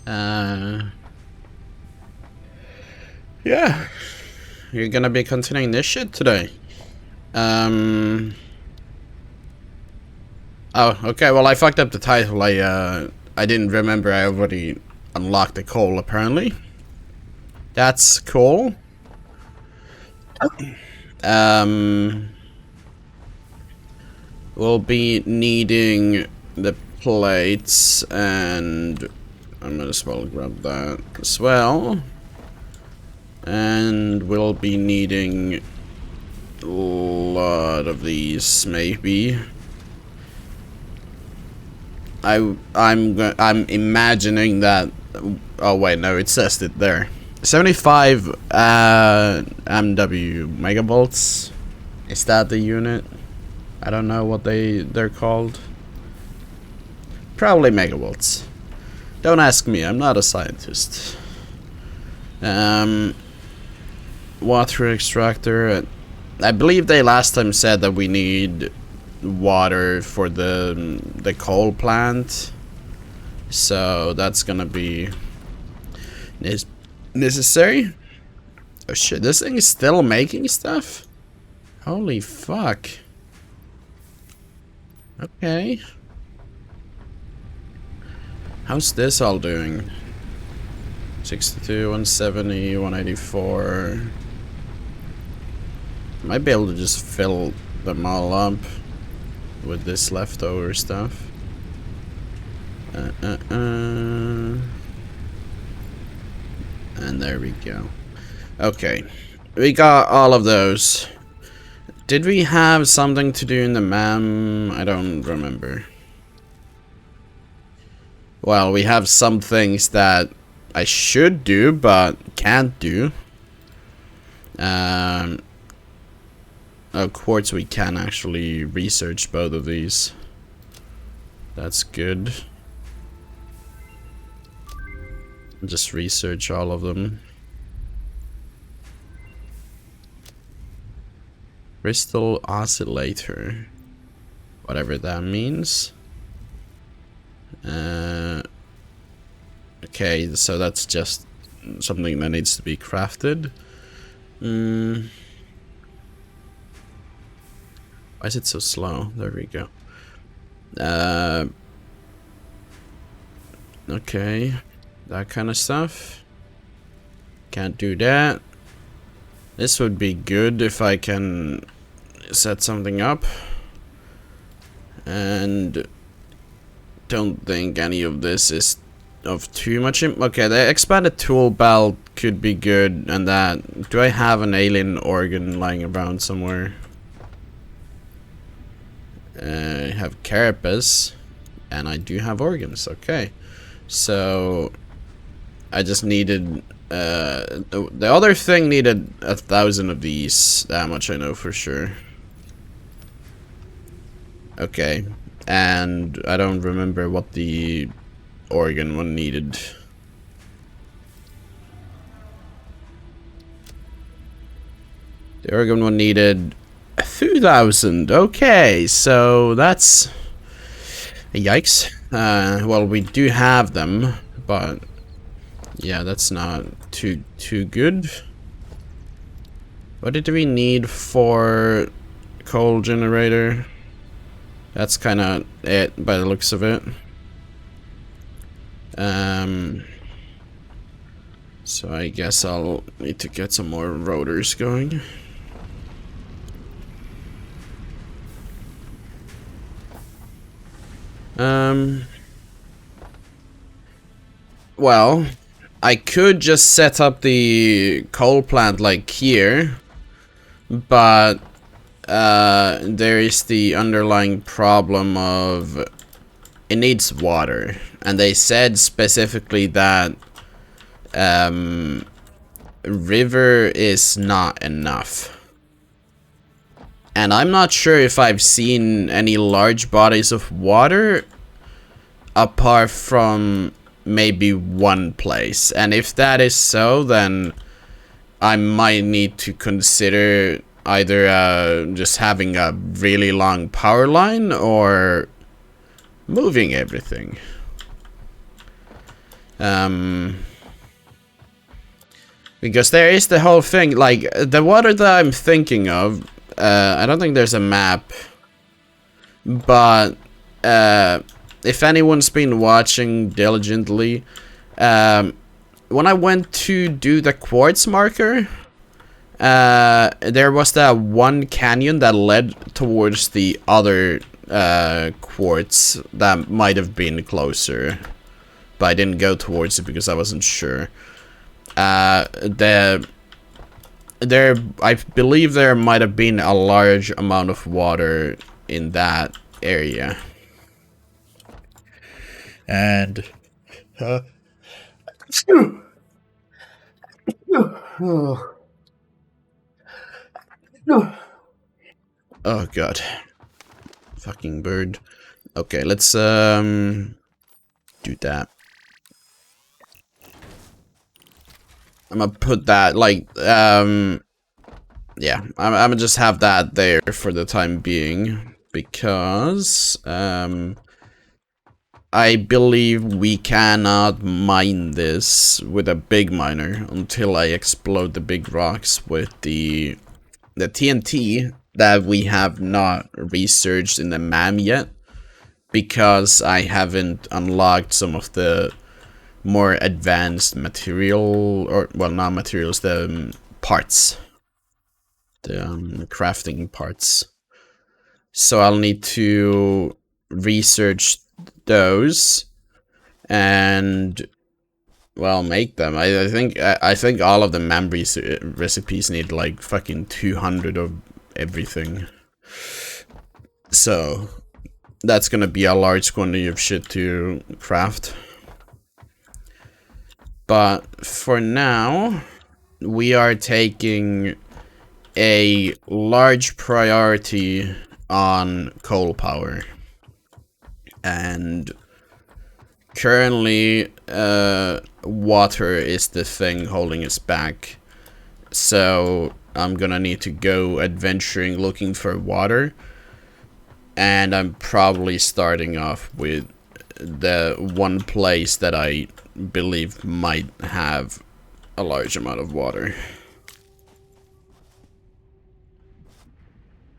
Yeah. You're gonna be continuing this shit today. Oh, okay, well I fucked up the title. I didn't remember I already unlocked the coal, apparently. That's cool. Um, we'll be needing the plates, and I'm gonna as well grab that as well. And we'll be needing a lot of these, maybe. I'm imagining that. Oh wait, no, it says it there. 75 MW megavolts. Is that the unit? I don't know what they're called. Probably megavolts. Don't ask me. I'm not a scientist. Water extractor. I believe they last time said that we need water for the coal plant, so that's gonna be necessary. Oh shit, this thing is still making stuff? Holy fuck. Okay. How's this all doing? 62, 170, 184. Might be able to just fill them all up with this leftover stuff. And there we go. Okay, we got all of those. Did we have something to do in the MAM? I don't remember. Well, we have some things that I should do but can't do. Of course, we can actually research both of these. That's good. Just research all of them. Crystal oscillator. Whatever that means. Okay, so that's just something that needs to be crafted. Why is it so slow? There we go. Okay, that kind of stuff. Can't do that. This would be good if I can set something up. And don't think any of this is of too much. Okay, the expanded tool belt could be good, and that. Do I have an alien organ lying around somewhere? I have carapace, and I do have organs. Okay, so I just needed the other thing needed 1,000 of these. That much I know for sure. Okay, and I don't remember what the organ one needed. The organ one needed 2,000. Okay, so that's yikes. Well, we do have them, but yeah, that's not too good. What did we need for coal generator? That's kind of it by the looks of it. So I guess I'll need to get some more rotors going. Well, I could just set up the coal plant like here, but there is the underlying problem of it needs water, and they said specifically that river is not enough. And I'm not sure if I've seen any large bodies of water apart from maybe one place. And if that is so, then I might need to consider either just having a really long power line or moving everything. Because there is the whole thing, like, the water that I'm thinking of, I don't think there's a map, but, if anyone's been watching diligently, when I went to do the quartz marker, there was that one canyon that led towards the other, quartz that might have been closer, but I didn't go towards it because I wasn't sure. I believe there might have been a large amount of water in that area. And oh god. Fucking bird. Okay, let's do that. I'm gonna put that, like, yeah, I'm gonna just have that there for the time being, because, I believe we cannot mine this with a big miner until I explode the big rocks with the TNT that we have not researched in the MAM yet, because I haven't unlocked some of the more advanced material, or, well, not materials, the parts. The crafting parts. So I'll need to research those and, well, make them. I think all of the memory recipes need like fucking 200 of everything. So that's gonna be a large quantity of shit to craft. But for now, we are taking a large priority on coal power. And currently, water is the thing holding us back. So I'm gonna need to go adventuring looking for water. And I'm probably starting off with the one place that I believe might have a large amount of water.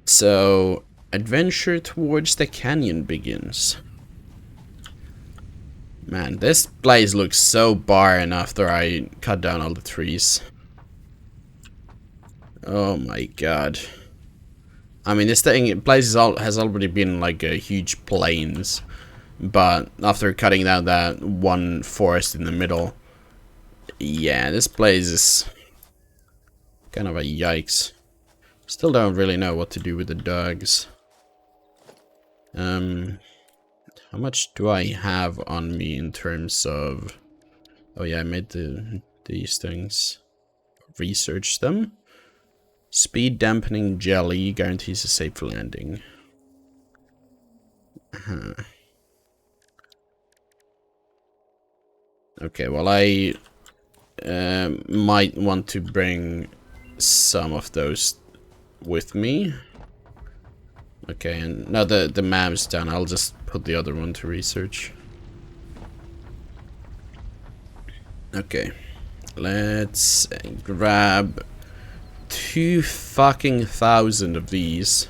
So, adventure towards the canyon begins. Man, this place looks so barren after I cut down all the trees. Oh my god. I mean, this place has already been like a huge plains, but after cutting down that one forest in the middle, yeah, this place is kind of a yikes. Still don't really know what to do with the dogs. How much do I have on me in terms of... Oh yeah, I made these things. Research them. Speed dampening jelly guarantees a safe landing. Okay, well, I might want to bring some of those with me. Okay, and now the map's done, I'll just put the other one to research. Okay, let's grab 2,000 of these.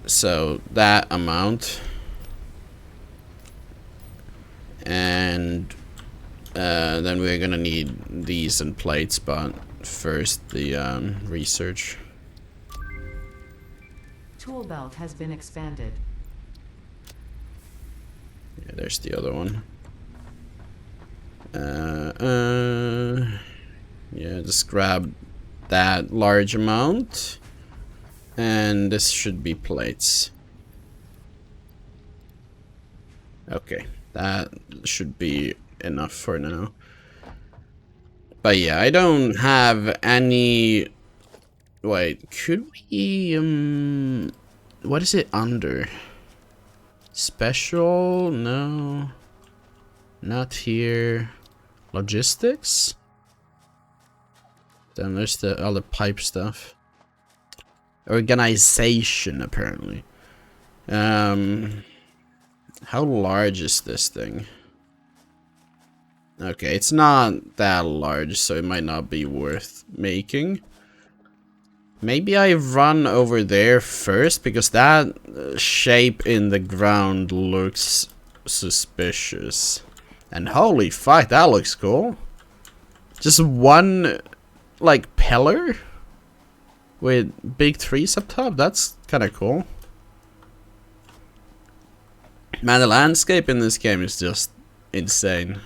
So that amount, and then we're gonna need these and plates, but first the research. Tool belt has been expanded. Yeah, there's the other one. Yeah, just grab that large amount, and this should be plates. Okay, that should be enough for now. But yeah, I don't have any... Wait, could we, what is it under? Special? No. Not here. Logistics? Then there's the other pipe stuff. Organization, apparently. How large is this thing? Okay, it's not that large, so it might not be worth making. Maybe I run over there first, because that shape in the ground looks suspicious. And holy fuck, that looks cool. Just one, like, pillar with big trees up top. That's kind of cool. Man, the landscape in this game is just insane.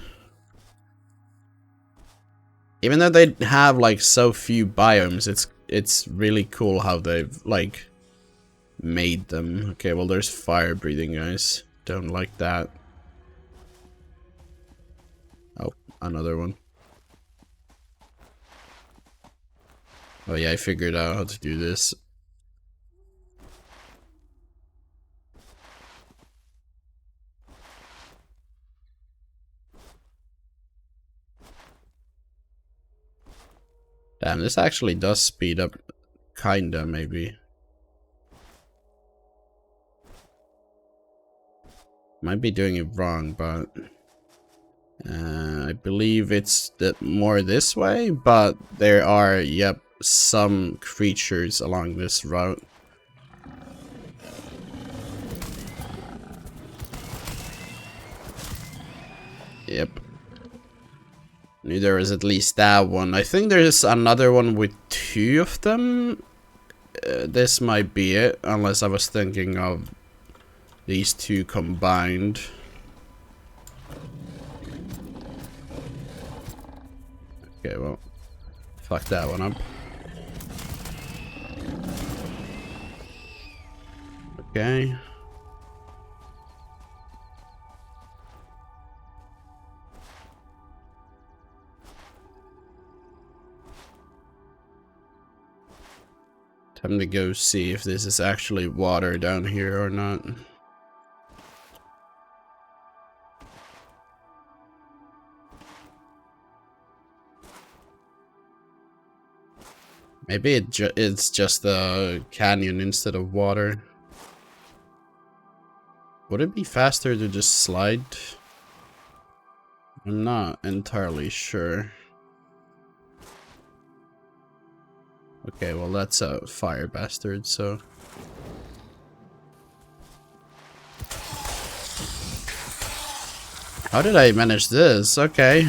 Even though they have like so few biomes, it's really cool how they've like made them. Okay, well there's fire breathing guys. Don't like that. Oh, another one. Oh yeah, I figured out how to do this. Damn, this actually does speed up, kinda, maybe. Might be doing it wrong, but I believe it's more this way, but there are, yep, some creatures along this route. Yep. Knew there was at least that one. I think there's another one with 2 of them. This might be it, unless I was thinking of these 2 combined. Okay, well, fuck that one up. Okay. Time to go see if this is actually water down here or not. Maybe it's just a canyon instead of water. Would it be faster to just slide? I'm not entirely sure. Okay, well that's a fire bastard, so... How did I manage this? Okay.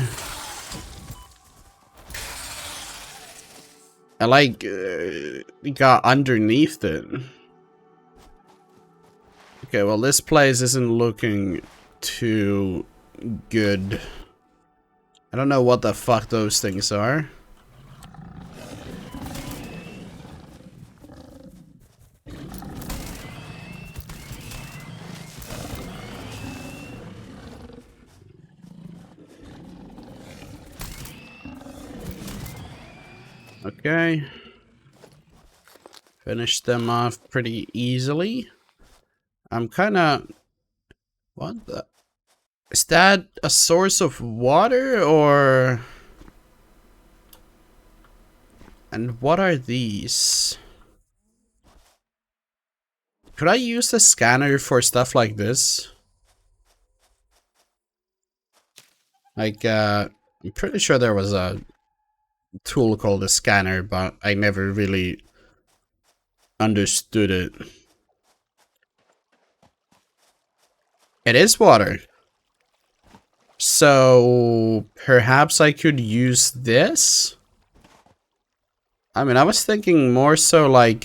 I like got underneath it. Okay, well this place isn't looking too good. I don't know what the fuck those things are. Okay. Finish them off pretty easily. I'm kinda... What the... Is that a source of water, or... And what are these? Could I use the scanner for stuff like this? Like, I'm pretty sure there was a tool called a scanner, but I never really understood it. It is water. So, perhaps I could use this? I mean, I was thinking more so like,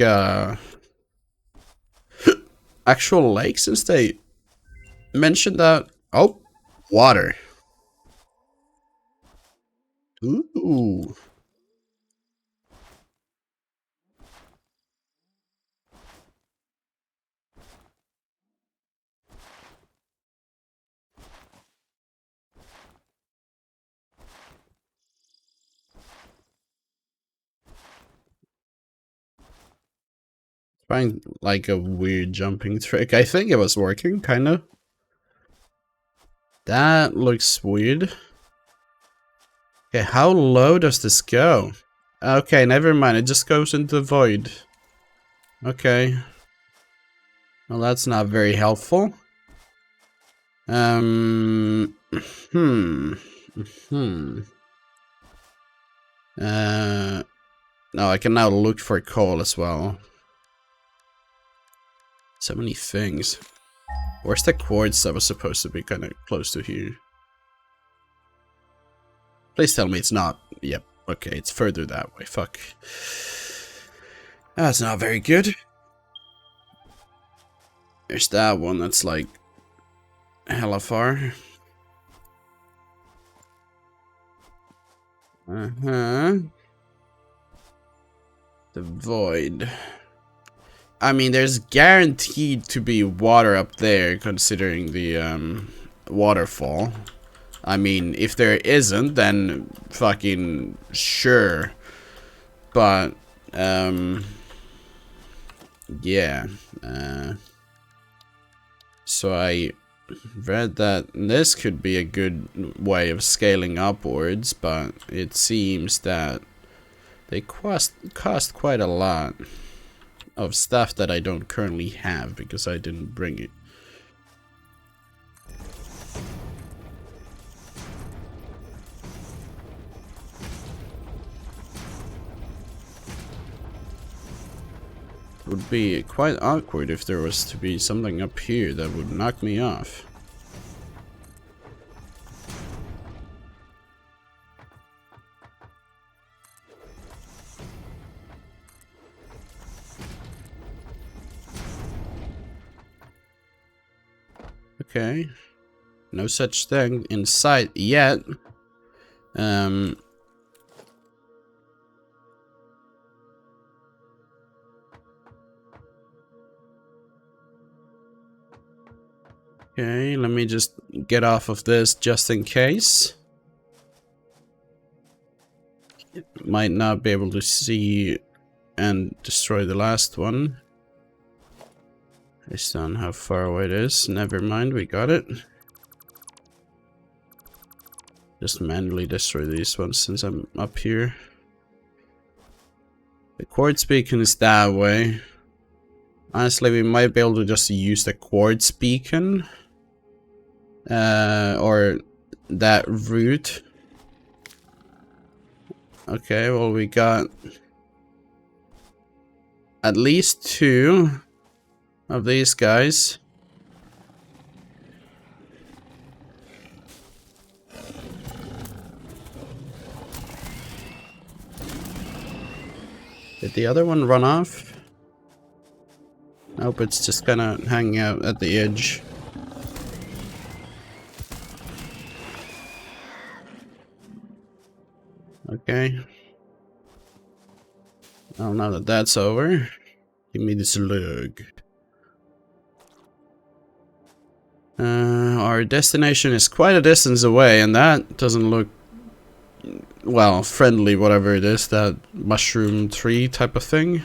actual lakes, since they mentioned that. Oh, water. Ooh. Trying like a weird jumping trick. I think it was working, kind of. That looks weird. Okay, how low does this go? Okay, never mind. It just goes into the void. Okay. Well, that's not very helpful. Hmm. Hmm. No, I can now look for coal as well. So many things. Where's the quartz that was supposed to be kind of close to here? Please tell me it's not. Yep. Okay, it's further that way. Fuck. That's not very good. There's that one that's like hella far. Uh-huh. The void. I mean, there's guaranteed to be water up there, considering the waterfall. I mean, if there isn't, then fucking sure. But, yeah. So I read that this could be a good way of scaling upwards, but it seems that they cost quite a lot of stuff that I don't currently have because I didn't bring it. It would be quite awkward if there was to be something up here that would knock me off. Okay. No such thing in sight yet. Okay, let me just get off of this just in case. Might not be able to see and destroy the last one. Based on how far away it is. Never mind, we got it. Just manually destroy these ones since I'm up here. The quartz beacon is that way. Honestly, we might be able to just use the quartz beacon. Or that route. Okay, well we got at least 2 of these guys. Did the other one run off? Nope, it's just kinda hanging out at the edge. Okay. Well, now that that's over, give me this lug. Our destination is quite a distance away, and that doesn't look, well, friendly, whatever it is, that mushroom tree type of thing.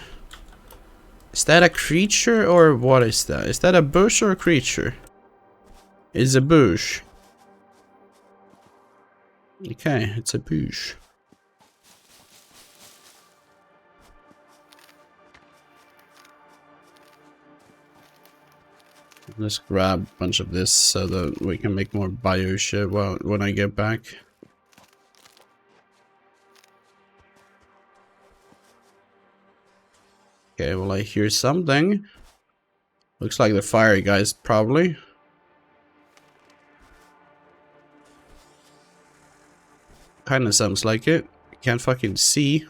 Is that a creature, or what is that? Is that a bush or a creature? It's a bush. Okay, it's a bush. Let's grab a bunch of this so that we can make more bio shit when I get back. Okay, well I hear something. Looks like the fire guys probably. Kinda sounds like it. Can't fucking see.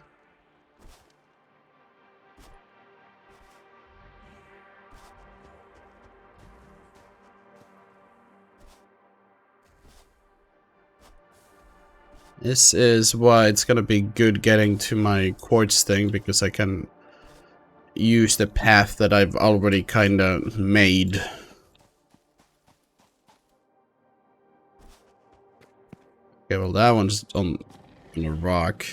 This is why it's gonna be good getting to my quartz thing, because I can use the path that I've already kinda made. Okay, well that one's on a rock.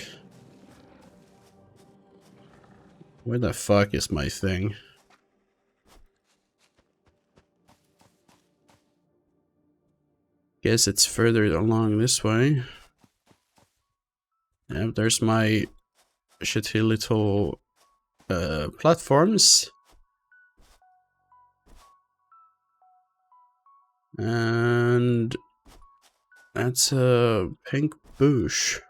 Where the fuck is my thing? Guess it's further along this way. Yeah, there's my shitty little platforms. And That's a pink bush.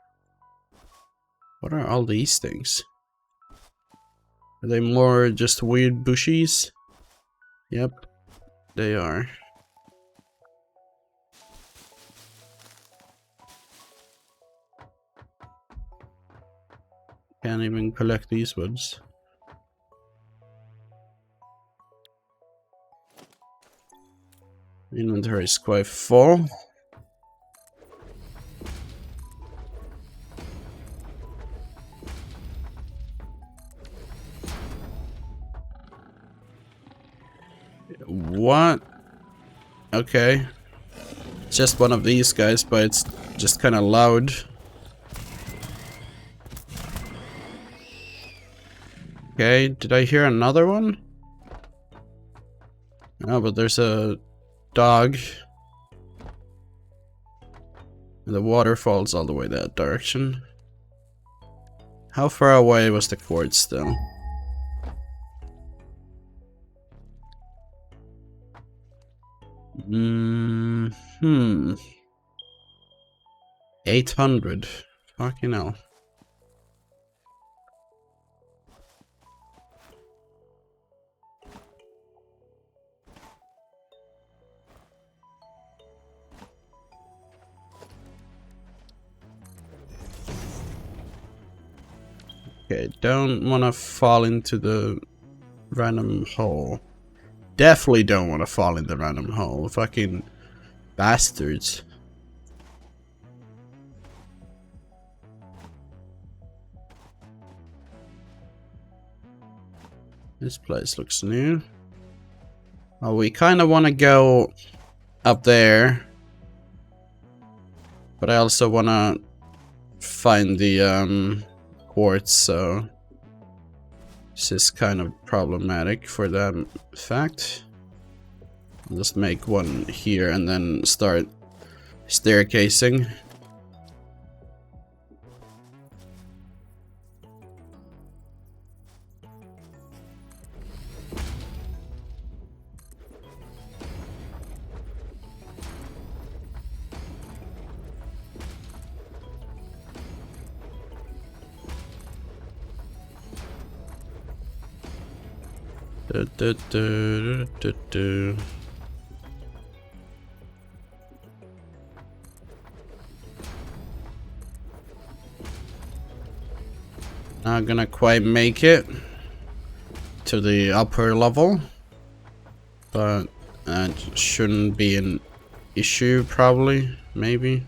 What are all these things? Are they more just weird bushies? Yep, they are. Can't even collect these woods. Inventory is quite full. What? Okay. Just one of these guys, but it's just kind of loud. Okay, did I hear another one? Oh, but there's a dog. And the waterfall's all the way that direction. How far away was the quartz still? Hmm. 800. Fucking hell. Okay, don't want to fall into the random hole. Definitely don't want to fall in the random hole. Fucking bastards. This place looks new. Oh, we kind of want to go up there. But I also want to find the quartz, so this is kind of problematic for that fact. I'll just make one here and then start staircasing. Not gonna quite make it to the upper level, but that shouldn't be an issue, probably, maybe.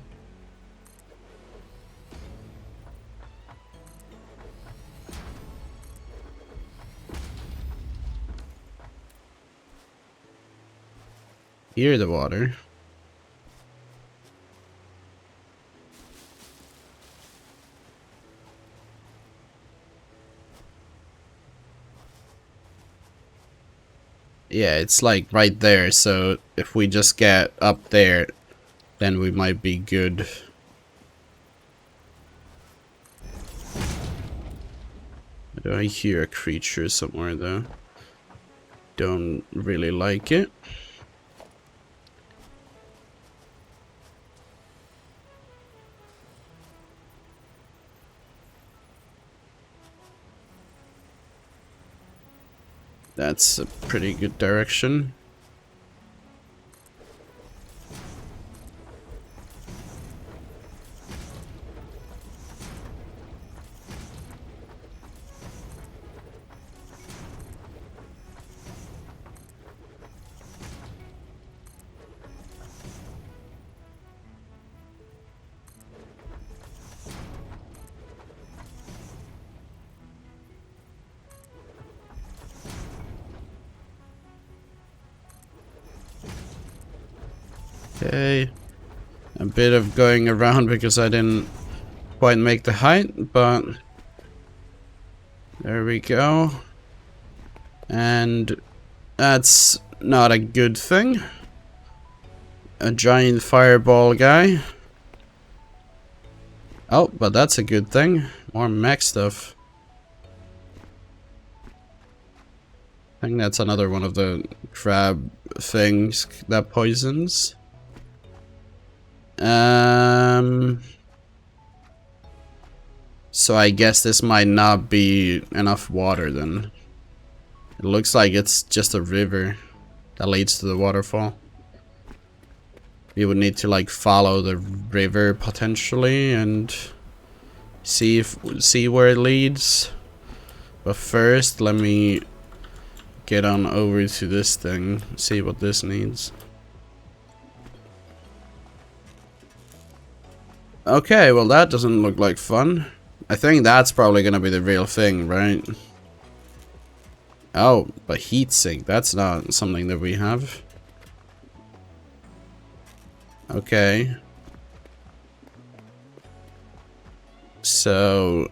Hear the water. Yeah, it's like right there, so if we just get up there, then we might be good. Do I hear a creature somewhere though? Don't really like it. That's a pretty good direction. Okay, a bit of going around because I didn't quite make the height, but there we go. And that's not a good thing. A giant fireball guy. Oh, but that's a good thing. More mech stuff. I think that's another one of the crab things that poisons. So I guess this might not be enough water then. It looks like it's just a river that leads to the waterfall. We would need to like follow the river potentially and see where it leads. But first, let me get on over to this thing, see what this needs. Okay, well that doesn't look like fun. I think that's probably gonna be the real thing, right? Oh, but heat sink, that's not something that we have. Okay. So,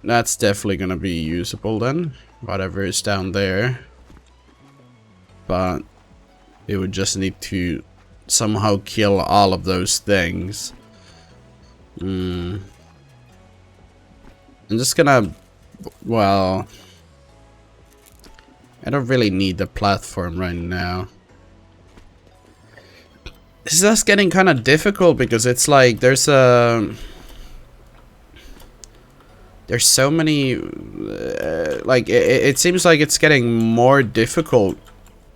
that's definitely gonna be usable then. Whatever is down there. But, it would just need to somehow kill all of those things. I'm just gonna... Well... I don't really need the platform right now. This is just getting kind of difficult because it's like there's so many like it seems like it's getting more difficult.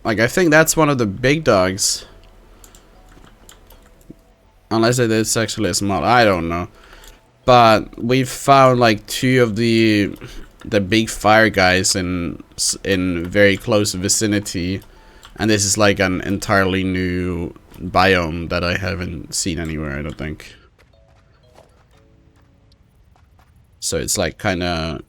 Like I think that's one of the big dogs. Unless it is actually a small, I don't know. But we've found like 2 of the big fire guys in very close vicinity, and this is like an entirely new biome that I haven't seen anywhere, I don't think. So it's like kind of...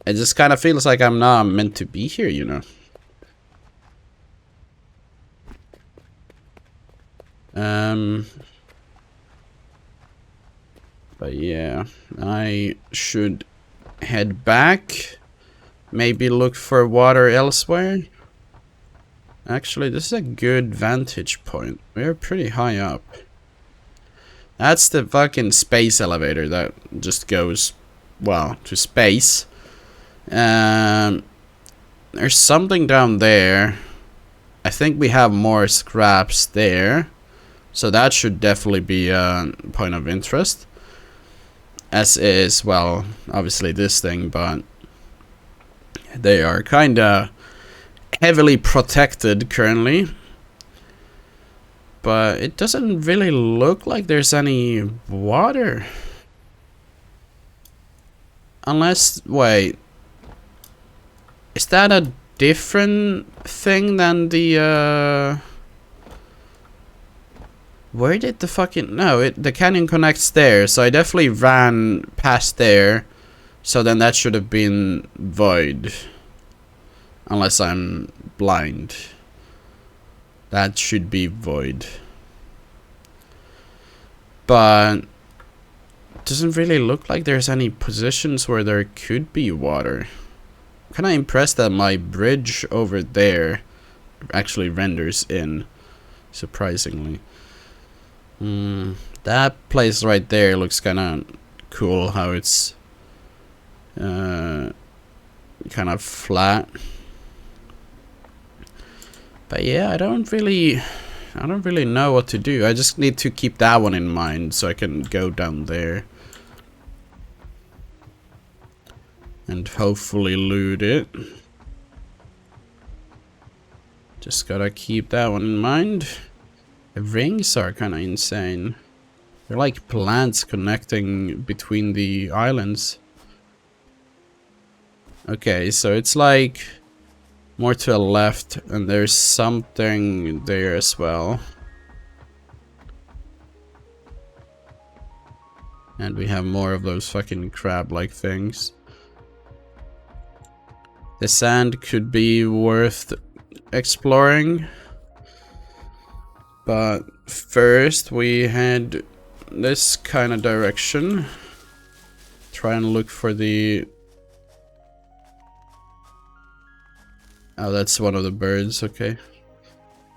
It just kind of feels like I'm not meant to be here, you know. But yeah, I should head back. Maybe look for water elsewhere. Actually, this is a good vantage point. We're pretty high up. That's the fucking space elevator that just goes, well, to space. There's something down there. I think we have more scraps there. So that should definitely be a point of interest. As is, well, obviously this thing, but they are kinda heavily protected currently. But it doesn't really look like there's any water. Unless, wait. Is that a different thing than the, where did the fucking... No, the canyon connects there, so I definitely ran past there. So then that should have been void. Unless I'm blind. That should be void. But... it doesn't really look like there's any positions where there could be water. I'm kinda impressed that my bridge over there actually renders in. Surprisingly. That place right there looks kinda cool, how it's kind of flat. But yeah, I don't really know what to do. I just need to keep that one in mind so I can go down there and hopefully loot it. Just gotta keep that one in mind. The rings are kind of insane. They're like plants connecting between the islands. Okay, so it's like more to the left, and there's something there as well. And we have more of those fucking crab-like things. The sand could be worth exploring. But first we head this kind of direction. Try and look for the... oh, that's one of the birds, okay.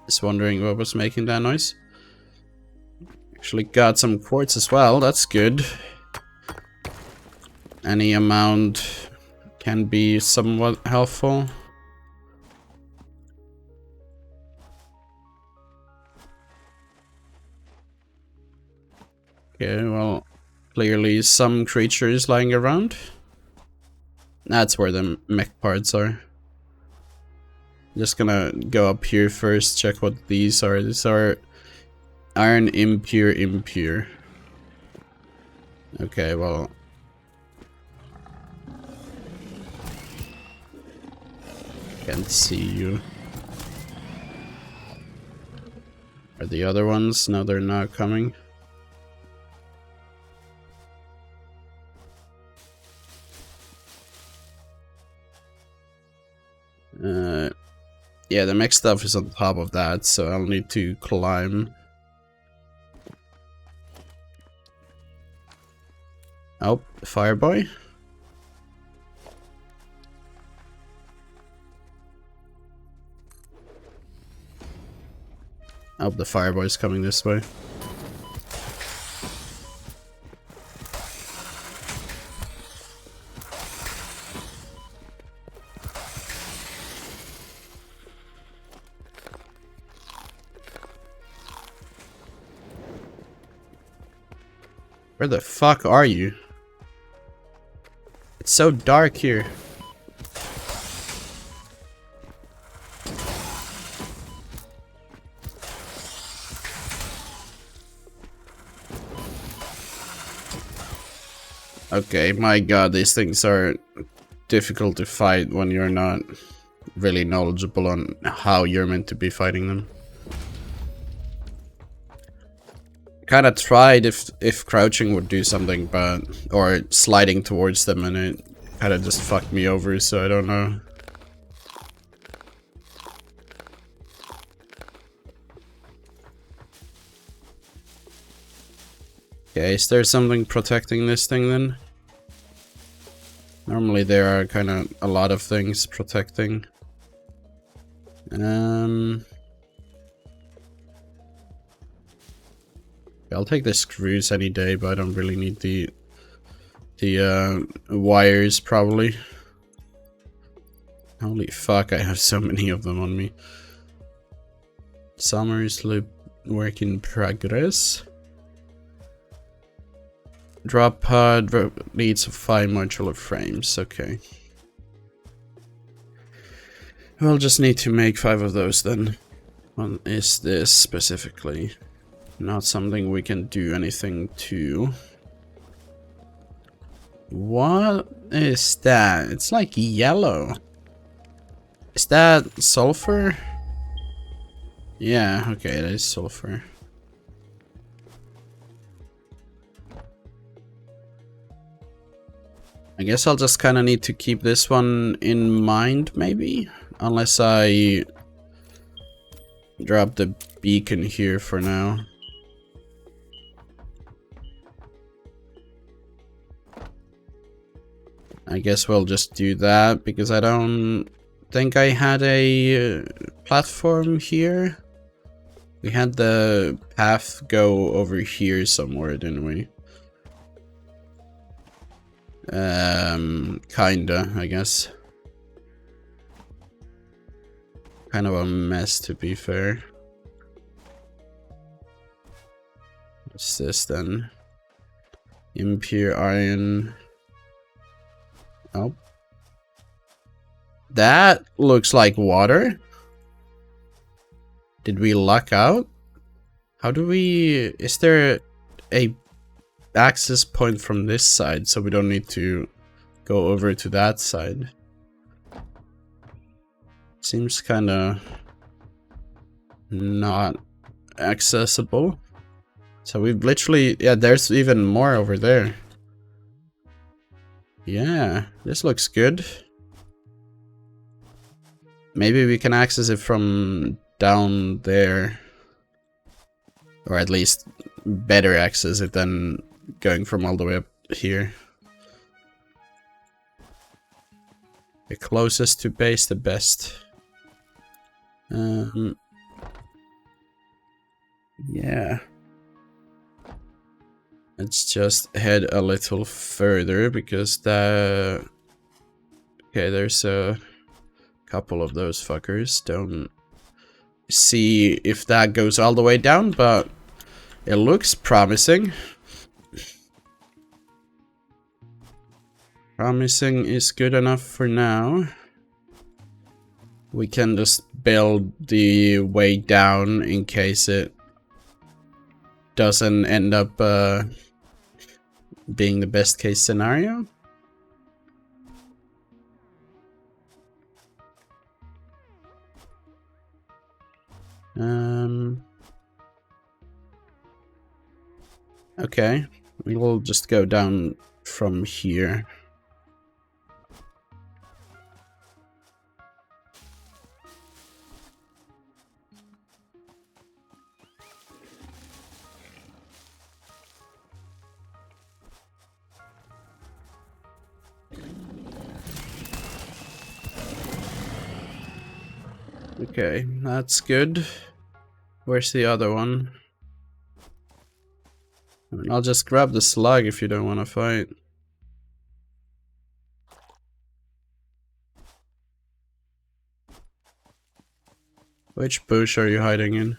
Just wondering what was making that noise. Actually got some quartz as well, that's good. Any amount can be somewhat helpful. Okay, well, clearly some creatures lying around. That's where the mech parts are. Just gonna go up here first, check what these are. These are iron impure. Okay, well. Can't see you. Are the other ones? No, they're not coming. Yeah, the mech stuff is on top of that, so I'll need to climb. Oh, Fireboy. Oh, the Fireboy's coming this way. Where the fuck are you? It's so dark here. Okay, my god, these things are difficult to fight when you're not really knowledgeable on how you're meant to be fighting them. Kind of tried if crouching would do something, but or sliding towards them, and it kind of just fucked me over, so I don't know. Okay, is there something protecting this thing then? Normally there are kind of a lot of things protecting. I'll take the screws any day, but I don't really need the wires probably. Holy fuck, I have so many of them on me. Summer's loop work in progress. Drop pod needs 5 modular frames, okay. We'll just need to make 5 of those then. What is this specifically? Not something we can do anything to. What is that? It's like yellow. Is that sulfur? Yeah, okay, it is sulfur. I guess I'll just kind of need to keep this one in mind, maybe? Unless I drop the beacon here for now. I guess we'll just do that, because I don't think I had a platform here. We had the path go over here somewhere, didn't we? Kinda, I guess. Kind of a mess, to be fair. What's this then? Impure iron. Oh. That looks like water. Did we luck out? How do we... Is there a access point from this side so we don't need to go over to that side? Seems kind of not accessible. So we've literally... Yeah, there's even more over there. Yeah, this looks good. Maybe we can access it from down there. Or at least better access it than going from all the way up here. The closest to base, the best. Yeah. Let's just head a little further, because the Okay, there's a couple of those fuckers. Don't see if that goes all the way down, but it looks promising. Promising is good enough for now. We can just build the way down in case it doesn't end up being the best case scenario. Okay, we will just go down from here. Okay, that's good. Where's the other one? I mean, I'll just grab the slug if you don't want to fight. Which bush are you hiding in?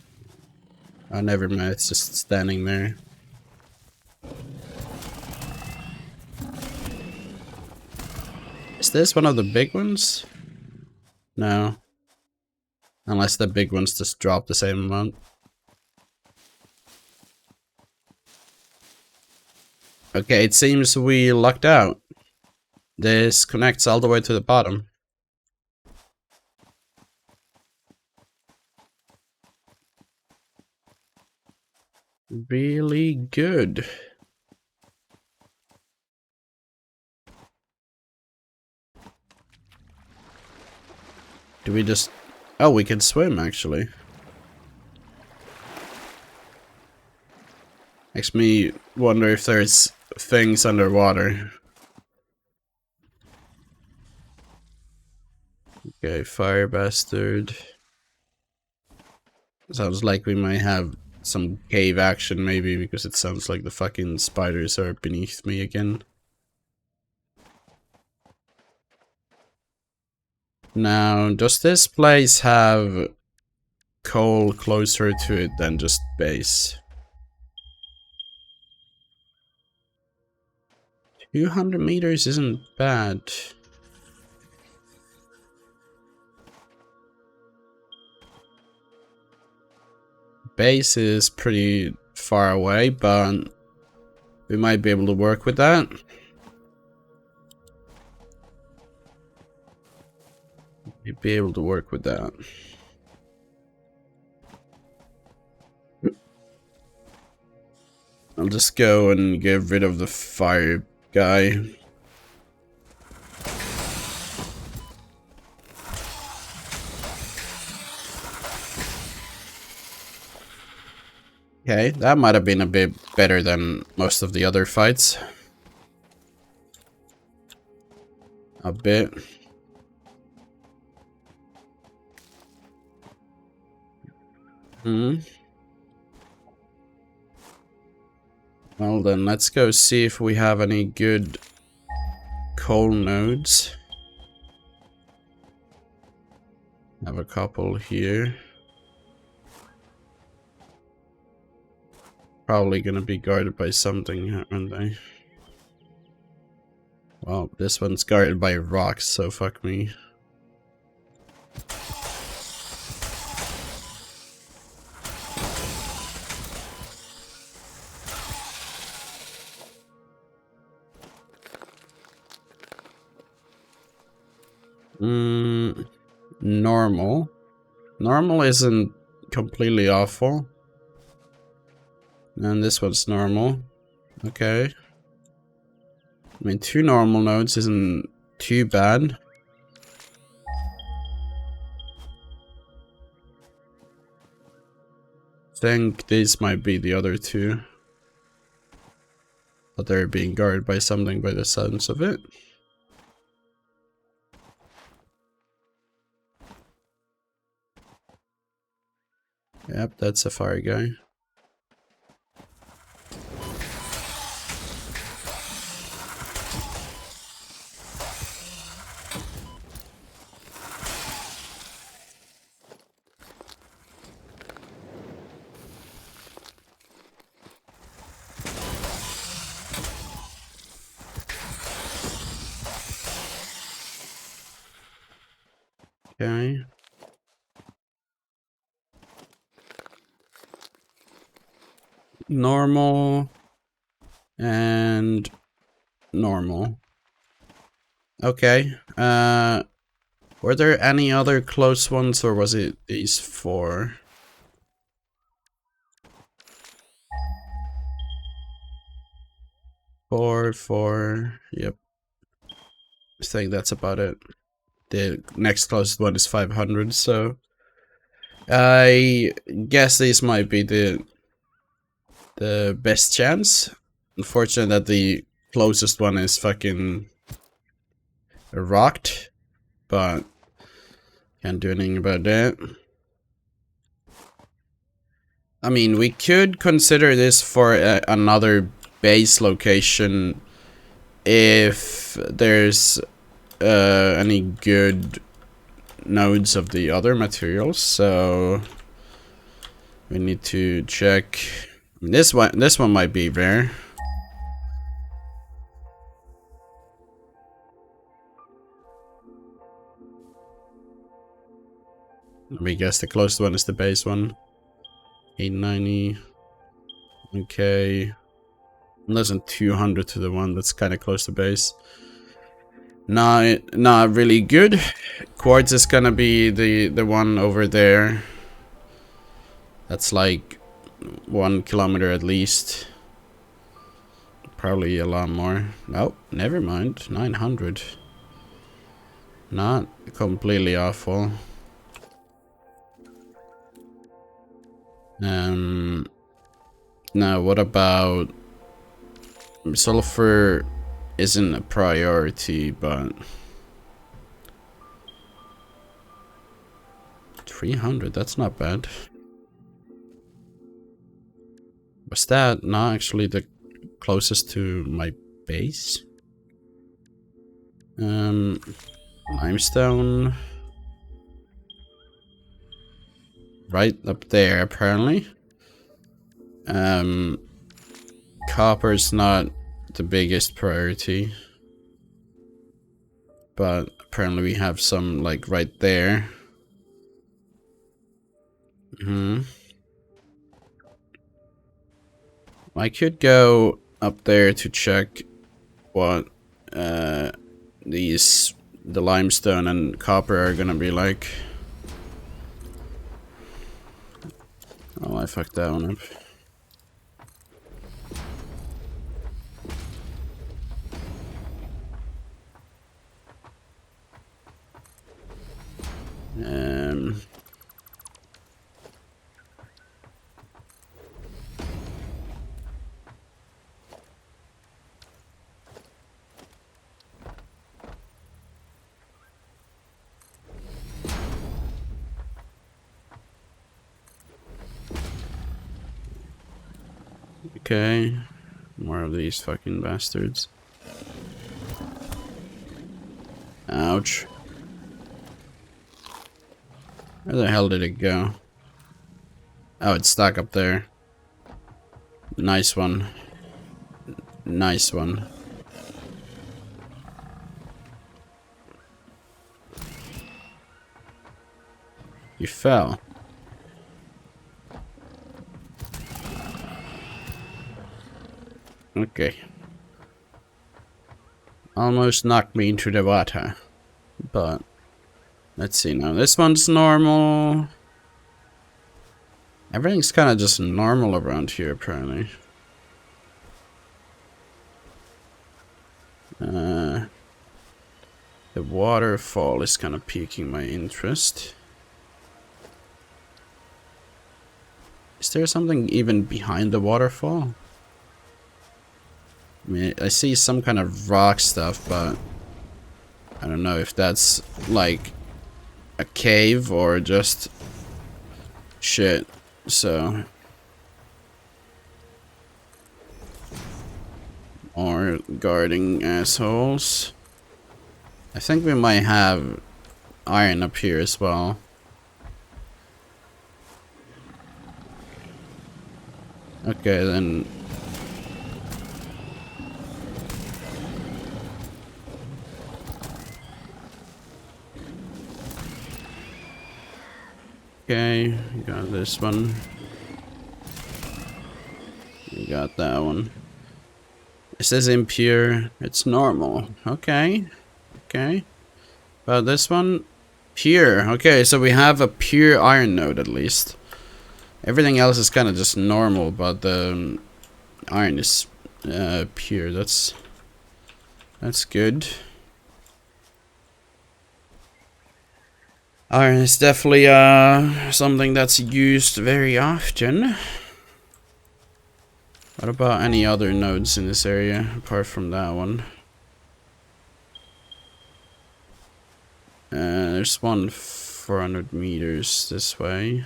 Oh, never mind, it's just standing there. Is this one of the big ones? No. Unless the big ones just drop the same amount. Okay, it seems we lucked out. This connects all the way to the bottom. Really good. Do we just... Oh, we can swim, actually. Makes me wonder if there's things underwater. Okay, fire bastard. Sounds like we might have some cave action, maybe, because it sounds like the fucking spiders are beneath me again. Now, does this place have coal closer to it than just base? 200 meters isn't bad. Base is pretty far away, but we might be able to work with that. We'd be able to work with that. I'll just go and get rid of the fire guy. Okay, that might have been a bit better than most of the other fights. A bit. Well then, let's go see if we have any good coal nodes. Have a couple here. Probably gonna be guarded by something, aren't they? Well, this one's guarded by rocks, so fuck me. Normal. Normal isn't completely awful. And this one's normal. Okay. I mean, 2 normal nodes isn't too bad. I think these might be the other 2. But they're being guarded by something by the sounds of it. Yep, that's a fire guy. Okay. Normal. And normal. Okay. Were there any other close ones, or was it these 4? 4, 4. Yep. I think that's about it. The next closest one is 500, so I guess this might be the best chance. Unfortunate that the closest one is fucking rocked, but can't do anything about that. I mean, we could consider this for another base location if there's any good nodes of the other materials, so we need to check. This one might be rare. Let me guess the closest one is the base one. 890. Okay. Less than 200 to the one that's kind of close to base. Not really good. Quartz is gonna be the one over there. That's like 1 kilometer at least. Probably a lot more. Oh, never mind. 900. Not completely awful. Now what about sulfur? Isn't a priority, but 300, that's not bad. Was that not actually the closest to my base? Limestone. Right up there, apparently. Copper's not the biggest priority. But apparently we have some, like, right there. I could go up there to check what the limestone and copper are gonna be like. Oh, I fucked that one up. Okay, more of these fucking bastards. Ouch. Where the hell did it go? Oh, it's stuck up there. Nice one. Nice one. You fell. Okay. Almost knocked me into the water. But let's see now. This one's normal. Everything's kind of just normal around here, apparently. The waterfall is kind of piquing my interest. Is there something even behind the waterfall? I mean, I see some kind of rock stuff, but I don't know if that's like a cave or just shit. So, more guarding assholes. I think we might have iron up here as well. Okay, then. Okay, we got this one. We got that one. It says impure. It's normal. Okay. Okay. But this one, pure. Okay, so we have a pure iron node at least. Everything else is kind of just normal, but the iron is pure. That's good. Iron is definitely something that's used very often. What about any other nodes in this area apart from that one? There's one 400 meters this way.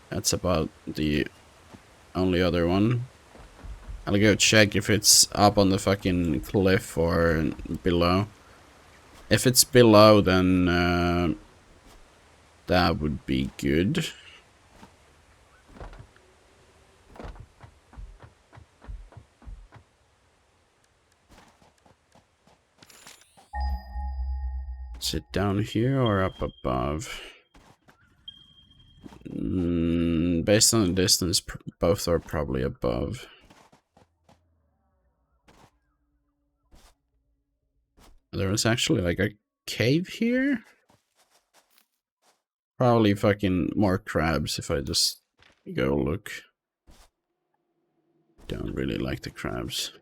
That's about the only other one. I'll go check if it's up on the fucking cliff or below. If it's below, then that would be good. Is it down here or up above? Based on the distance, both are probably above. There was actually like a cave here? Probably fucking more crabs if I just go look. Don't really like the crabs.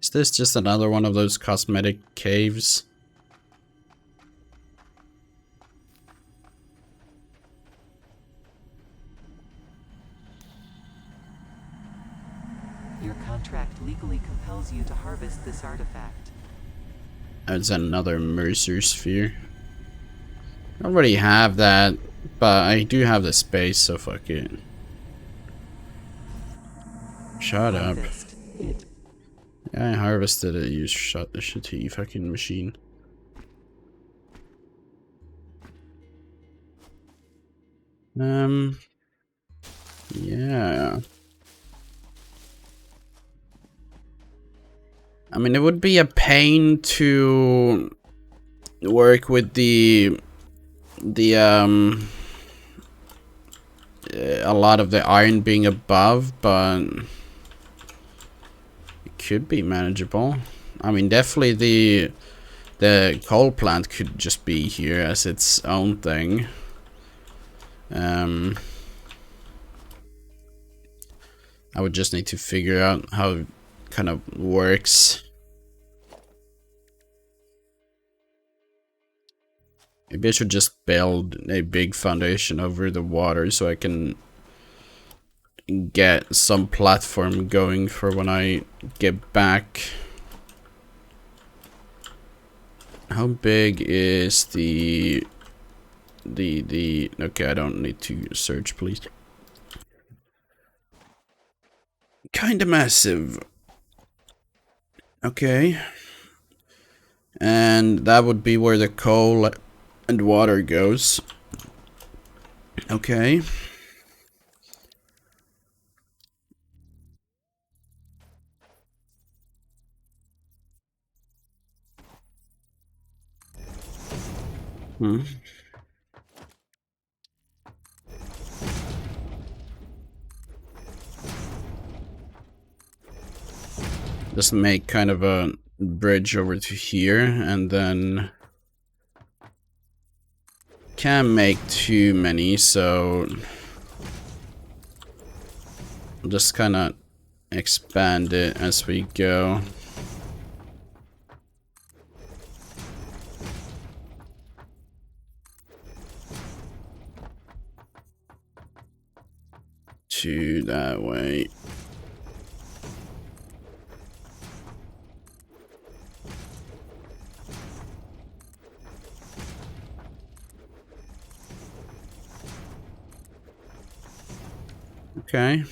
Is this just another one of those cosmetic caves? Your contract legally compels you to harvest this artifact. It's another Mercer sphere. I already have that, but I do have the space, so fuck it. Shut up. Harvest it. Yeah, I harvested it, you shut the shitty fucking machine. Yeah. I mean, it would be a pain to work with a lot of the iron being above, but it could be manageable. I mean, definitely the coal plant could just be here as its own thing. I would just need to figure out how it kind of works. Maybe I should just build a big foundation over the water so I can get some platform going for when I get back. How big is the okay, I don't need to search, please. Kinda massive. Okay. And that would be where the coal and water goes. Okay. Just make kind of a bridge over to here, and then can't make too many, so I'll just kind of expand it as we go. To that way. Okay,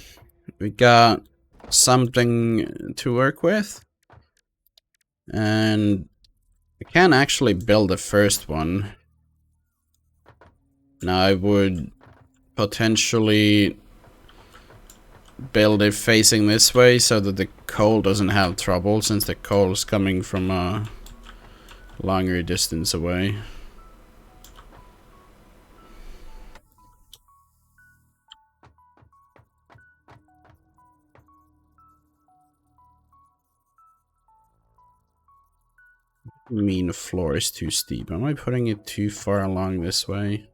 we got something to work with, and I can actually build the first one. Now I would potentially build it facing this way so that the coal doesn't have trouble, since the coal is coming from a longer distance away. I mean, the floor is too steep. Am I putting it too far along this way?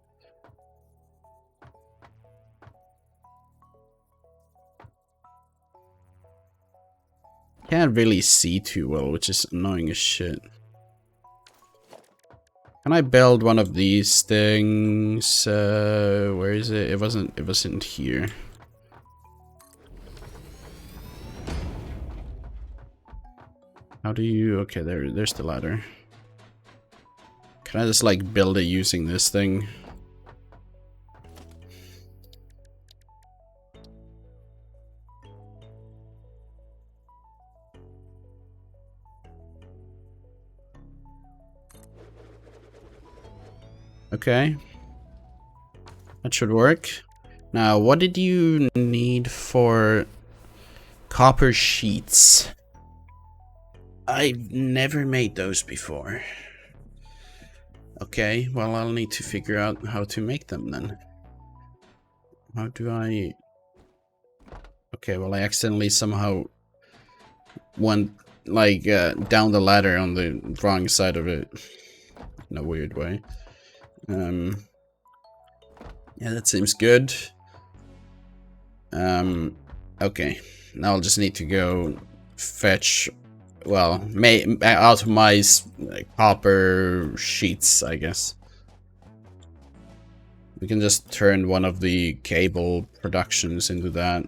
Can't really see too well, which is annoying as shit. Can I build one of these things? Where is it? It wasn't here. How do you... Okay, there's the ladder. Can I just, like, build it using this thing? Okay. That should work. Now, what did you need for copper sheets? I've never made those before. Okay, well, I'll need to figure out how to make them then. How do I... Okay, well, I accidentally somehow went, like, down the ladder on the wrong side of it. In a weird way. Yeah, that seems good. Okay. Now I'll just need to go fetch... Well, optimize copper sheets, I guess. We can just turn one of the cable productions into that.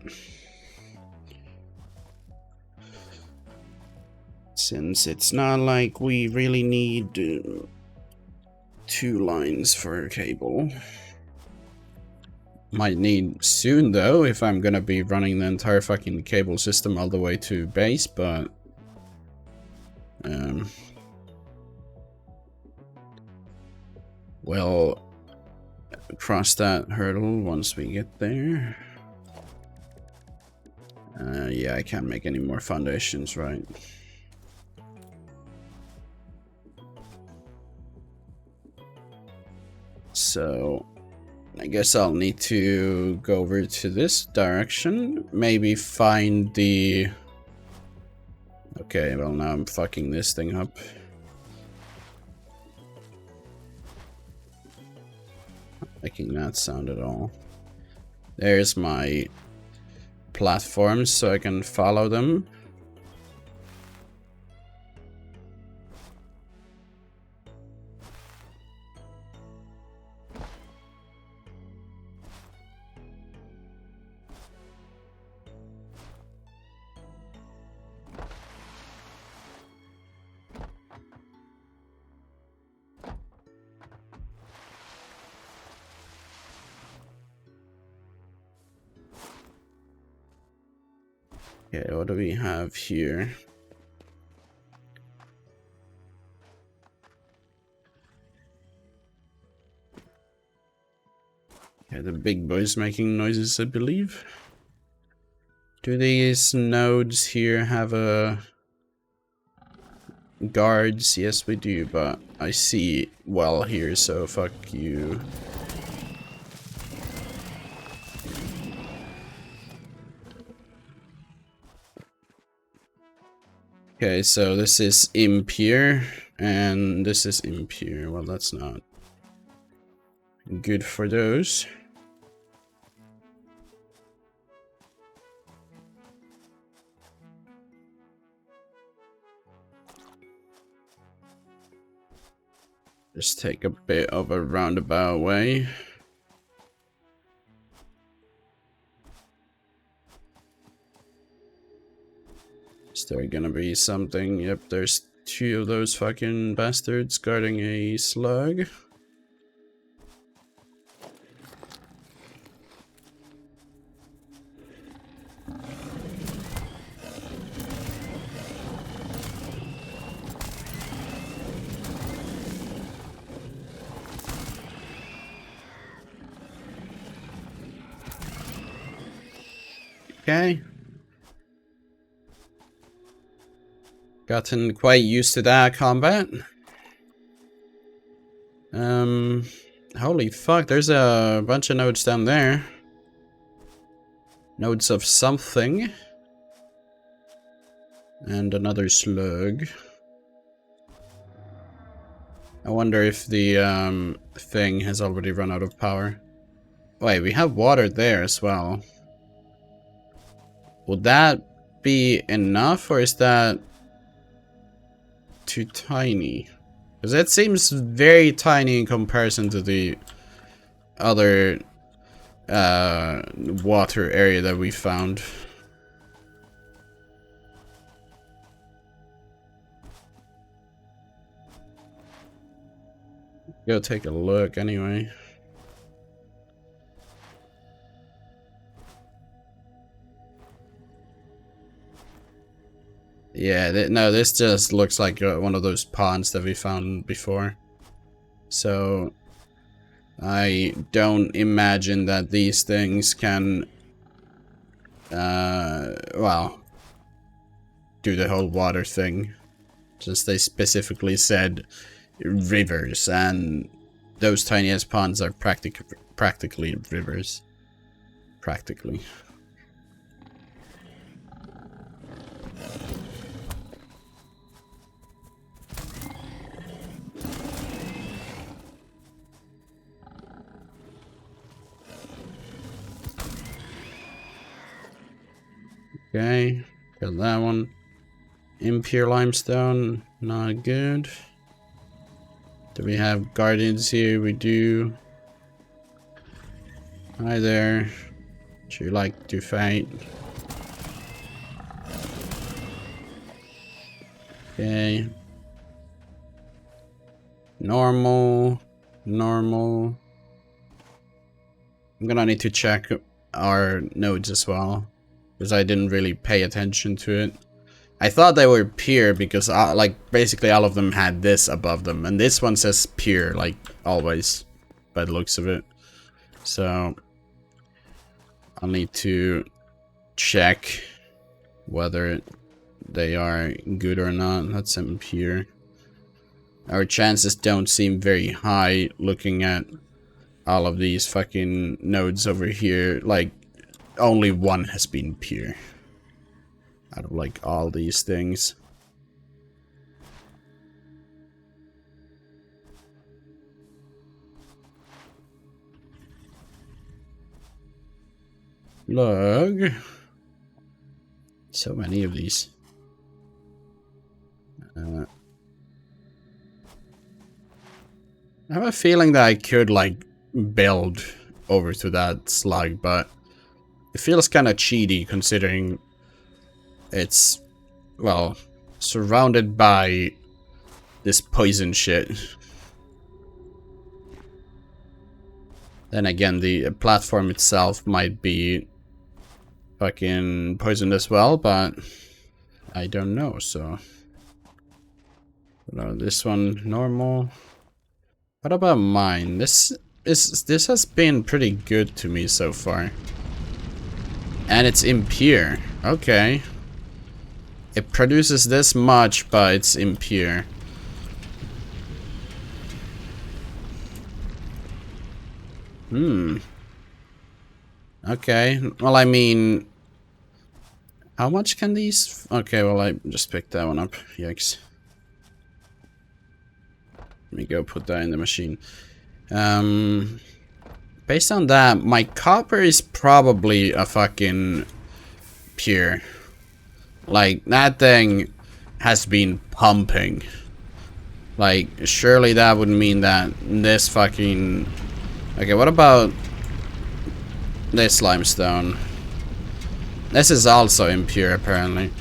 Since it's not like we really need 2 lines for cable. Might need soon though, if I'm gonna be running the entire fucking cable system all the way to base, but... We'll cross that hurdle once we get there. Yeah, I can't make any more foundations, right? So, I guess I'll need to go over to this direction. Maybe find the... Okay, well now I'm fucking this thing up. Not making that sound at all. There's my platforms so I can follow them. Okay, what do we have here? Okay, the big boy's making noises, I believe. Do these nodes here have a guards? Yes, we do, but I see well here, so fuck you. Okay, so this is impure, and this is impure. Well, that's not good for those. Just take a bit of a roundabout way. Is there gonna be something? Yep, there's 2 of those fucking bastards guarding a slug. Okay. Gotten quite used to that combat. Holy fuck, there's a bunch of nodes down there. Nodes of something. And another slug. I wonder if the thing has already run out of power. Wait, we have water there as well. Would that be enough, or is that too tiny? Because it seems very tiny in comparison to the other water area that we found. Go take a look anyway. Yeah, no, this just looks like one of those ponds that we found before. So, I don't imagine that these things can, well, do the whole water thing. Since they specifically said rivers, and those tiniest ponds are practically rivers. Practically. Okay, got that one. Impure limestone, not good. Do we have guardians here? We do. Hi there. Would you like to fight? Okay. Normal. Normal. I'm gonna need to check our nodes as well, because I didn't really pay attention to it. I thought they were pure because like basically all of them had this above them, and this one says pure like always by the looks of it. So I'll need to check whether they are good or not. That's impure. Our chances don't seem very high looking at all of these fucking nodes over here. Like only one has been pure out of like all these things. Look. So many of these. I have a feeling that I could like build over to that slug, but it feels kind of cheaty considering it's, well, surrounded by this poison shit. Then again, the platform itself might be fucking poisoned as well, but I don't know, so. This one, normal. What about mine? This has been pretty good to me so far. And it's impure. Okay. It produces this much, but it's impure. Okay. Well, I mean, how much can these? Okay, well, I just picked that one up. Yikes. Let me go put that in the machine. Based on that, my copper is probably a fucking pure. Like, that thing has been pumping. Like, surely that would mean that this fucking... Okay, what about this limestone? This is also impure, apparently.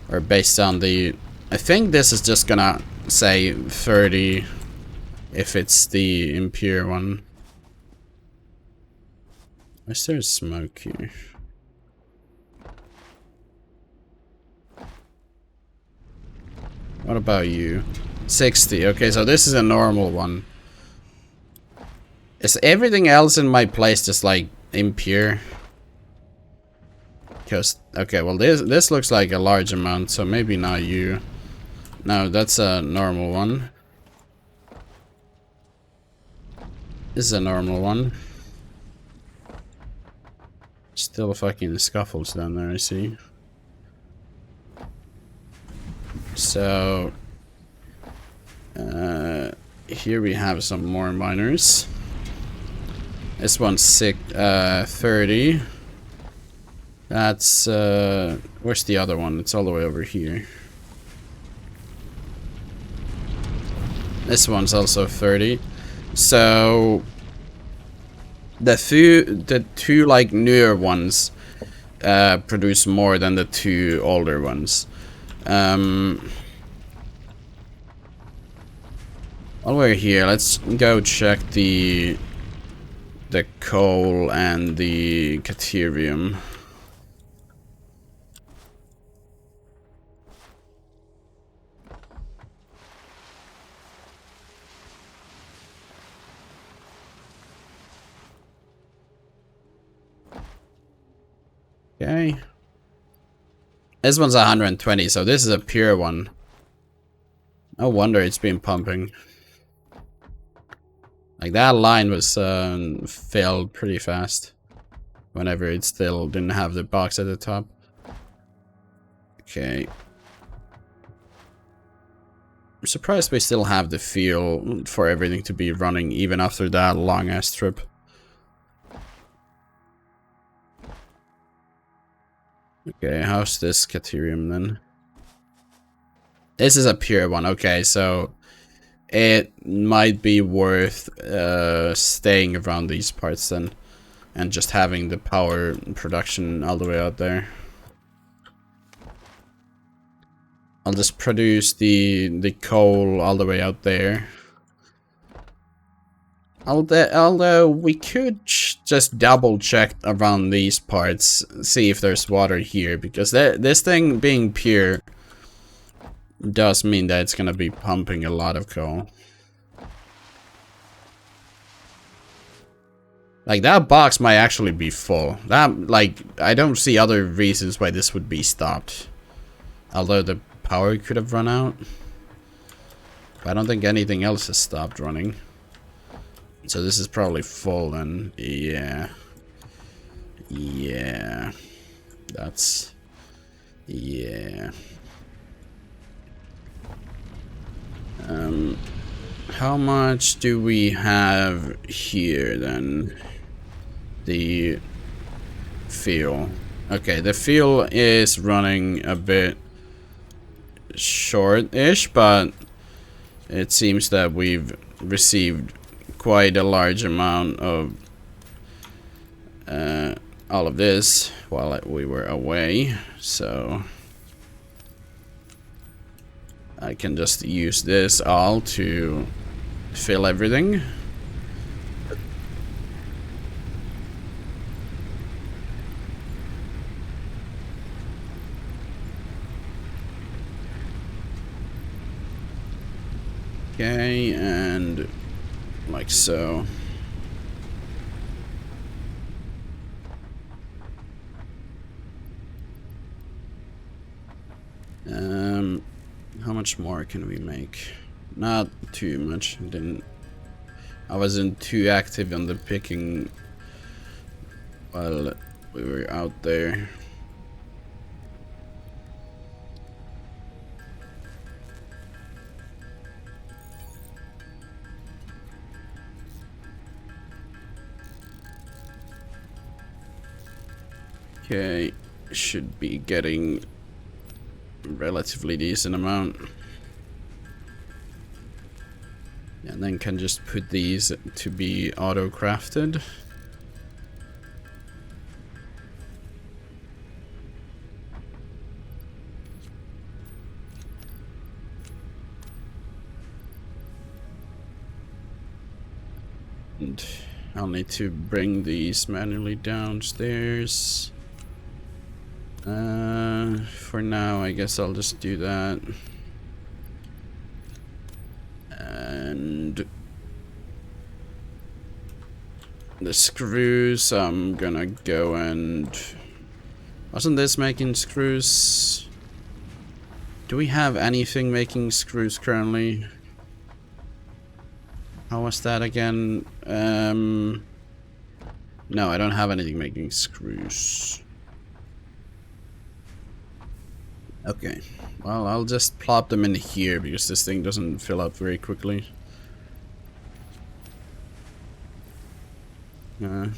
Or based on the... I think this is just gonna say 30 if it's the impure one. Is there smoke here? What about you? 60. Okay, so this is a normal one. Is everything else in my place just like impure? Because, okay, well, this looks like a large amount, so maybe not you. No, that's a normal one. This is a normal one. Still fucking scuffles down there, I see. So, here we have some more miners. This one's 30. That's, where's the other one? It's all the way over here. This one's also 30. So, the two like newer ones produce more than the two older ones. While we're here, let's go check the coal and the caterium. Okay. This one's 120, so this is a pure one. No wonder it's been pumping. Like, that line was filled pretty fast. Whenever it still didn't have the box at the top. Okay. I'm surprised we still have the fuel for everything to be running even after that long ass trip. Okay, how's this caterium then? This is a pure one, okay, so it might be worth staying around these parts then and just having the power production all the way out there. I'll just produce the coal all the way out there. Although we could just double check around these parts, see if there's water here, because this thing being pure does mean that it's gonna be pumping a lot of coal. Like, that box might actually be full. That, like, I don't see other reasons why this would be stopped. Although the power could have run out. But I don't think anything else has stopped running. So this is probably full, and yeah. Yeah. That's... yeah. How much do we have here, then? The fuel. Okay, the fuel is running a bit short-ish, but it seems that we've received quite a large amount of all of this while we were away, so I can just use this all to fill everything. Okay, and like so. How much more can we make? Not too much. I wasn't too active on the picking while we were out there. Okay, should be getting relatively decent amount. And then can just put these to be auto crafted. And I'll need to bring these manually downstairs. For now, I guess I'll just do that. And the screws, I'm gonna go and Wasn't this making screws? Do we have anything making screws currently? How was that again? No, I don't have anything making screws. Okay. Well, I'll just plop them in here because this thing doesn't fill up very quickly. What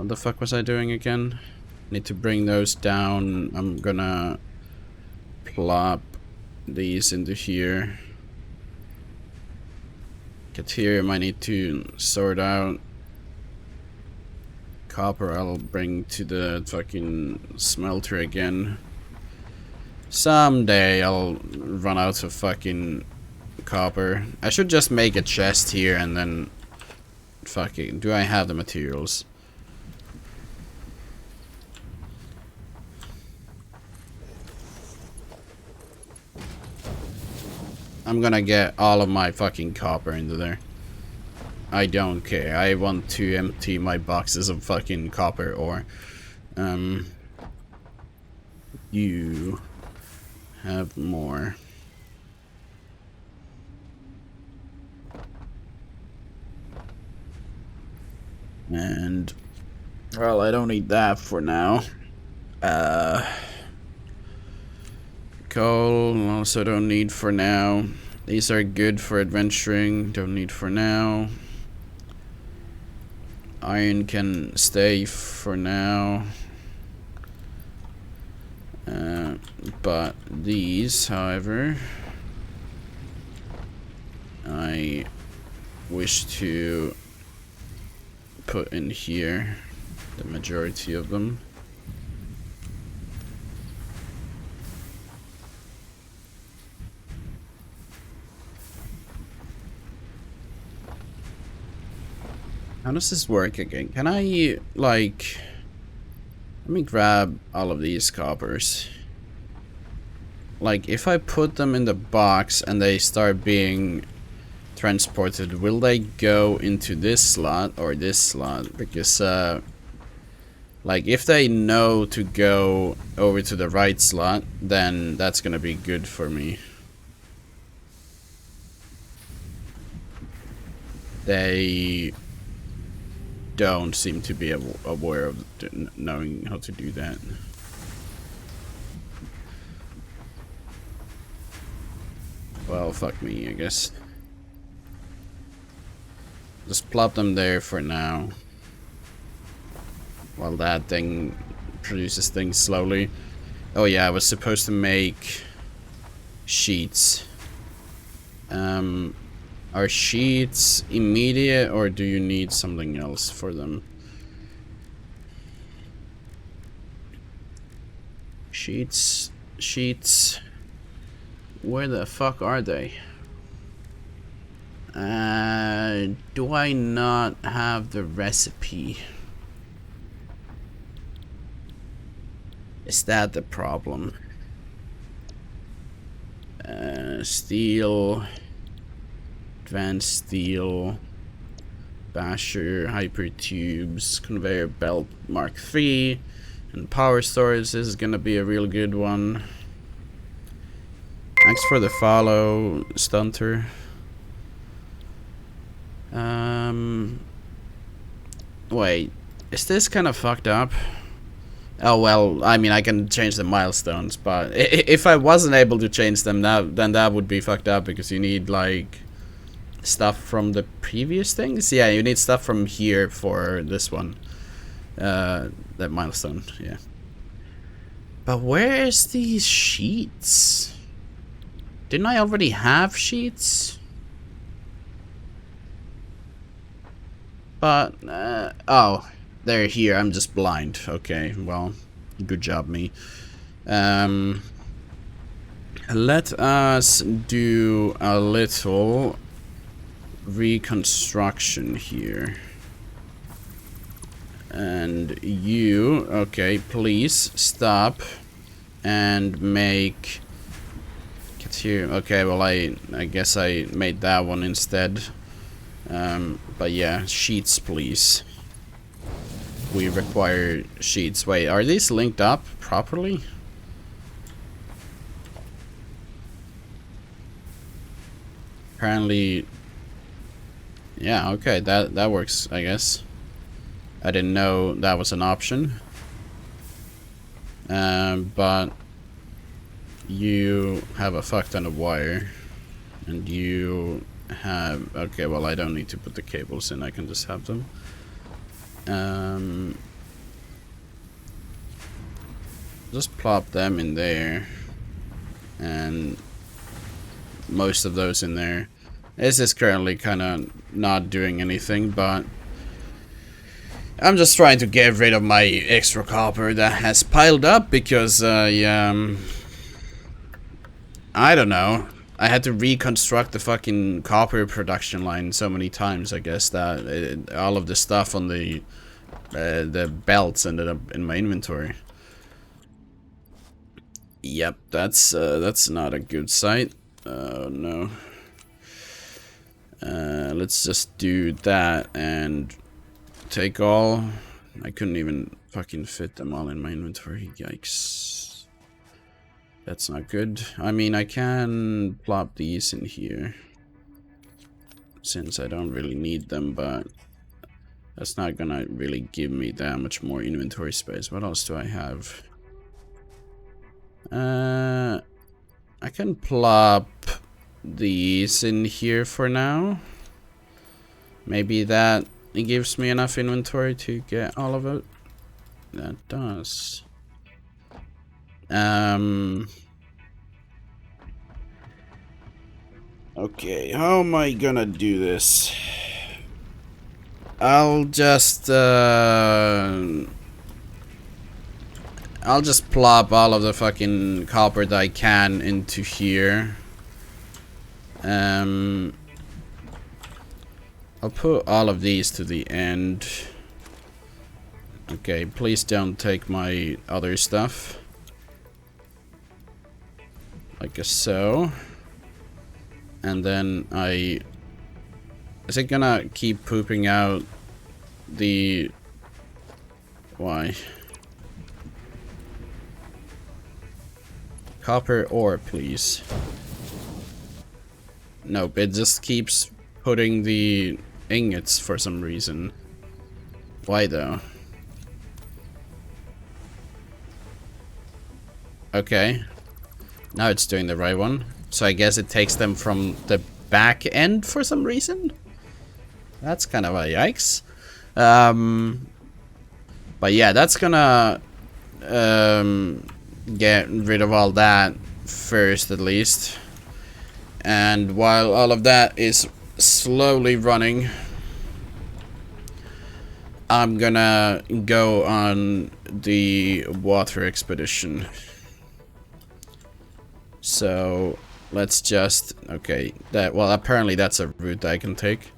the fuck was I doing again? Need to bring those down. I'm gonna plop these into here. Caterium I need to sort out. Copper I'll bring to the fucking smelter again. Someday I'll run out of fucking copper. I should just make a chest here and then... Fucking... Do I have the materials? I'm gonna get all of my fucking copper into there. I don't care. I want to empty my boxes of fucking copper ore. You have more. And well, I don't need that for now. Coal also don't need for now. These are good for adventuring. Don't need for now. Iron can stay for now. But these, however, I wish to put in here, the majority of them. How does this work again? Can I, like... Let me grab all of these coppers. Like, if I put them in the box and they start being transported, will they go into this slot or this slot? Because, like, if they know to go over to the right slot, then that's gonna be good for me. They don't seem to be aware of knowing how to do that. Well, fuck me, I guess. Just plop them there for now. While that thing produces things slowly. Oh yeah, I was supposed to make sheets. Are sheets immediate or do you need something else for them? Sheets. Where the fuck are they? Do I not have the recipe? Is that the problem? Steel. Advanced steel. Basher. Hyper tubes. Conveyor belt Mark III. And power storage. This is gonna be a real good one. Thanks for the follow, Stunter. Wait, is this kind of fucked up? Oh well, I mean I can change the milestones, but if I wasn't able to change them, then that would be fucked up because you need like stuff from the previous things. Yeah, you need stuff from here for this one. That milestone, yeah. But where's these sheets? Didn't I already have sheets? But, oh, they're here. I'm just blind. Okay, well, good job, me. Let us do a little reconstruction here. And you, okay, please stop and make... Here. Okay, well I guess I made that one instead. But yeah, sheets please. we require sheets. Wait, are these linked up properly? Apparently, yeah, okay, that works, I guess. I didn't know that was an option. But you have a fuck ton of wire, and you have, okay, well, I don't need to put the cables in, I can just have them. Just plop them in there, and most of those in there. This is currently kind of not doing anything, but I'm just trying to get rid of my extra copper that has piled up because, yeah, I don't know. I had to reconstruct the fucking copper production line so many times, I guess, that all of the stuff on the belts ended up in my inventory. Yep, that's not a good sight. Oh no. Let's just do that and take all. I couldn't even fucking fit them all in my inventory. Yikes. That's not good. I mean, I can plop these in here since I don't really need them, but that's not gonna really give me that much more inventory space. What else do I have? I can plop these in here for now. Maybe that gives me enough inventory to get all of it. That does. Okay, how am I gonna do this? I'll just plop all of the fucking copper that I can into here. I'll put all of these to the end. Okay, please don't take my other stuff. Like so. And then is it gonna keep pooping out the... Why? Copper ore, please. Nope, it just keeps putting the ingots for some reason. Why though? Okay. Now it's doing the right one. So I guess it takes them from the back end for some reason? That's kind of a yikes. But yeah, that's gonna get rid of all that first at least. And while all of that is slowly running, I'm gonna go on the water expedition. So let's just, okay, that, well, apparently that's a route that I can take.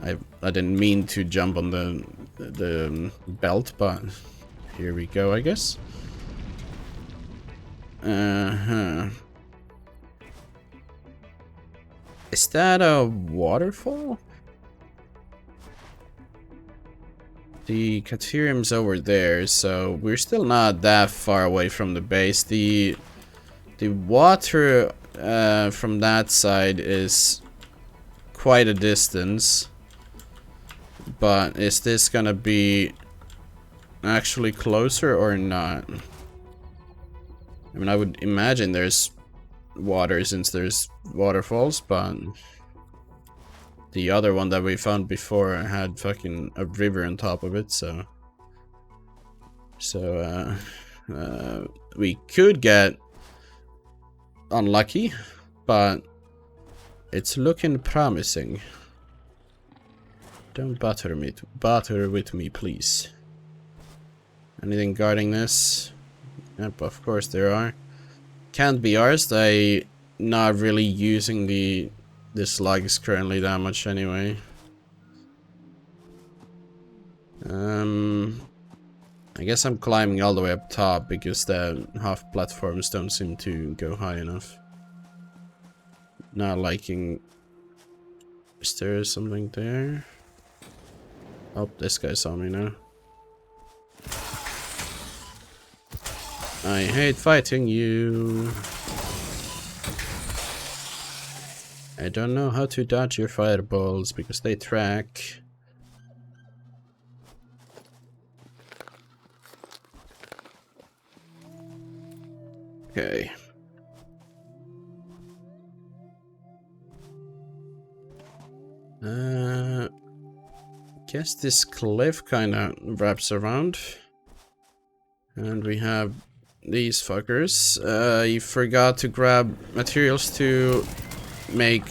I didn't mean to jump on the belt, but here we go, I guess. Is that a waterfall? The Caterium's over there, so we're still not that far away from the base. The water from that side is quite a distance. But is this gonna be actually closer or not? I mean, I would imagine there's water since there's waterfalls, but the other one that we found before had fucking a river on top of it, so we could get unlucky, but it's looking promising. Don't bother with me, please. Anything guarding this? Yep, of course there are. Can't be ours. I not really using the slugs currently that much anyway. I guess I'm climbing all the way up top because the half platforms don't seem to go high enough. Not liking. Is there something there? Oh, this guy saw me now. I hate fighting you. I don't know how to dodge your fireballs because they track. Okay. Guess this cliff kind of wraps around. And we have these fuckers. You forgot to grab materials to make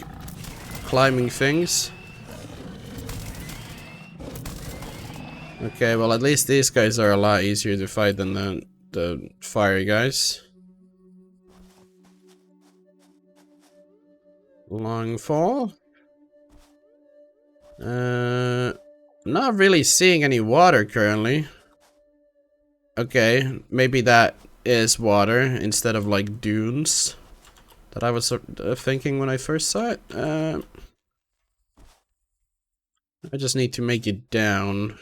climbing things. Okay, well at least these guys are a lot easier to fight than the fire guys. Long fall. Not really seeing any water currently. Okay, maybe that is water instead of like dunes that I was thinking when I first saw it. I just need to make it down.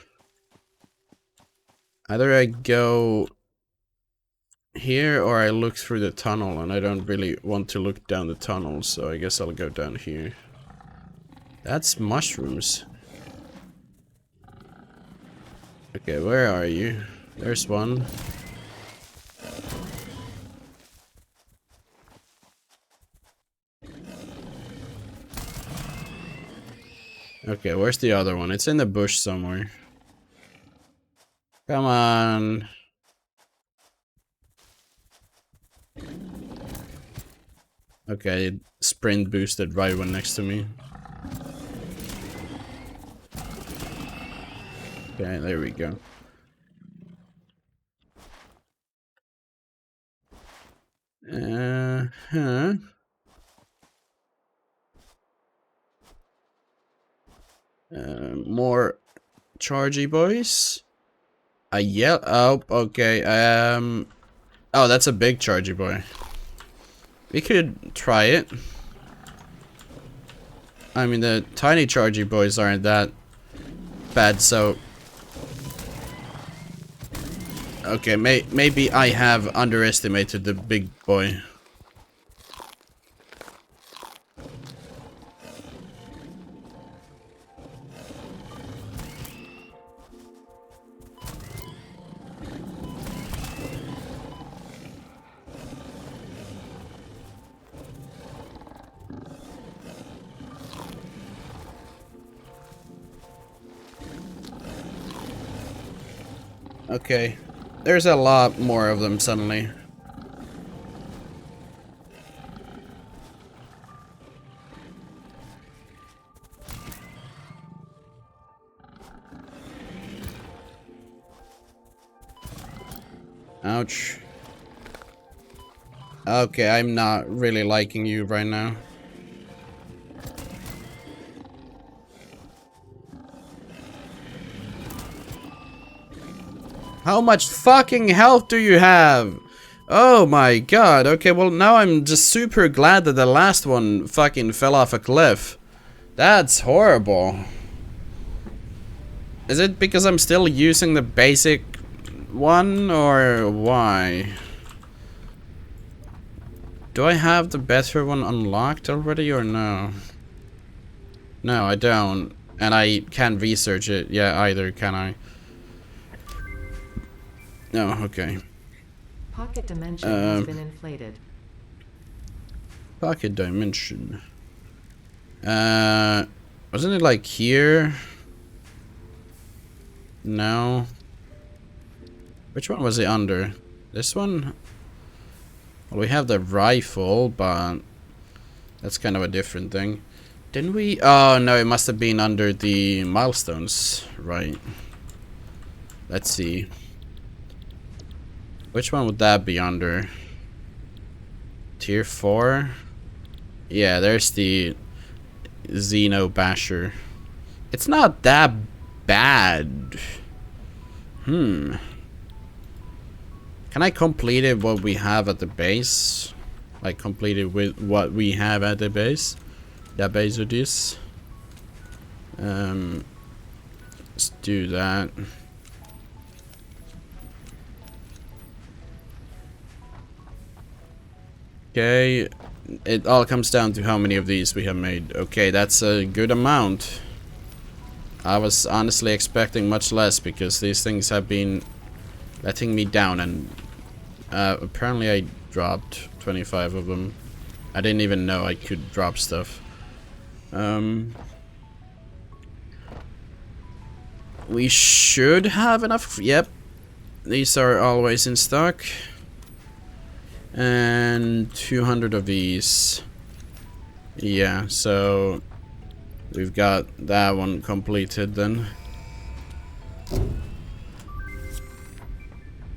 Either I go here or I look through the tunnel, and I don't really want to look down the tunnel, so I guess I'll go down here. That's mushrooms. Okay, where are you? There's one. Okay, where's the other one? It's in the bush somewhere. Come on. Okay, it sprint boosted right one next to me. Okay, there we go. More chargy boys. A yell. Oh, okay. Oh, that's a big chargy boy. We could try it. I mean, the tiny chargy boys aren't that bad, so. Okay, maybe I have underestimated the big boy. Okay, there's a lot more of them suddenly. Ouch. Okay, I'm not really liking you right now. How much fucking health do you have? Oh my god. Okay, well now I'm just super glad that the last one fucking fell off a cliff. That's horrible. Is it because I'm still using the basic one, or why? Do I have the better one unlocked already or no? No, I don't. And I can't research it yet either, can I? No, okay. Pocket dimension has been inflated. Pocket dimension. Wasn't it like here? No. Which one was it under? This one? Well, we have the rifle, but that's kind of a different thing. Didn't we? Oh, no, it must have been under the milestones. Right. Let's see. Which one would that be under? Tier 4? Yeah, there's the Xeno Basher. It's not that bad. Can I complete it what we have at the base? Like complete it with what we have at the base? The base of this. Let's do that. Okay, it all comes down to how many of these we have made. Okay, that's a good amount. I was honestly expecting much less because these things have been letting me down, and apparently I dropped 25 of them. I didn't even know I could drop stuff. We should have enough. Yep, these are always in stock. And 200 of these. Yeah, so we've got that one completed then.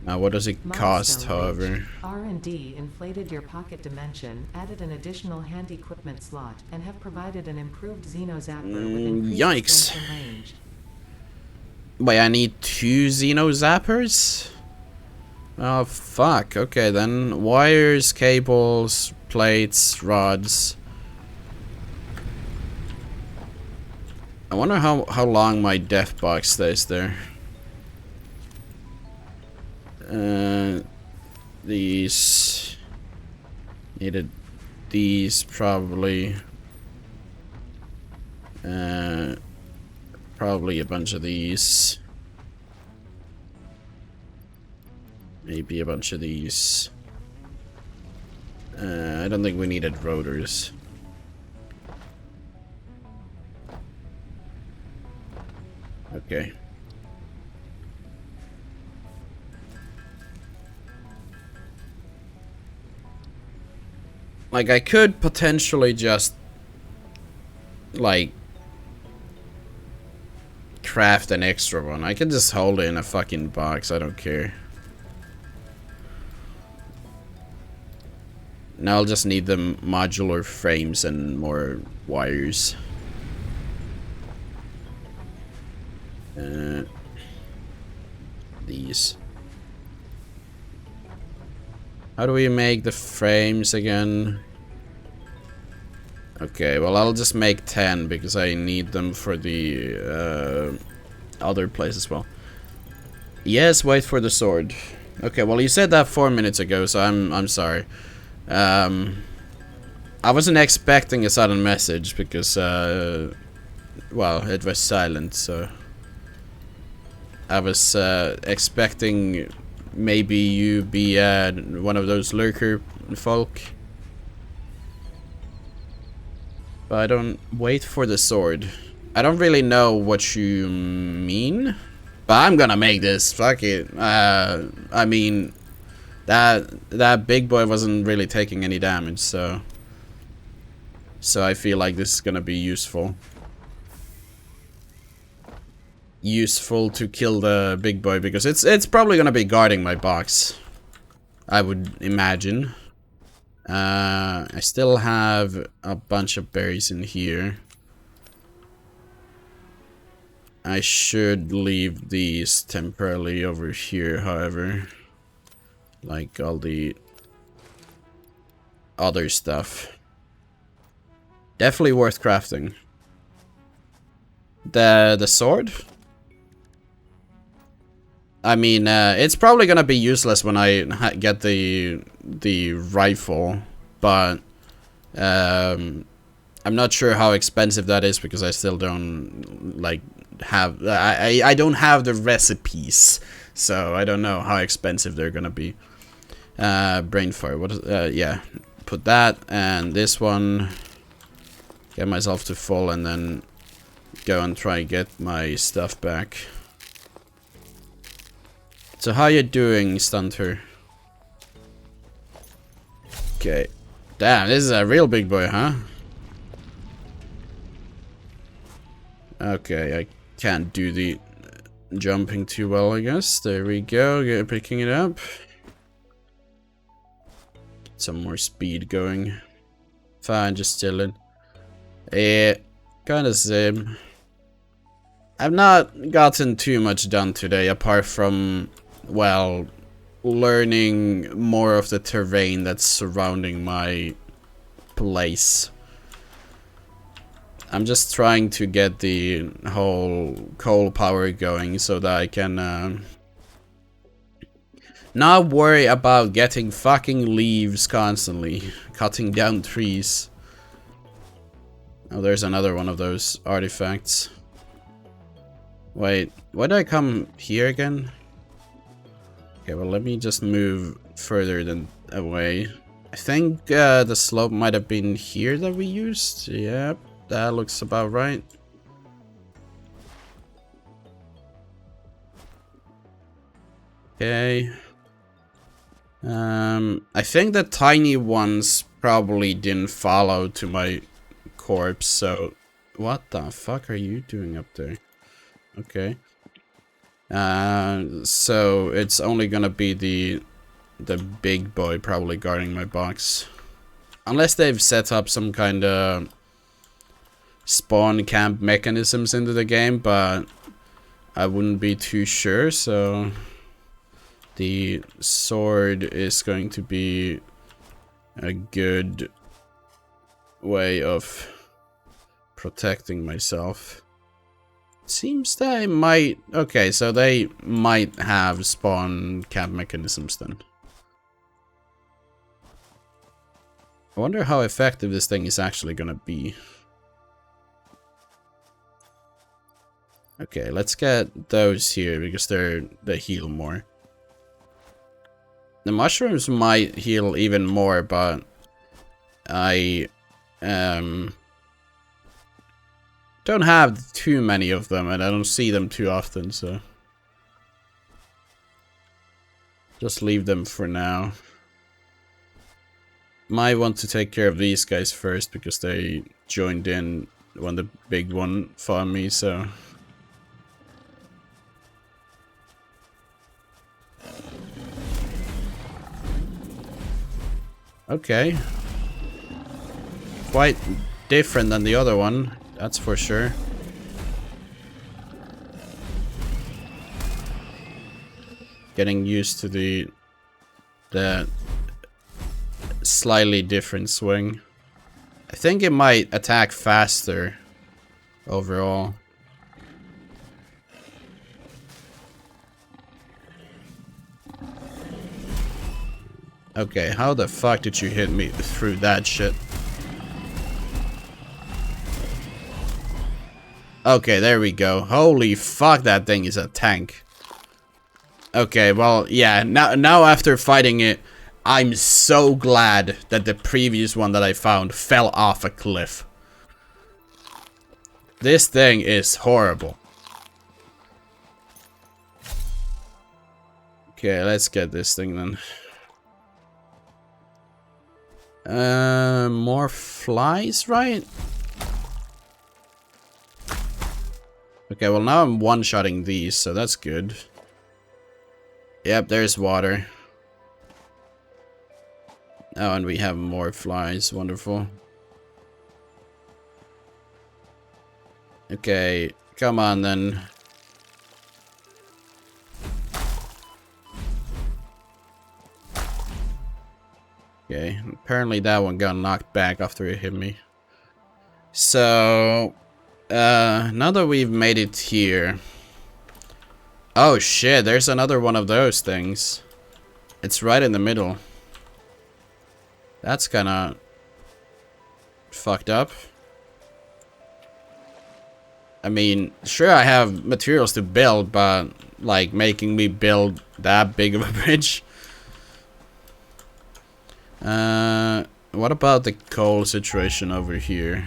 Now, what does it cost, however? R&D inflated your pocket dimension, added an additional hand equipment slot, and have provided an improved Xeno Zapper with increased Yikes. strength and range. Wait, I need 2 Xeno Zappers? Oh, fuck. Okay, then. Wires, cables, plates, rods. I wonder how long my death box stays there. These... Needed these, probably. Probably a bunch of these. Maybe a bunch of these. I don't think we needed rotors. Okay. Like, I could potentially just, like, craft an extra one. I can just hold it in a fucking box. I don't care. Now I'll just need the modular frames and more wires. These. How do we make the frames again? Okay, well, I'll just make 10 because I need them for the other place as well. Yes, wait for the sword. Okay, well, you said that 4 minutes ago, so I'm sorry. I wasn't expecting a sudden message because well, it was silent, so I was expecting maybe you be one of those lurker folk. But I don't wait for the sword. I don't really know what you mean, but I'm gonna make this. Fuck it. I mean, that big boy wasn't really taking any damage, so I feel like this is gonna be useful. Useful to kill the big boy because it's probably gonna be guarding my box, I would imagine. I still have a bunch of berries in here. I should leave these temporarily over here, however. Like all the other stuff. Definitely worth crafting. The sword? I mean, it's probably gonna be useless when I get the rifle, but I'm not sure how expensive that is because I still don't like have I don't have the recipes, so I don't know how expensive they're gonna be. Brain fire. What is? Yeah, put that and this one. Get myself to full and then go and try and get my stuff back. So how you doing, Stunter? Okay. Damn, this is a real big boy, huh? Okay, I can't do the jumping too well, I guess. There we go, picking it up. Get some more speed going. Fine, just chilling. Yeah, kinda same. I've not gotten too much done today, apart from, well, learning more of the terrain that's surrounding my place. I'm just trying to get the whole coal power going so that I can not worry about getting fucking leaves constantly. Cutting down trees. Oh, there's another one of those artifacts. Wait, why did I come here again? Okay, well, let me just move further than away. I think the slope might have been here that we used. Yep, that looks about right. Okay. I think the tiny ones probably didn't follow to my corpse, so... What the fuck are you doing up there? Okay. So it's only gonna be the big boy probably guarding my box. Unless they've set up some kind of spawn camp mechanisms into the game, but I wouldn't be too sure, so the sword is going to be a good way of protecting myself. Seems they might... Okay, so they might have spawn camp mechanisms then. I wonder how effective this thing is actually gonna be. Okay, let's get those here because they heal more. The mushrooms might heal even more, but I don't have too many of them, and I don't see them too often, so just leave them for now. Might want to take care of these guys first because they joined in when the big one found me, so... Okay. Quite different than the other one, that's for sure. Getting used to the slightly different swing. I think it might attack faster overall. Okay, how the fuck did you hit me through that shit? Okay, there we go. Holy fuck, that thing is a tank. Okay, well, yeah, now after fighting it, I'm so glad that the previous one that I found fell off a cliff. This thing is horrible. Okay, let's get this thing then. More flies, right? Okay, well now I'm one-shotting these, so that's good. Yep, there's water. Oh, and we have more flies, wonderful. Okay, come on then. Okay, apparently that one got knocked back after it hit me. So, now that we've made it here... Oh shit, there's another one of those things. It's right in the middle. That's kinda... fucked up. I mean, sure I have materials to build, but... like, making me build that big of a bridge... what about the coal situation over here?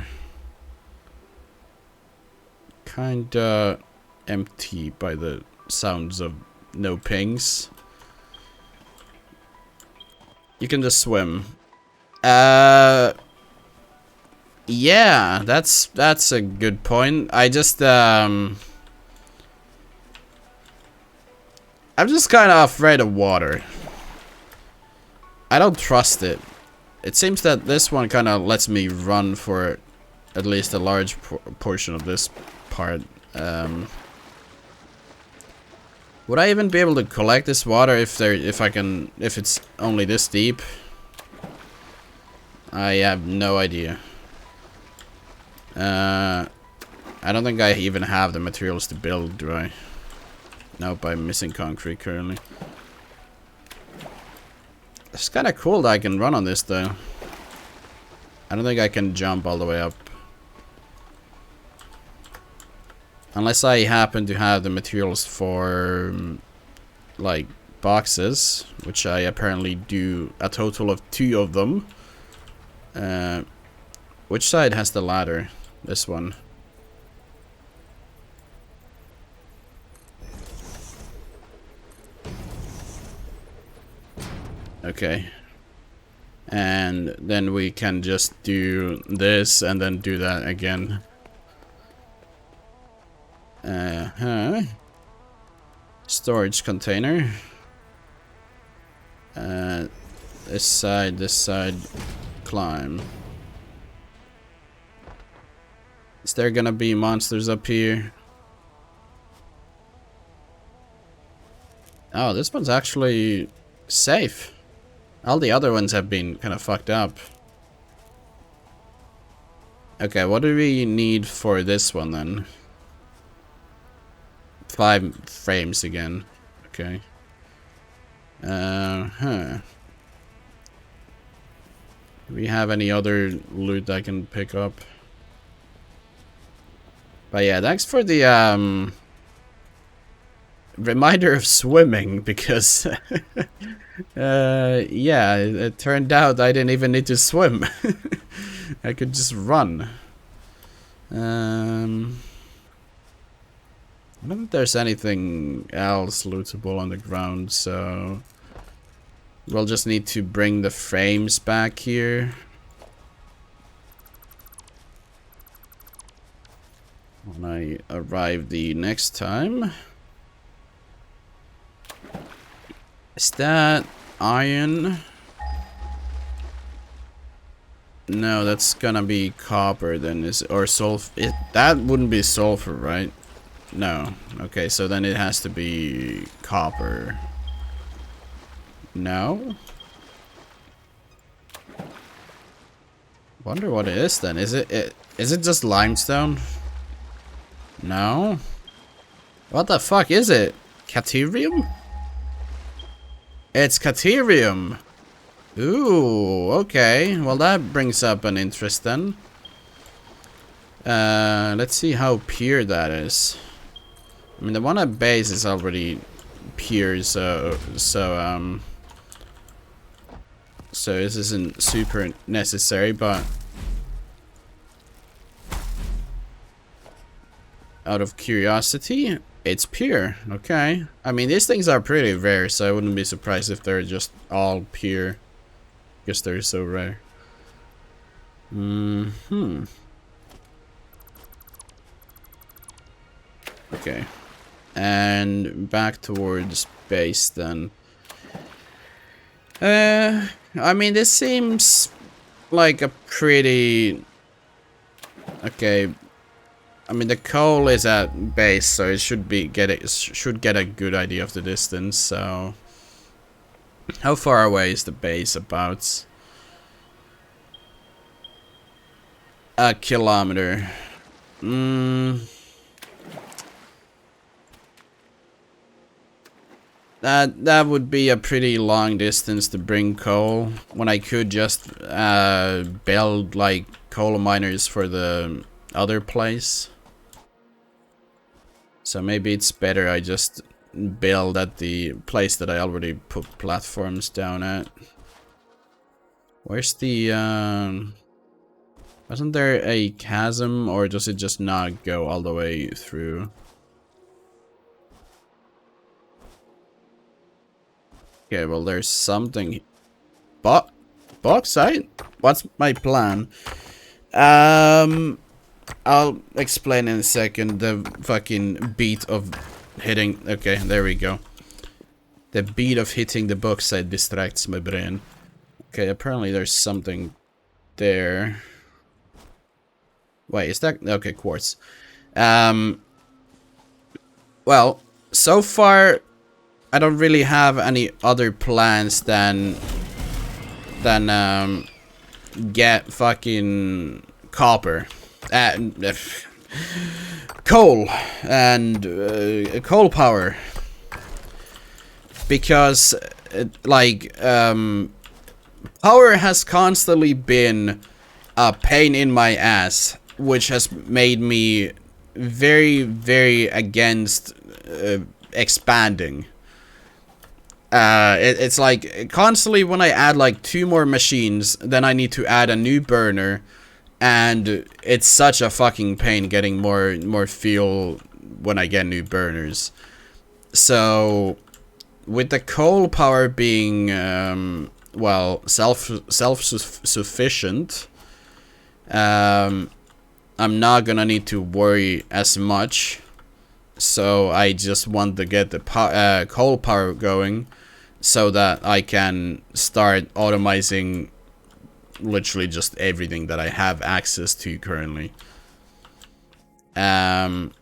Kinda empty by the sounds of no pings. You can just swim. Yeah, that's a good point. I'm just kinda afraid of water. I don't trust it. It seems that this one kind of lets me run for at least a large portion of this part. Would I even be able to collect this water if it's only this deep? I have no idea. I don't think I even have the materials to build, do I? Nope, I'm missing concrete currently. It's kind of cool that I can run on this, though. I don't think I can jump all the way up. Unless I happen to have the materials for, like, boxes. Which I apparently do a total of 2 of them. Which side has the ladder? This one. Okay. And then we can just do this and then do that again. Storage container. This side, climb. Is there gonna be monsters up here? Oh, this one's actually safe. All the other ones have been kind of fucked up. Okay, what do we need for this one then? 5 frames again. Okay. Do we have any other loot I can pick up? But yeah, thanks for the reminder of swimming, because yeah, it turned out I didn't even need to swim. I could just run. I don't think there's anything else lootable on the ground, so we'll just need to bring the frames back here. When I arrive the next time. Is that iron? No, that's gonna be copper then, or sulfur. That wouldn't be sulfur, right? No. Okay, so then it has to be copper. No? Wonder what it is then. Is it just limestone? No? What the fuck is it? Caterium? It's Caterium. Ooh, okay. Well, that brings up an interest then. Let's see how pure that is. I mean, the one at base is already pure, so this isn't super necessary, but out of curiosity, it's pure. Okay. I mean, these things are pretty rare, so I wouldn't be surprised if they're just all pure, because they're so rare. Okay. And back towards base then. I mean, this seems like a pretty... Okay. I mean, the coal is at base, so it should get a good idea of the distance. So, how far away is the base? About a kilometer. That would be a pretty long distance to bring coal, when I could just build like coal miners for the other place. So maybe it's better I just build at the place that I already put platforms down at. Where's the wasn't there a chasm, or does it just not go all the way through? Okay, well, there's something. Bauxite? What's my plan? I'll explain in a second. The fucking beat of hitting. Okay, there we go. The beat of hitting the bauxite distracts my brain. Okay, apparently there's something there. Wait, is that okay? Quartz. Well, so far I don't really have any other plans than get fucking copper, coal, and coal power, because like power has constantly been a pain in my ass, which has made me very, very against expanding. It's like constantly when I add like 2 more machines, then I need to add a new burner, and it's such a fucking pain getting more fuel when I get new burners. So with the coal power being well, self sufficient, I'm not gonna need to worry as much. So I just want to get the coal power going, so that I can start automizing literally just everything that I have access to currently. Currently,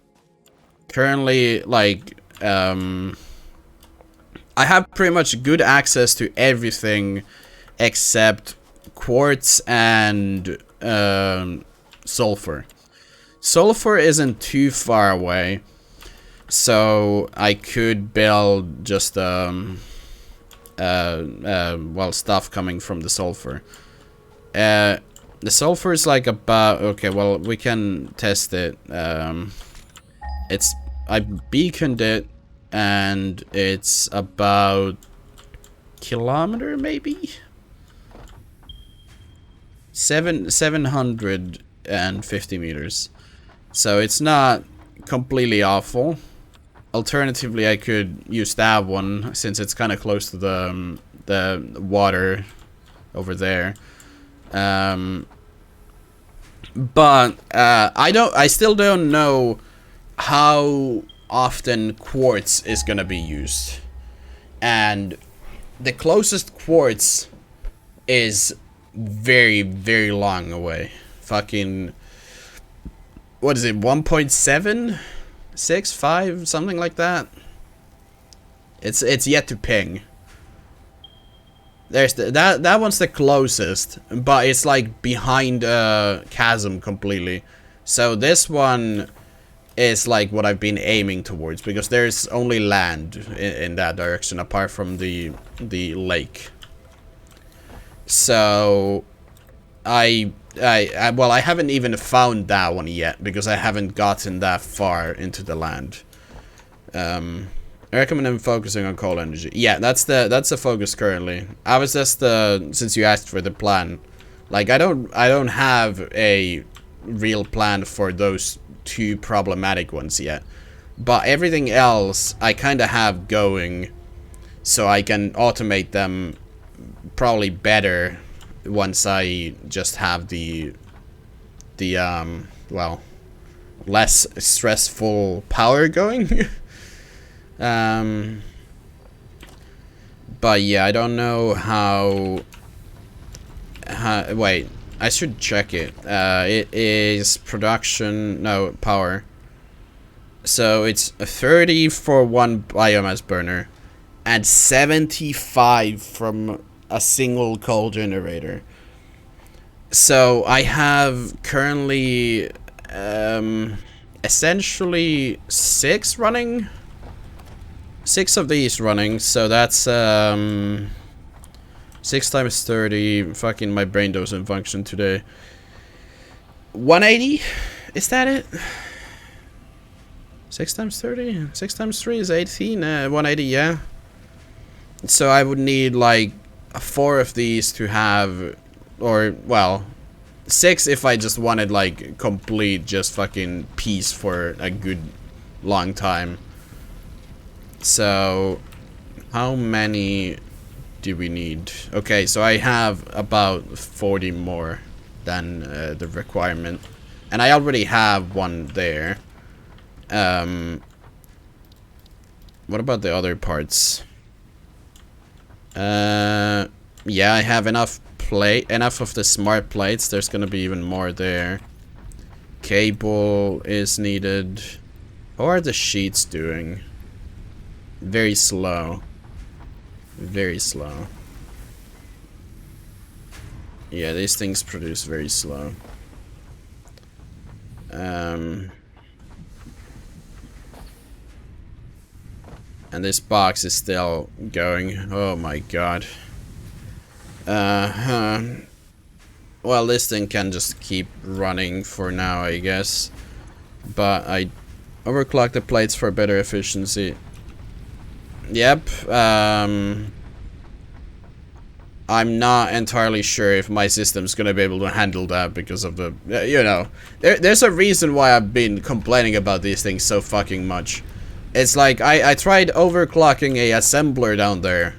like, I have pretty much good access to everything except quartz and sulfur. Sulfur isn't too far away, so I could build just well, stuff coming from the sulfur. The sulfur is like about, okay, well, we can test it. I beaconed it, and it's about kilometer maybe 750 meters. So it's not completely awful. Alternatively, I could use that one since it's kind of close to the water over there. But I still don't know how often quartz is gonna be used, and the closest quartz is very, very long away. Fucking, what is it, 1.765, something like that. It's yet to ping. There's that one's the closest, but it's like behind a chasm completely. So this one is like what I've been aiming towards, because there's only land in that direction apart from the lake. So well, I haven't even found that one yet because I haven't gotten that far into the land. I recommend focusing on coal energy. Yeah, that's the focus currently. I was just since you asked for the plan, like I don't have a real plan for those 2 problematic ones yet, but everything else I kind of have going, so I can automate them probably better once I just have the well, less stressful power going. But yeah, I don't know how wait, I should check it. It is production, no, power. So it's 30 for 1 biomass burner and 75 from a single coal generator. So I have currently essentially 6 running. 6 of these running, so that's 6 times 30. Fucking my brain doesn't function today. 180? Is that it? 6 times 30? 6 times 3 is 18. 180, yeah. So I would need like 4 of these to have, or well, 6 if I just wanted like complete just fucking peace for a good long time. So how many do we need? Okay, so I have about 40 more than the requirement, and I already have one there. What about the other parts? Yeah, I have enough of the smart plates. There's gonna be even more there. Cable is needed. How are the sheets doing? Very slow. Very slow. Yeah, these things produce very slow. And this box is still going. Oh my god. Well, this thing can just keep running for now, I guess. But I overclock the plates for better efficiency. Yep. I'm not entirely sure if my system's gonna be able to handle that because of the, you know, there's a reason why I've been complaining about these things so fucking much. It's like, I tried overclocking a assembler down there,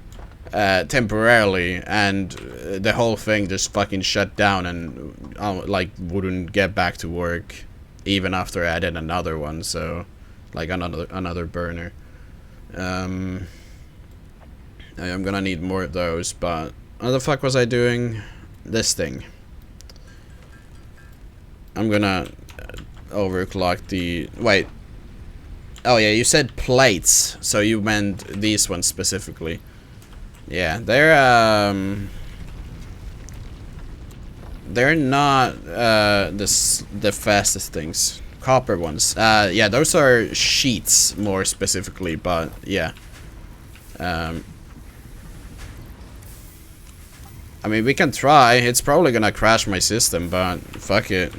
temporarily, and the whole thing just fucking shut down and, like, wouldn't get back to work, even after I added another one, so, like, another burner. I'm gonna need more of those, but what the fuck was I doing? This thing. I'm gonna overclock the... Wait. Oh yeah, you said plates, so you meant these ones specifically. Yeah, they're not the fastest things. Copper ones. Yeah, those are sheets more specifically, but yeah. I mean, we can try. It's probably gonna crash my system, but fuck it.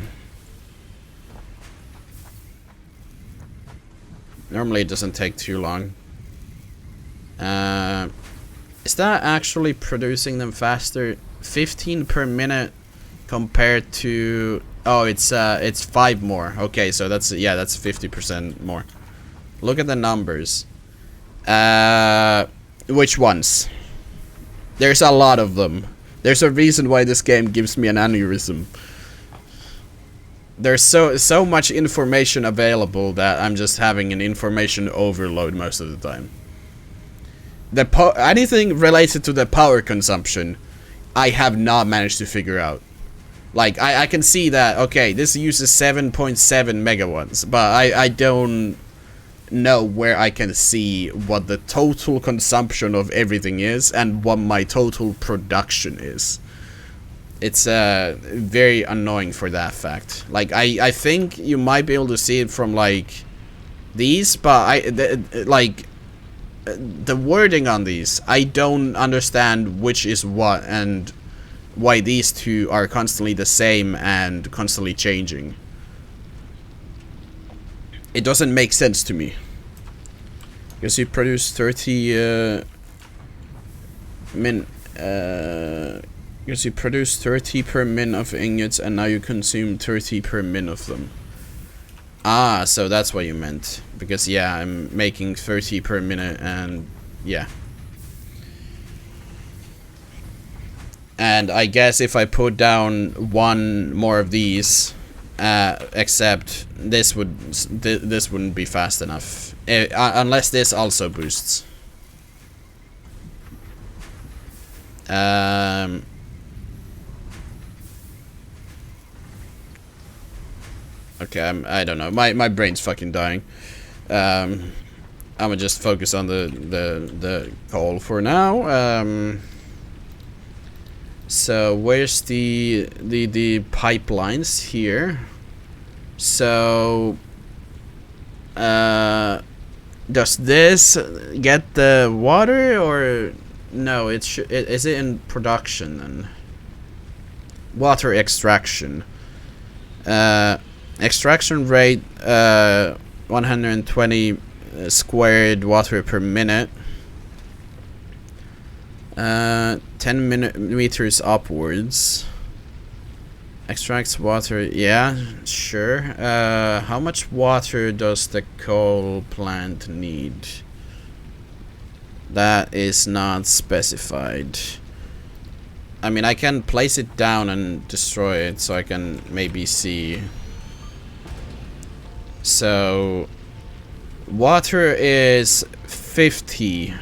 Normally it doesn't take too long. Is that actually producing them faster? 15 per minute compared to... Oh, it's 5 more. Okay, so that's, yeah, that's 50% more. Look at the numbers. Which ones? There's a lot of them. There's a reason why this game gives me an aneurysm. There's so much information available that I'm just having an information overload most of the time. Anything related to the power consumption, I have not managed to figure out. Like, I can see that, okay, this uses 7.7 megawatts, but I don't know where I can see what the total consumption of everything is and what my total production is. It's very annoying for that fact. Like, I think you might be able to see it from, like, these, but the wording on these, I don't understand which is what and why these two are constantly the same and constantly changing. It doesn't make sense to me. Because you produce 30 because you produce 30 per min of ingots and now you consume 30 per min of them. Ah, so that's what you meant. Because yeah, I'm making 30 per minute and yeah. And I guess if I put down one more of these, except this wouldn't be fast enough. Unless this also boosts. Okay, I don't know. My brain's fucking dying. I'm gonna just focus on the coal for now. So where's the pipelines here? So does this get the water or no? Is it in production then? Water extraction. Extraction rate 120 squared water per minute. 10 meters upwards. Extracts water, yeah, sure. How much water does the coal plant need? That is not specified. I mean, I can place it down and destroy it so I can maybe see. So water is 50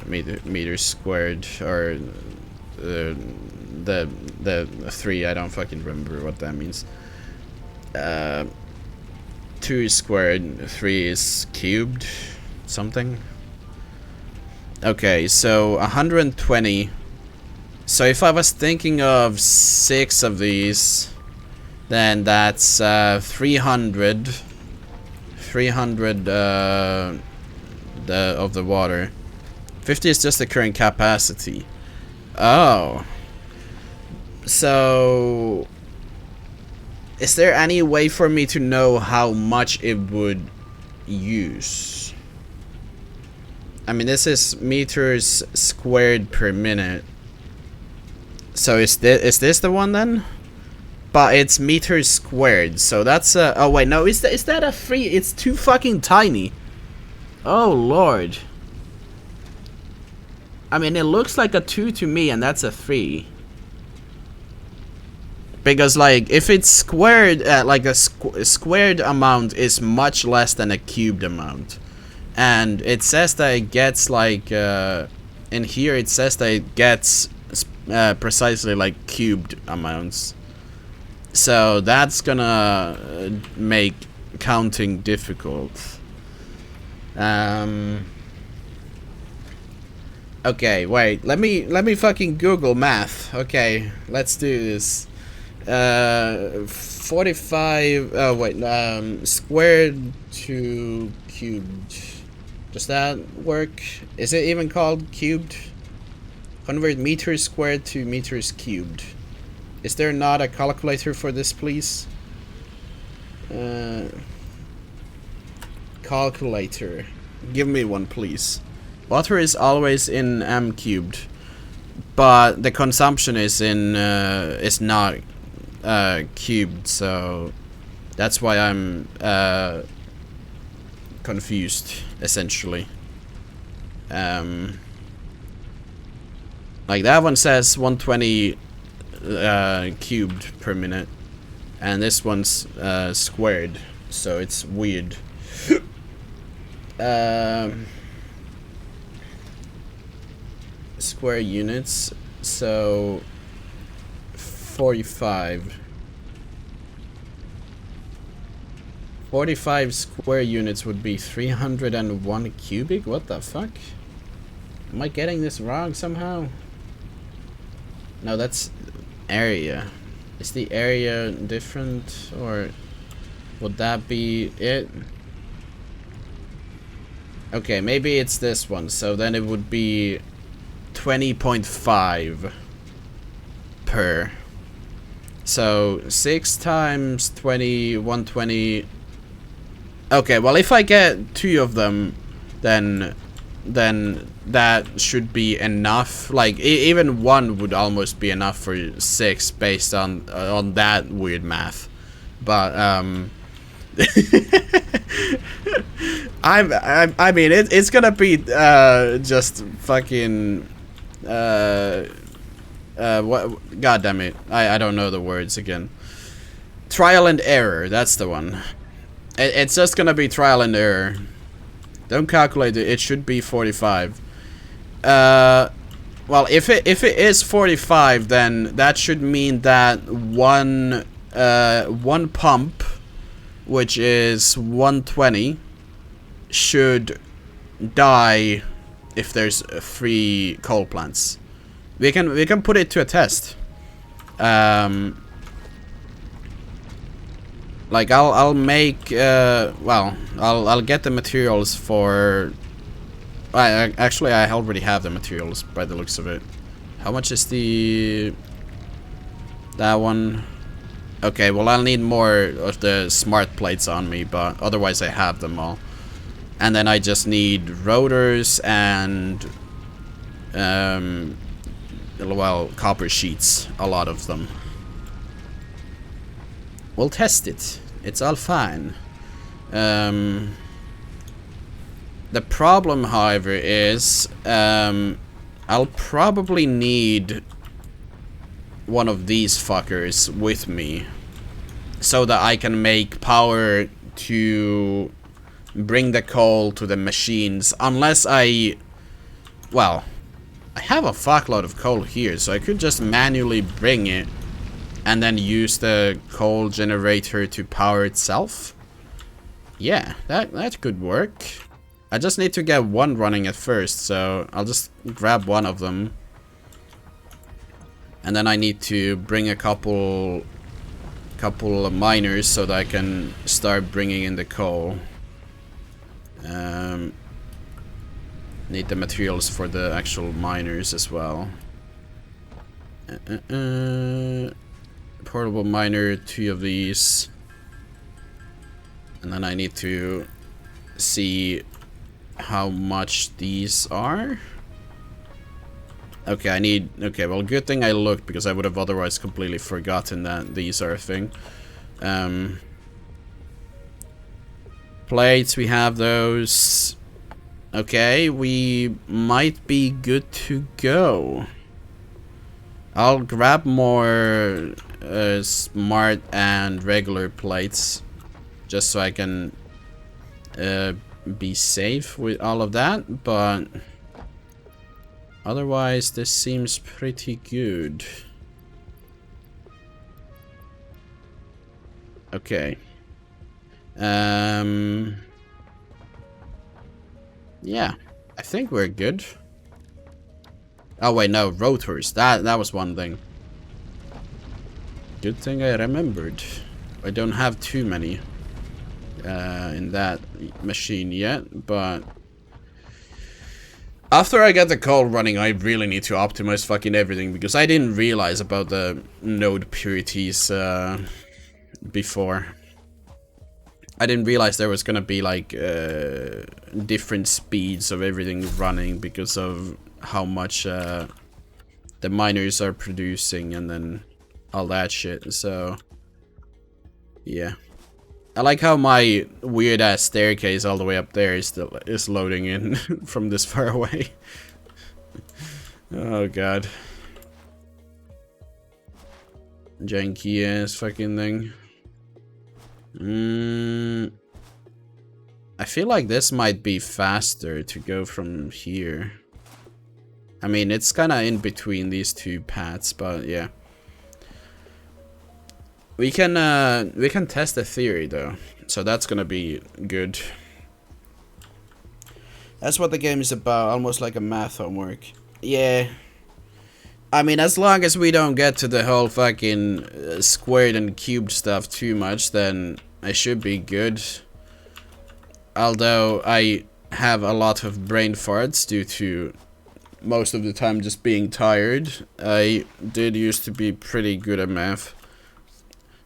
meters squared, or the 3, I don't fucking remember what that means. 2 is squared, 3 is cubed, something. Okay, so 120. So if I was thinking of 6 of these, then that's 300 of the water. 50 is just the current capacity. Oh. So... Is there any way for me to know how much it would use? I mean, this is meters squared per minute. So is this the one then? But it's meters squared, so that's a... Oh wait, no, is that a 3? It's too fucking tiny. Oh lord. I mean, it looks like a 2 to me, and that's a 3. Because, like, if it's squared, like a squared amount is much less than a cubed amount. And it says that it gets, like, in here it says that it gets precisely, like, cubed amounts. So that's gonna make counting difficult. Okay, wait, let me fucking Google math. Okay, let's do this. 45, oh wait, squared to cubed. Does that work? Is it even called cubed? Convert meters squared to meters cubed. Is there not a calculator for this, please? Calculator. Give me one, please. Water is always in m cubed, but the consumption is in is not cubed, so that's why I'm confused, essentially. Like that one says 120 cubed per minute, and this one's squared, so it's weird. Square units, so 45 square units would be 301 cubic. What the fuck? Am I getting this wrong somehow? No, that's area. Is the area different, or would that be it? Okay, maybe it's this one, so then it would be 20.5 per. So 6 times 20, 120. Okay, well, if I get 2 of them, then that should be enough. Like even 1 would almost be enough for 6 based on that weird math. But I mean it's gonna be just fucking what, god damn it, I don't know the words again. Trial and error, that's the one. It's just gonna be trial and error. Don't calculate it, it should be 45. Well, if it is 45, then that should mean that one pump, which is 120, should die if there's 3 coal plants. We can put it to a test. Like I'll make well, I'll get the materials for. Actually I already have the materials by the looks of it. How much is that one? Okay, well I'll need more of the smart plates on me, but otherwise I have them all. And then I just need rotors and well, copper sheets, a lot of them. We'll test it. It's all fine. The problem, however, is I'll probably need one of these fuckers with me so that I can make power to bring the coal to the machines, unless well, I have a fuckload of coal here, so I could just manually bring it and then use the coal generator to power itself. Yeah, that could work. I just need to get one running at first, so I'll just grab one of them. And then I need to bring a couple of miners so that I can start bringing in the coal. Need the materials for the actual miners as well. Portable miner, 2 of these. And then I need to see how much these are. Okay, I need... Okay, well, good thing I looked, because I would have otherwise completely forgotten that these are a thing. Plates, we have those. Okay, we might be good to go. I'll grab more smart and regular plates, just so I can be safe with all of that, but otherwise this seems pretty good. Okay. Yeah, I think we're good. Oh wait, no, rotors. That was one thing. Good thing I remembered. I don't have too many in that machine yet, but after I get the call running, I really need to optimize fucking everything, because I didn't realize about the node purities before. I didn't realize there was gonna be like different speeds of everything running because of how much the miners are producing and then all that shit. So yeah, I like how my weird ass staircase all the way up there is loading in from this far away. Oh god, janky ass fucking thing. I feel like this might be faster to go from here. I mean, it's kind of in between these two paths, but yeah. We can test the theory though, so that's gonna be good. That's what the game is about, almost like a math homework. Yeah. I mean, as long as we don't get to the whole fucking squared and cubed stuff too much, then I should be good. Although I have a lot of brain farts due to most of the time just being tired. I did used to be pretty good at math.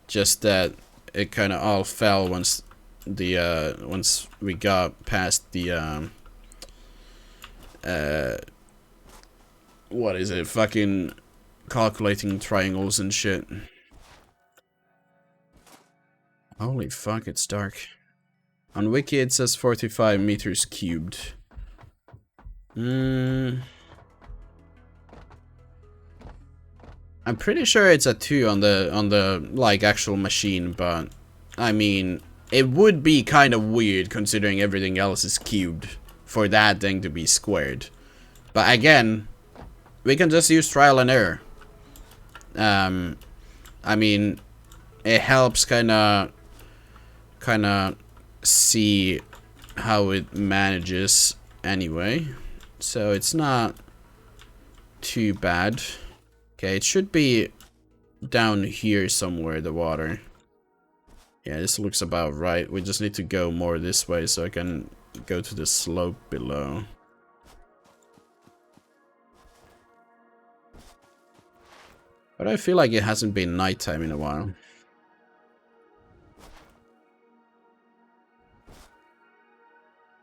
Just that it kind of all fell once the once we got past the what is it? Fucking calculating triangles and shit. Holy fuck, it's dark. On Wiki it says 45 meters cubed. I'm pretty sure it's a 2 on the like actual machine, but I mean, it would be kind of weird considering everything else is cubed for that thing to be squared. But again, we can just use trial and error. I mean, it helps kind of see how it manages anyway, so it's not too bad. Okay, it should be down here somewhere, the water. Yeah, this looks about right. We just need to go more this way so I can go to the slope below. But I feel like it hasn't been nighttime in a while.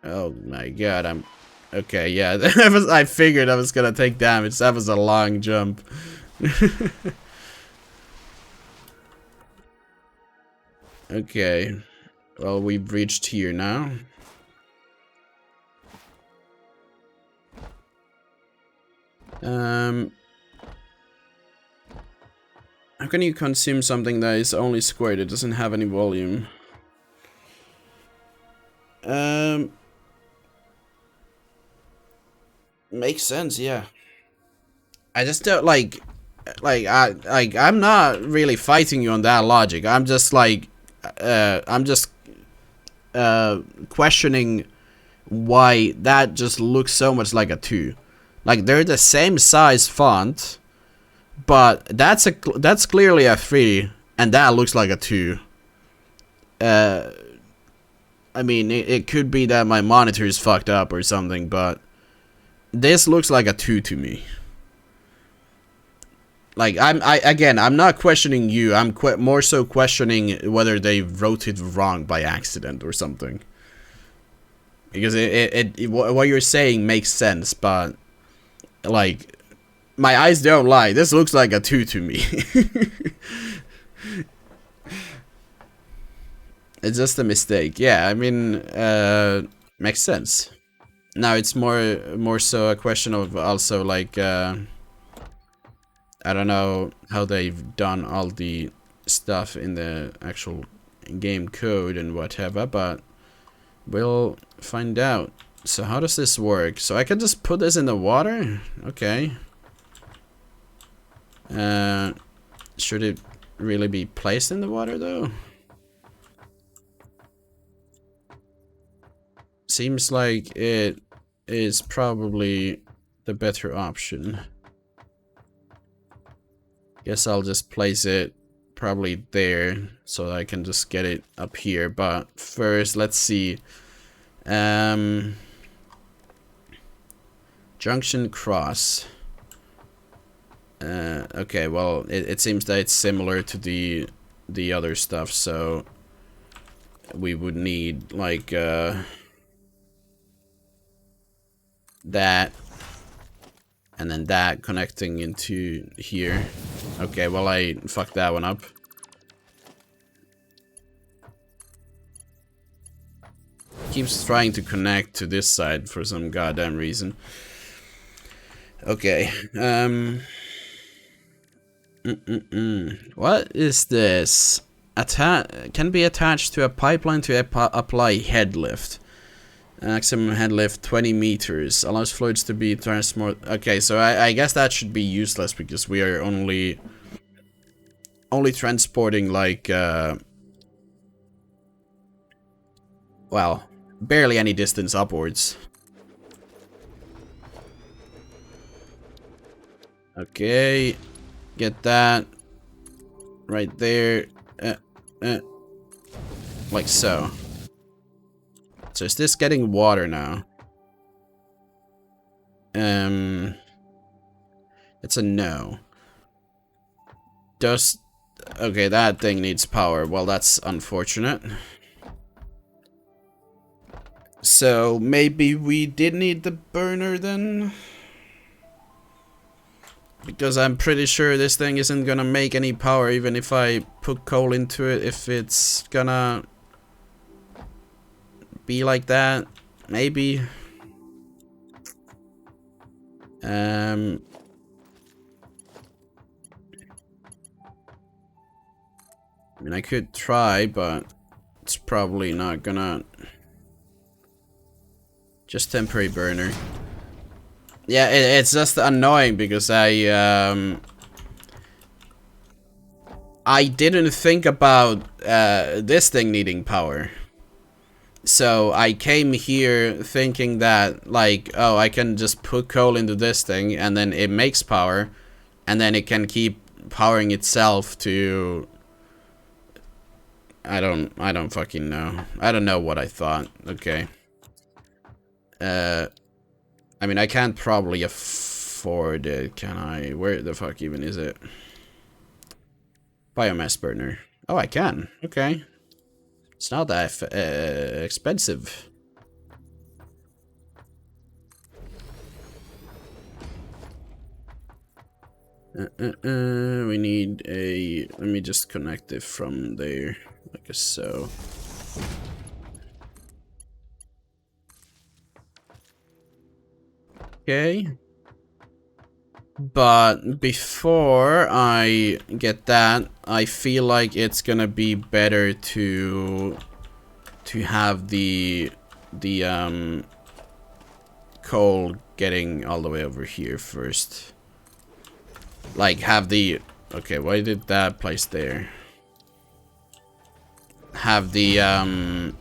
Oh my god, I'm... Okay, yeah, I figured I was gonna take damage. That was a long jump. Okay, well, we've reached here now. How can you consume something that is only squared? It doesn't have any volume. Makes sense, yeah. I just don't I'm not really fighting you on that logic. I'm just like questioning why that just looks so much like a 2. Like, they're the same size font, but that's clearly a 3 and that looks like a 2. I mean, it could be that my monitor is fucked up or something, but this looks like a 2 to me. Like, I'm not questioning you. I'm more so questioning whether they wrote it wrong by accident or something. Because what you're saying makes sense, but like, my eyes don't lie. This looks like a 2 to me. It's just a mistake. Yeah, I mean, makes sense. Now it's more so a question of also like, I don't know how they've done all the stuff in the actual game code and whatever, but we'll find out. So how does this work? So I can just put this in the water? Okay. Should it really be placed in the water though? Seems like it is probably the better option. Guess I'll just place it probably there so that I can just get it up here. But first, let's see. Junction cross. Okay, well, it seems that it's similar to the other stuff, so we would need like that, and then that connecting into here. Okay, well, I fucked that one up. Keeps trying to connect to this side for some goddamn reason. Okay, what is this? Can be attached to a pipeline to apply head lift. Maximum head lift 20 meters. Allows fluids to be transported. Okay, so I guess that should be useless because we are only transporting like well, barely any distance upwards. Okay, get that right there, like so. So is this getting water now? It's a no. Okay, that thing needs power. Well, that's unfortunate. So maybe we did need the burner then? Because I'm pretty sure this thing isn't gonna make any power even if I put coal into it, if it's gonna be like that. Maybe. I mean, I could try, but it's probably not gonna... Just temporary burner. Yeah, it's just annoying because I didn't think about this thing needing power. So I came here thinking that, like, oh, I can just put coal into this thing and then it makes power, and then it can keep powering itself to... I don't fucking know. I don't know what I thought. Okay. I mean, I can't probably afford it, can I? Where the fuck even is it? Biomass burner. Oh, I can. Okay. It's not that expensive. We need a... Let me just connect it from there, like so. Okay. But before I get that, I feel like it's gonna be better to have the coal getting all the way over here first. Like, have the... Okay, why did that place there? Have the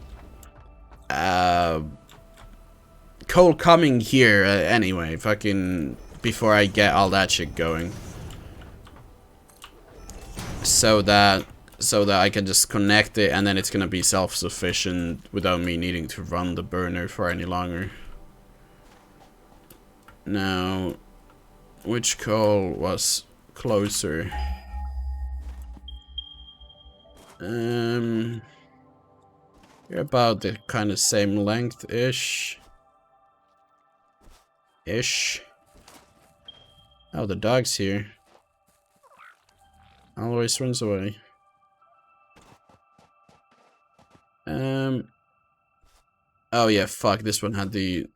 coal coming here anyway, fucking, before I get all that shit going. So that I can just connect it and then it's gonna be self-sufficient without me needing to run the burner for any longer. Now, which coal was closer. You're about the kind of same length-ish. Oh, the dog's here. Always runs away. Oh yeah, fuck, this one had the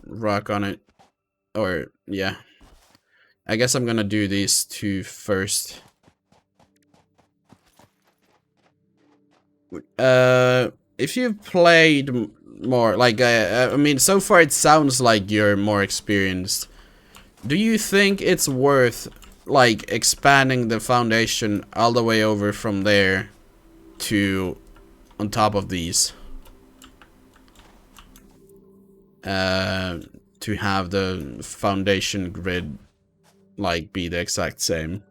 rock on it. Or, yeah. I guess I'm gonna do these two first. If you've played more, like, I mean, so far it sounds like you're more experienced. Do you think it's worth, like, expanding the foundation all the way over from there to on top of these? To have the foundation grid, like, be the exact same.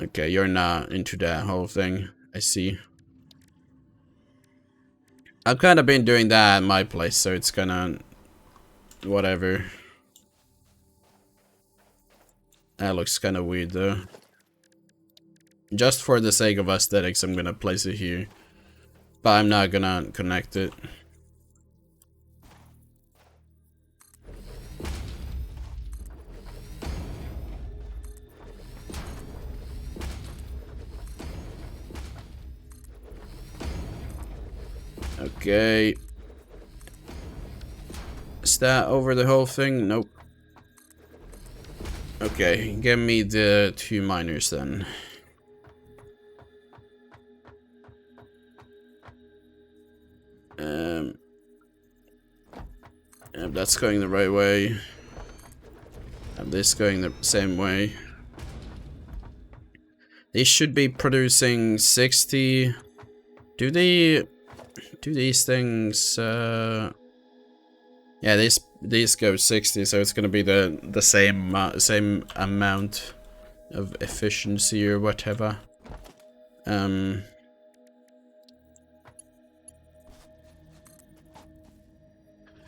Okay, you're not into that whole thing. I see. I've kind of been doing that at my place, so it's gonna... whatever. That looks kind of weird, though. Just for the sake of aesthetics, I'm gonna place it here. But I'm not gonna connect it. Okay. Is that over the whole thing? Nope. Okay, give me the 2 miners then. Yep, that's going the right way. And this going the same way. These should be producing 60. Do these things yeah, these go 60, so it's gonna be the same amount of efficiency or whatever.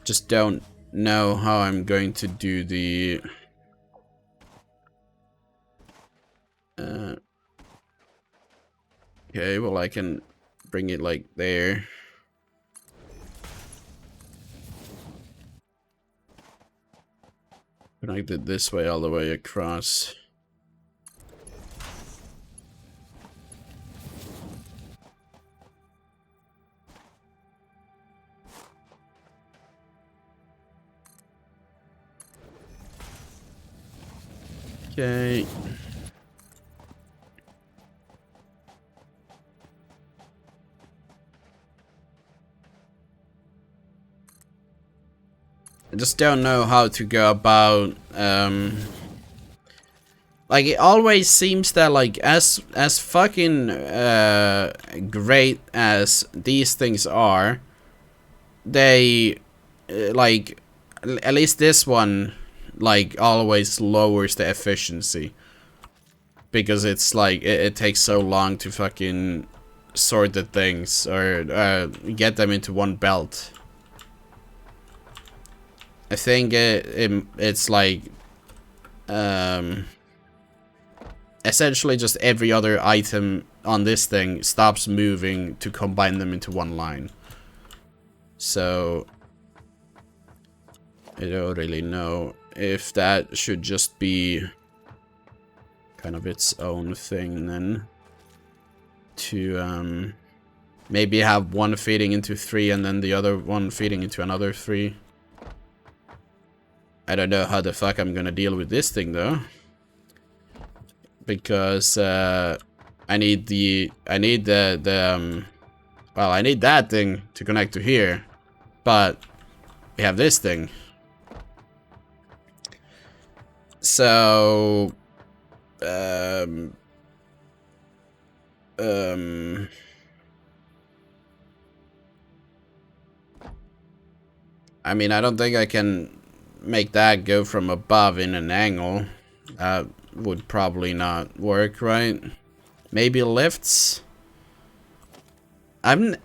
Just don't know how I'm going to do the okay, well, I can bring it like there. Connect it this way all the way across. Okay. I just don't know how to go about, like, it always seems that, like, as fucking, great as these things are, they, like, at least this one, like, always lowers the efficiency. Because it's, like, it takes so long to fucking sort the things, or, get them into one belt. I think it's like essentially just every other item on this thing stops moving to combine them into one line. So I don't really know if that should just be kind of its own thing then. To maybe have one feeding into 3 and then the other one feeding into another 3. I don't know how the fuck I'm gonna deal with this thing though, because I need well, I need that thing to connect to here, but we have this thing. So I mean, I don't think I can make that go from above in an angle. That would probably not work, right? Maybe lifts. I've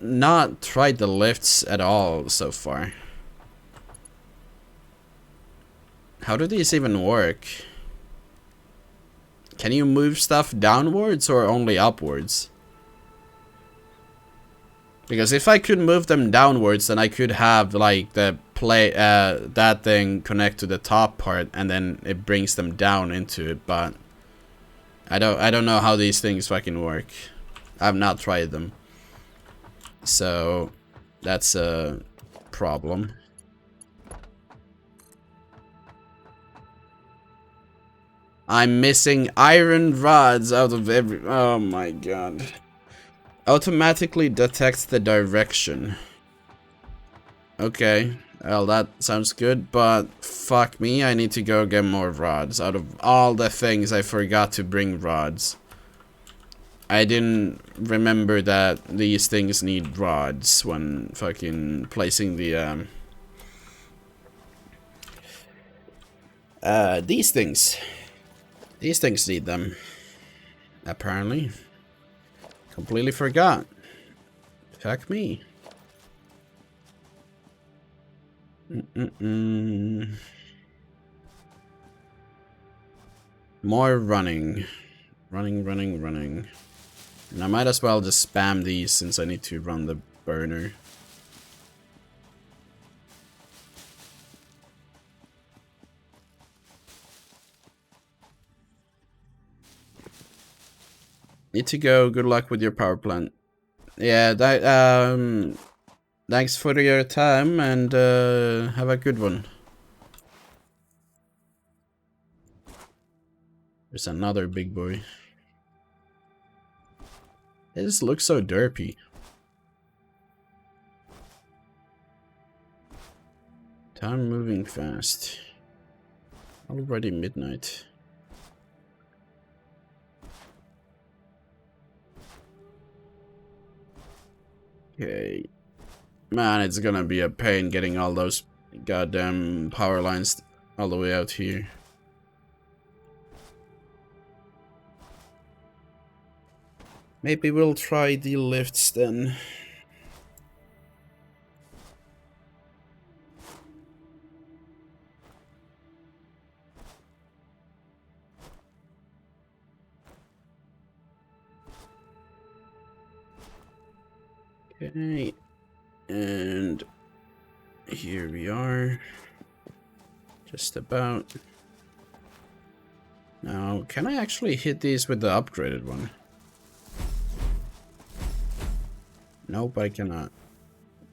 not tried the lifts at all so far. How do these even work? Can you move stuff downwards or only upwards? Because if I could move them downwards, then I could have like the that thing connect to the top part, and then it brings them down into it. But I don't know how these things fucking work. I've not tried them, so that's a problem. I'm missing iron rods out of every. Oh my god. Automatically detects the direction. Okay, well that sounds good, but fuck me, I need to go get more rods. Out of all the things, I forgot to bring rods. I didn't remember that these things need rods when fucking placing the these things. These things need them. Apparently. Completely forgot. Fuck me. More running. Running. And I might as well just spam these since I need to run the burner. Need to go. Good luck with your power plant. Yeah, that, thanks for your time and have a good one. There's another big boy. It just looks so derpy. Time moving fast. Already midnight. Okay. Man, it's gonna be a pain getting all those goddamn power lines all the way out here. Maybe we'll try the lifts then. Okay. And here we are. Just about. Now, can I actually hit these with the upgraded one? Nope, I cannot.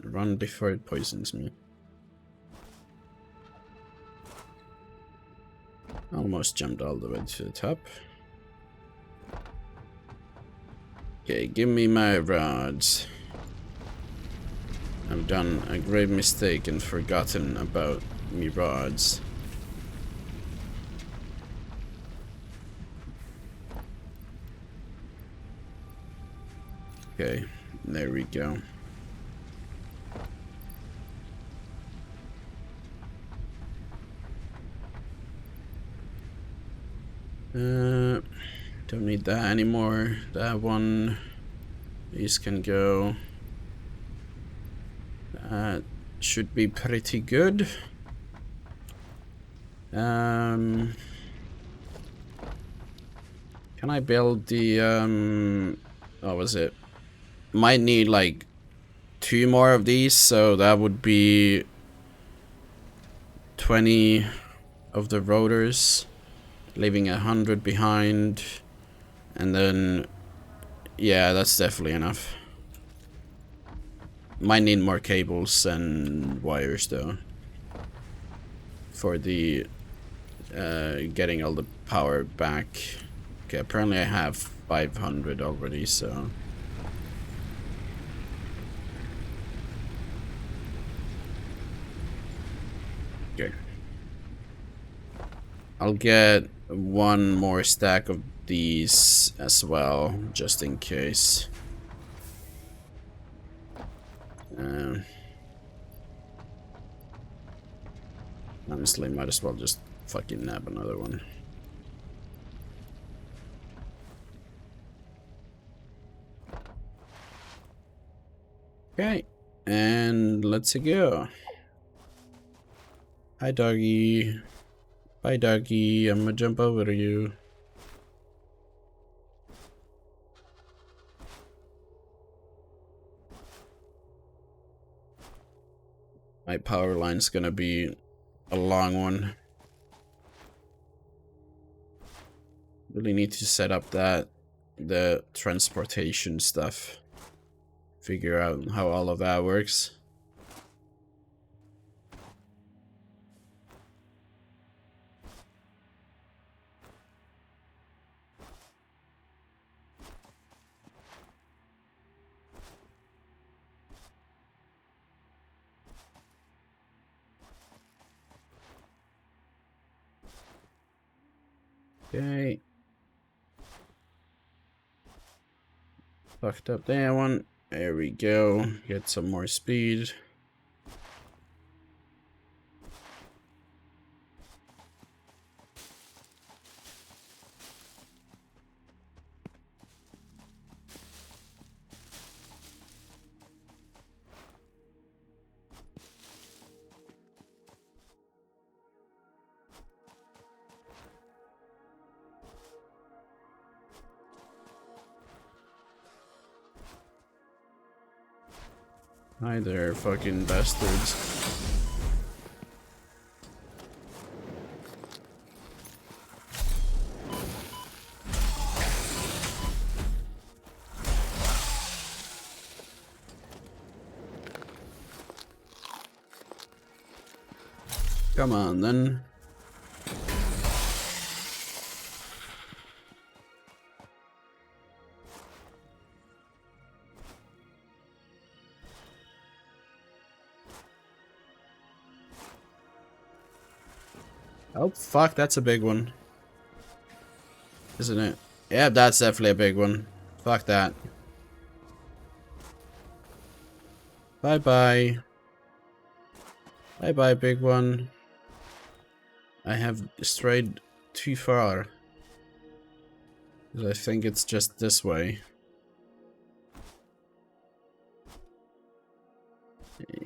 Run before it poisons me. Almost jumped all the way to the top. Okay, give me my rods. I've done a grave mistake and forgotten about me rods. Okay, there we go. Don't need that anymore. That one. These can go. That should be pretty good. Can I build the what was it? Might need like 2 more of these, so that would be 20 of the rotors, leaving 100 behind, and then yeah, that's definitely enough. Might need more cables and wires though for the getting all the power back. Okay, apparently I have 500 already, so okay. I'll get 1 more stack of these as well, just in case. Honestly, might as well just fucking nab another one. Okay, and let's go. Hi, doggy. Bye, doggy. I'm gonna jump over to you. My power line's gonna be a long one. Really need to set up the transportation stuff. Figure out how all of that works. Okay. Fucked up that one. There we go. Get some more speed. Hi there, fucking bastards. Come on, then. Oh, fuck, that's a big one. Isn't it? Yeah, that's definitely a big one. Fuck that. Bye-bye. Bye-bye, big one. I have strayed too far. I think it's just this way.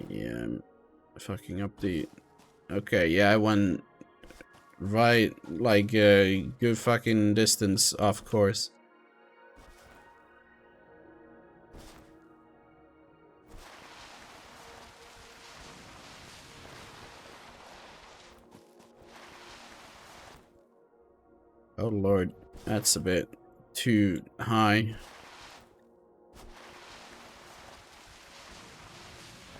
Yeah, I'm fucking up the... Okay, yeah, I went right, like, a good fucking distance off course. Oh lord, that's a bit too high.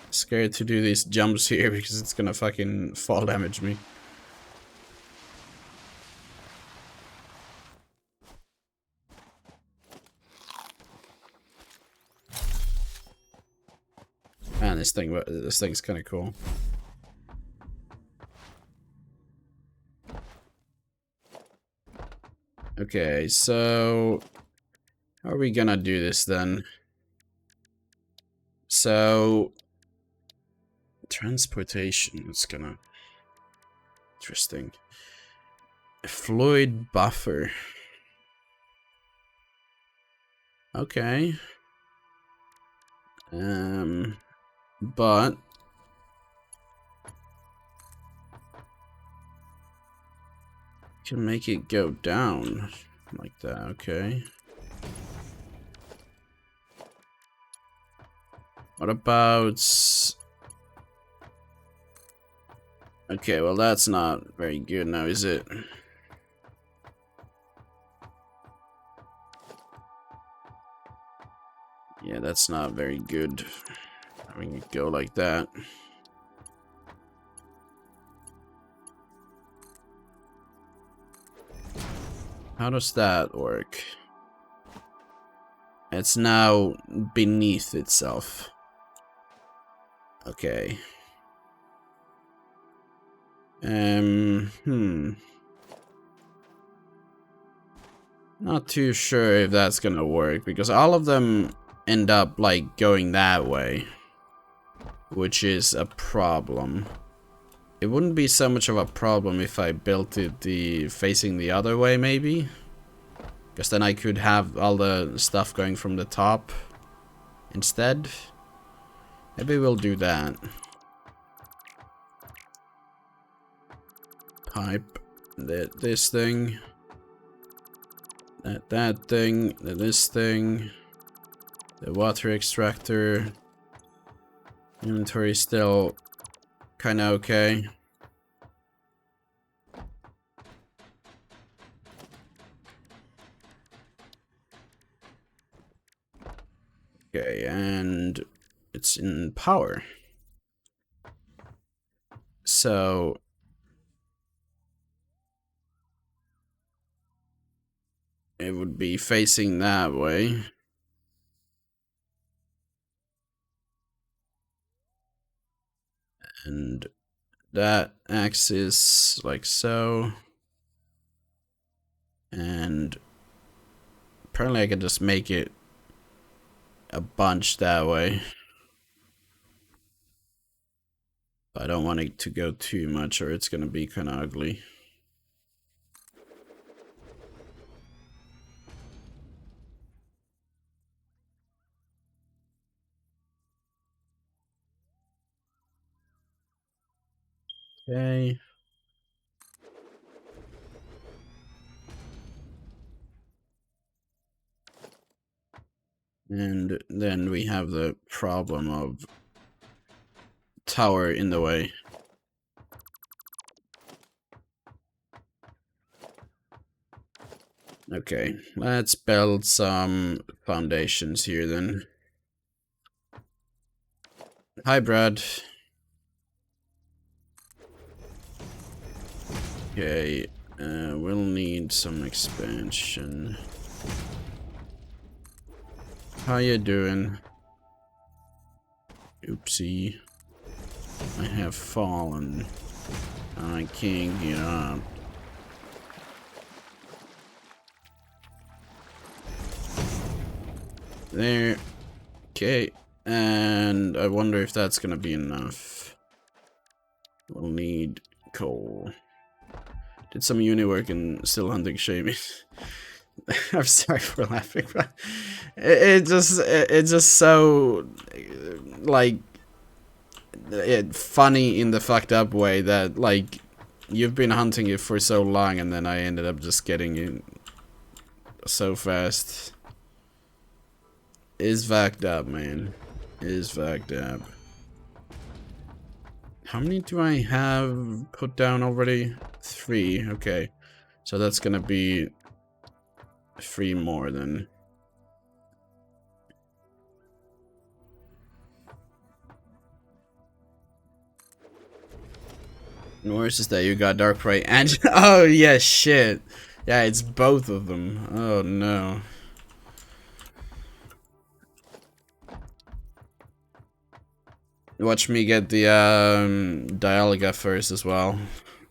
Scared to do these jumps here because it's gonna fucking fall damage me. Man, this thing's kind of cool. Okay, so how are we gonna do this then? So transportation is gonna interesting. A fluid buffer. Okay. But can make it go down like that, okay. What about... Okay, well that's not very good now, is it? Yeah, that's not very good. Having it go like that. How does that work? It's now beneath itself. Okay. Not too sure if that's gonna work, because all of them end up, like, going that way. Which is a problem. It wouldn't be so much of a problem if I built it facing the other way, maybe. Because then I could have all the stuff going from the top instead. Maybe we'll do that. Pipe. This thing. That thing. This thing. The water extractor. Inventory still kinda okay. Okay, and it's in power. So it would be facing that way. And that axis like so. And apparently I can just make it a bunch that way. I don't want it to go too much or it's gonna be kinda ugly. Okay. And then we have the problem of tower in the way. Okay, let's build some foundations here then. Hi, Brad. Okay, we'll need some expansion. How you doing? Oopsie. I have fallen. I can't get up. There. Okay. And I wonder if that's gonna be enough. We'll need coal. Did some uni work and still hunting shaming. I'm sorry for laughing, but it's just so like funny in the fucked up way that like you've been hunting it for so long and then I ended up just getting it so fast. Is fucked up, man. Is fucked up. How many do I have put down already? 3. Okay, so that's gonna be 3 more then. And worse is that you got Dark Prey and oh yeah, shit. Yeah, it's both of them. Oh no. Watch me get the Dialga first as well.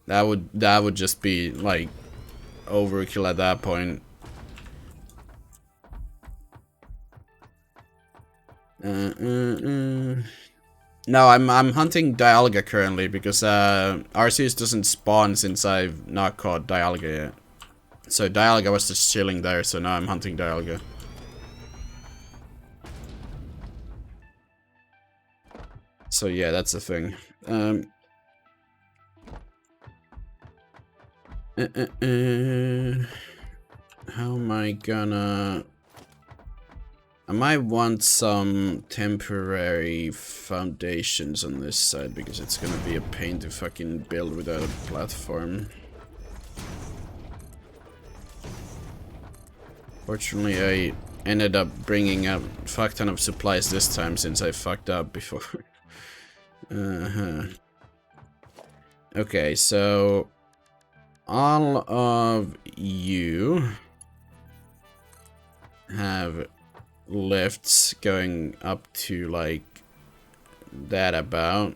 That would just be like overkill at that point. No, I'm hunting Dialga currently because Arceus doesn't spawn since I've not caught Dialga yet. So Dialga was just chilling there, so now I'm hunting Dialga. So yeah, that's the thing. How am I gonna... I might want some temporary foundations on this side because it's gonna be a pain to fucking build without a platform. Fortunately, I ended up bringing up a fuck ton of supplies this time since I fucked up before. Okay, so all of you have lifts going up to like that about.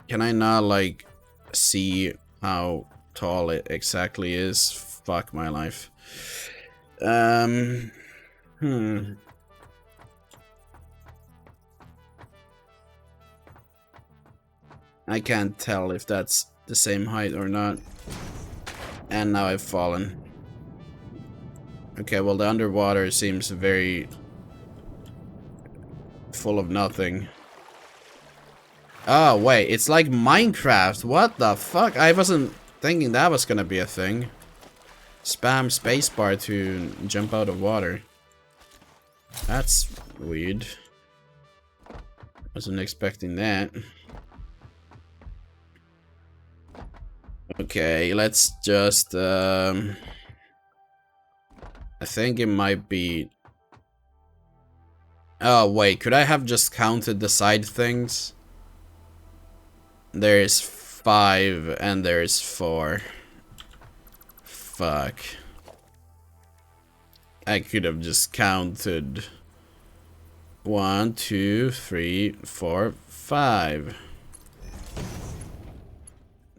Can I not like see how tall it exactly is? Fuck my life. I can't tell if that's the same height or not. And now I've fallen. Okay, well the underwater seems very full of nothing. Oh, wait, it's like Minecraft. What the fuck? I wasn't thinking that was gonna be a thing. Spam spacebar to jump out of water. That's weird. Wasn't expecting that. Okay, let's just, I think it might be... Oh, wait, could I have just counted the side things? There's 5 and there's 4. Fuck. I could have just counted 1, 2, 3, 4, 5.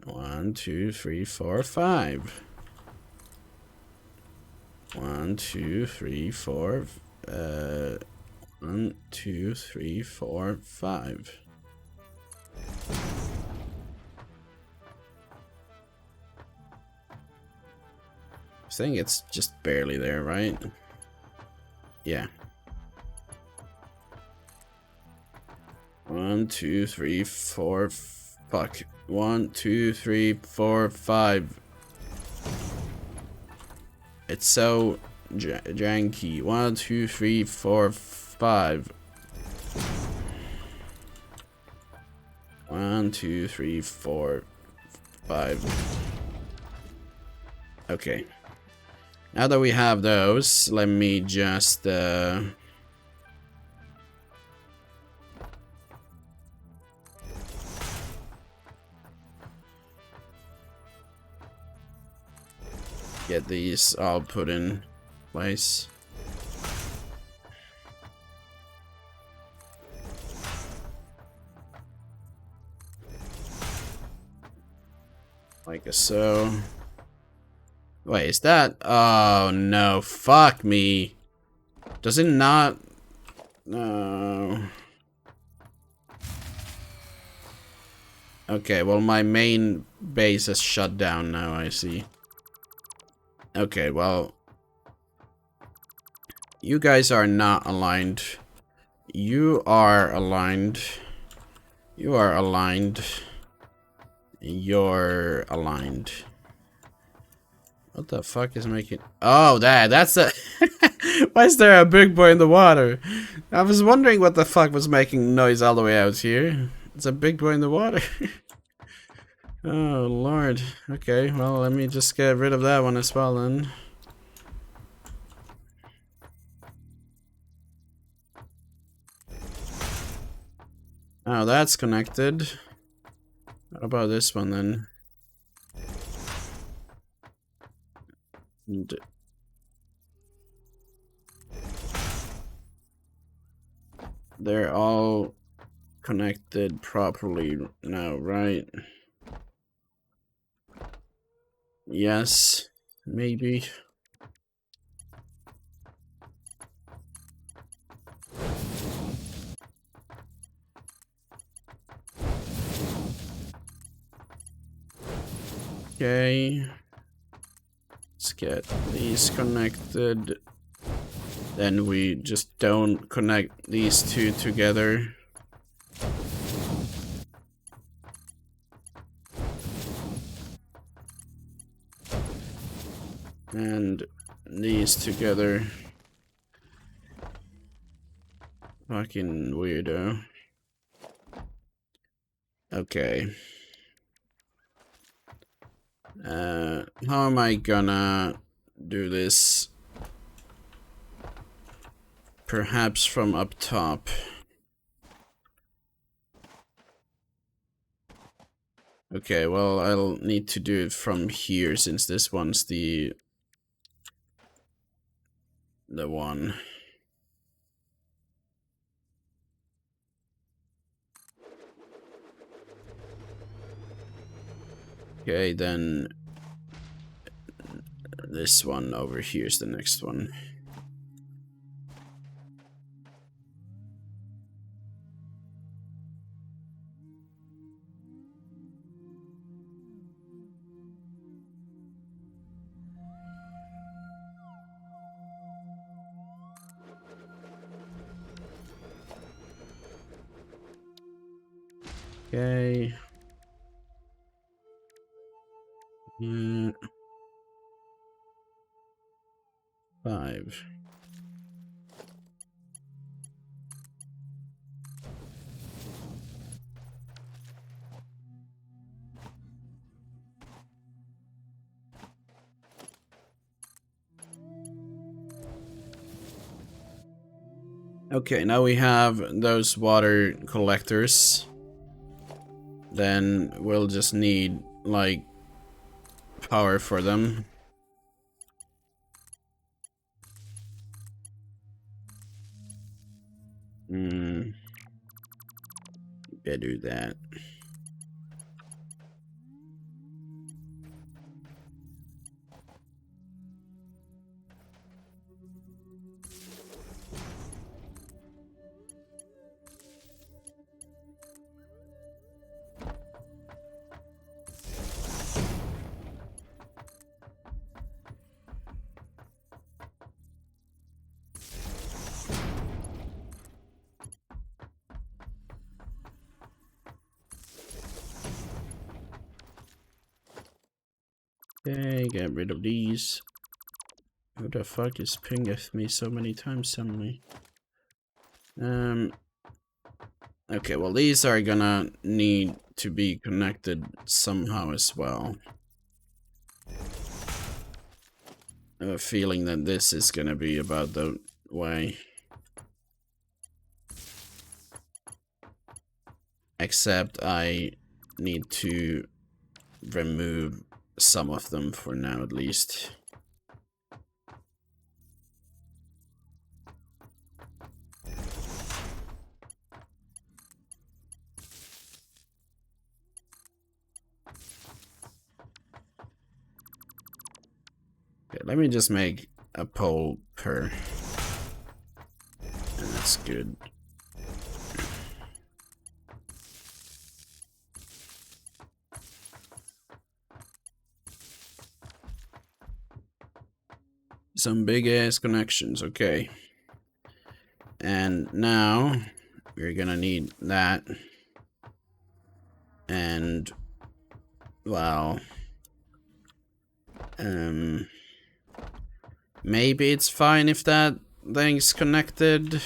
1, 2, 3, 4, 5. 1, 2, 3, 4. 1, 2, 3, 4, 5. I think it's just barely there, right? Yeah. 1, 2, 3, 4. Fuck. 1, 2, 3, 4, 5. It's so janky. 1, 2, 3, 4, 5. 1, 2, 3, 4, 5. Okay. Now that we have those, let me just get these all put in place. Like so. Wait, is that? Oh no, fuck me. Does it not? No. Okay, well my main base is shut down now, I see. Okay, well. You guys are not aligned. You are aligned. You are aligned. You're aligned. What the fuck is making... Oh, that's a... Why is there a big boy in the water? I was wondering what the fuck was making noise all the way out here. It's a big boy in the water. Oh, lord. Okay, well, let me just get rid of that one as well, then. Oh, that's connected. What about this one, then? They're all connected properly now, right? Yes, maybe. Okay. Let's get these connected. Then we just don't connect these two together. And these together. Fucking weirdo. Okay. How am I gonna do this? Perhaps from up top. Okay, well, I'll need to do it from here since this one's the one. Okay, then this one over here is the next one. Okay. 5. Okay, now we have those water collectors. Then we'll just need, like, power for them. Yeah, do that. Okay, get rid of these. Who the fuck is pinging me so many times suddenly? Okay, well, these are gonna need to be connected somehow as well. I have a feeling that this is gonna be about the way. Except I need to remove some of them for now at least. Okay, let me just make a pole per. And that's good. Some big ass connections, okay. And now we're gonna need that. And well, maybe it's fine if that thing's connected.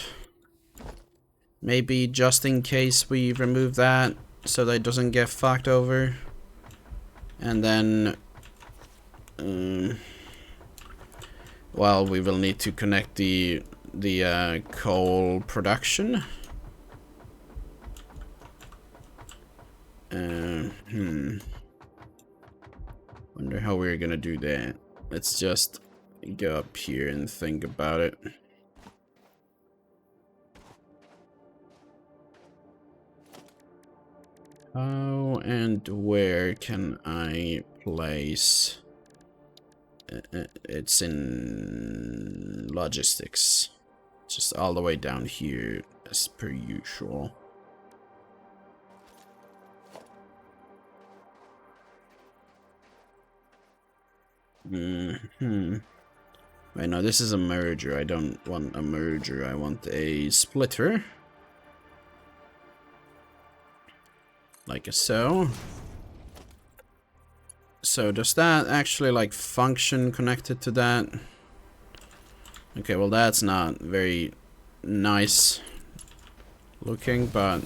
Maybe just in case we remove that so that it doesn't get fucked over. And then well, we will need to connect the coal production. Wonder how we're gonna do that. Let's just go up here and think about it. How and where can I place? It's in logistics. Just all the way down here as per usual. Wait, no, this is a merger. I don't want a merger. I want a splitter. Like so. So does that actually like function connected to that? Okay, well that's not very nice looking, but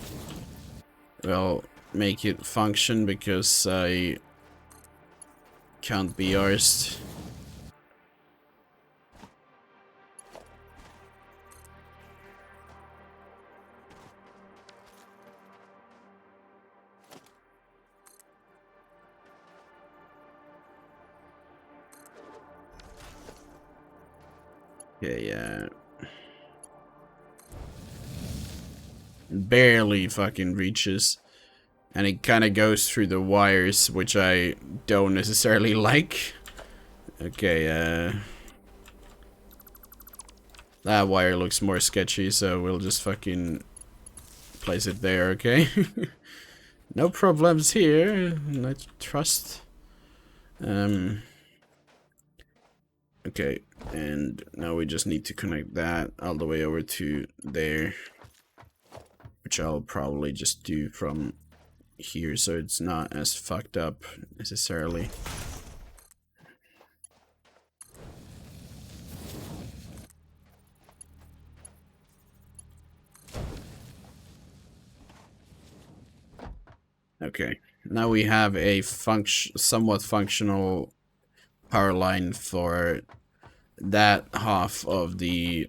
we'll make it function because I can't be arsed. Okay, yeah. Barely fucking reaches. And it kind of goes through the wires, which I don't necessarily like. Okay, that wire looks more sketchy, so we'll just fucking place it there, okay? No problems here, I trust. Okay, and now we just need to connect that all the way over to there. Which I'll probably just do from here so it's not as fucked up necessarily. Okay, now we have a somewhat functional power line for that half of the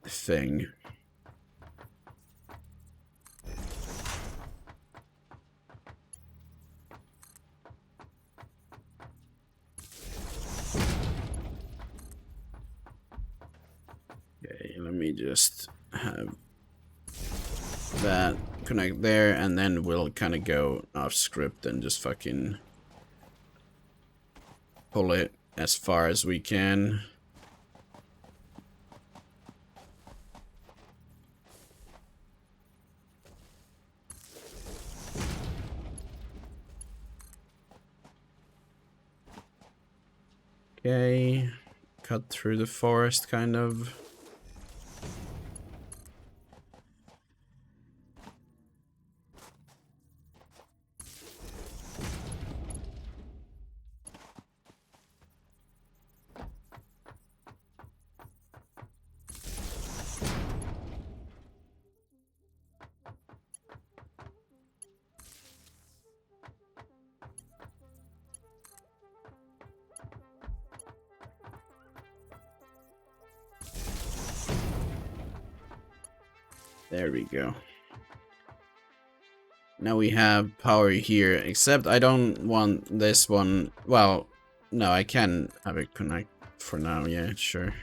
thing. Okay, let me just have that connect there, and then we'll kind of go off script and just fucking pull it as far as we can. Okay, cut through the forest kind of. There we go. Now we have power here, except I don't want this one. Well, no, I can have it connect for now. Yeah, sure.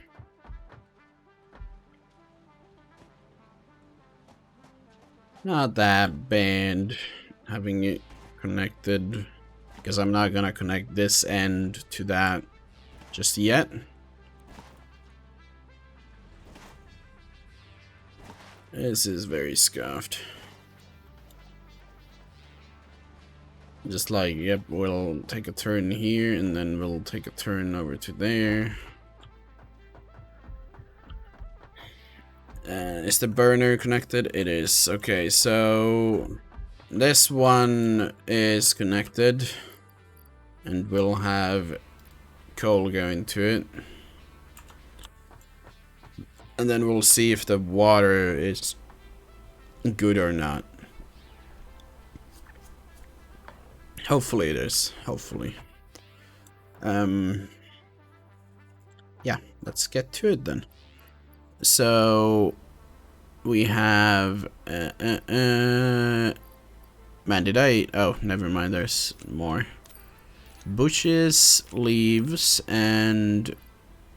Not that bad having it connected, because I'm not gonna connect this end to that just yet. This is very scuffed. Just like, yep, we'll take a turn here, and then we'll take a turn over to there. Is the burner connected? It is. Okay, so this one is connected, and we'll have coal going to it. And then we'll see if the water is good or not. Hopefully it is. Hopefully. Yeah, let's get to it then. So we have man, did I? Oh, never mind. There's more bushes, leaves, and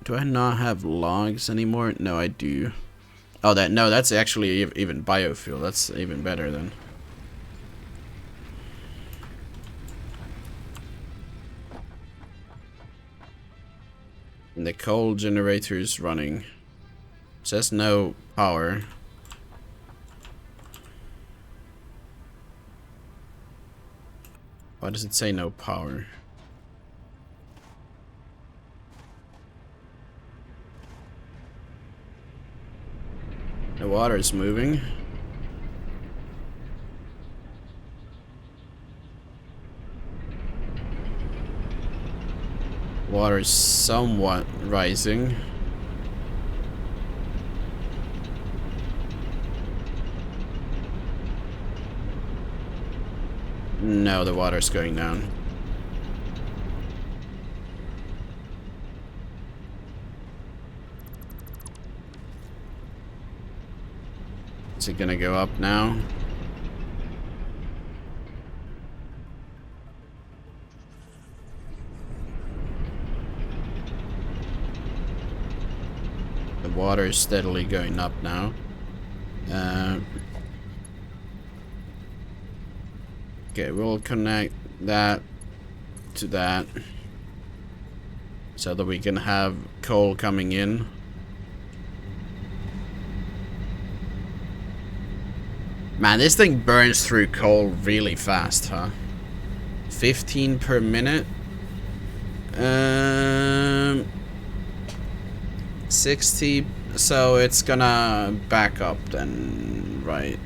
do I not have logs anymore? No, I do. Oh, that's actually even biofuel. That's even better then. And the coal generator is running. It says no power. Why does it say no power? The water is moving. Water is somewhat rising. No, the water's going down. Is it gonna go up now? The water is steadily going up now. Okay, we'll connect that to that so that we can have coal coming in. Man, this thing burns through coal really fast, huh? 15 per minute. 60, so it's gonna back up then, right?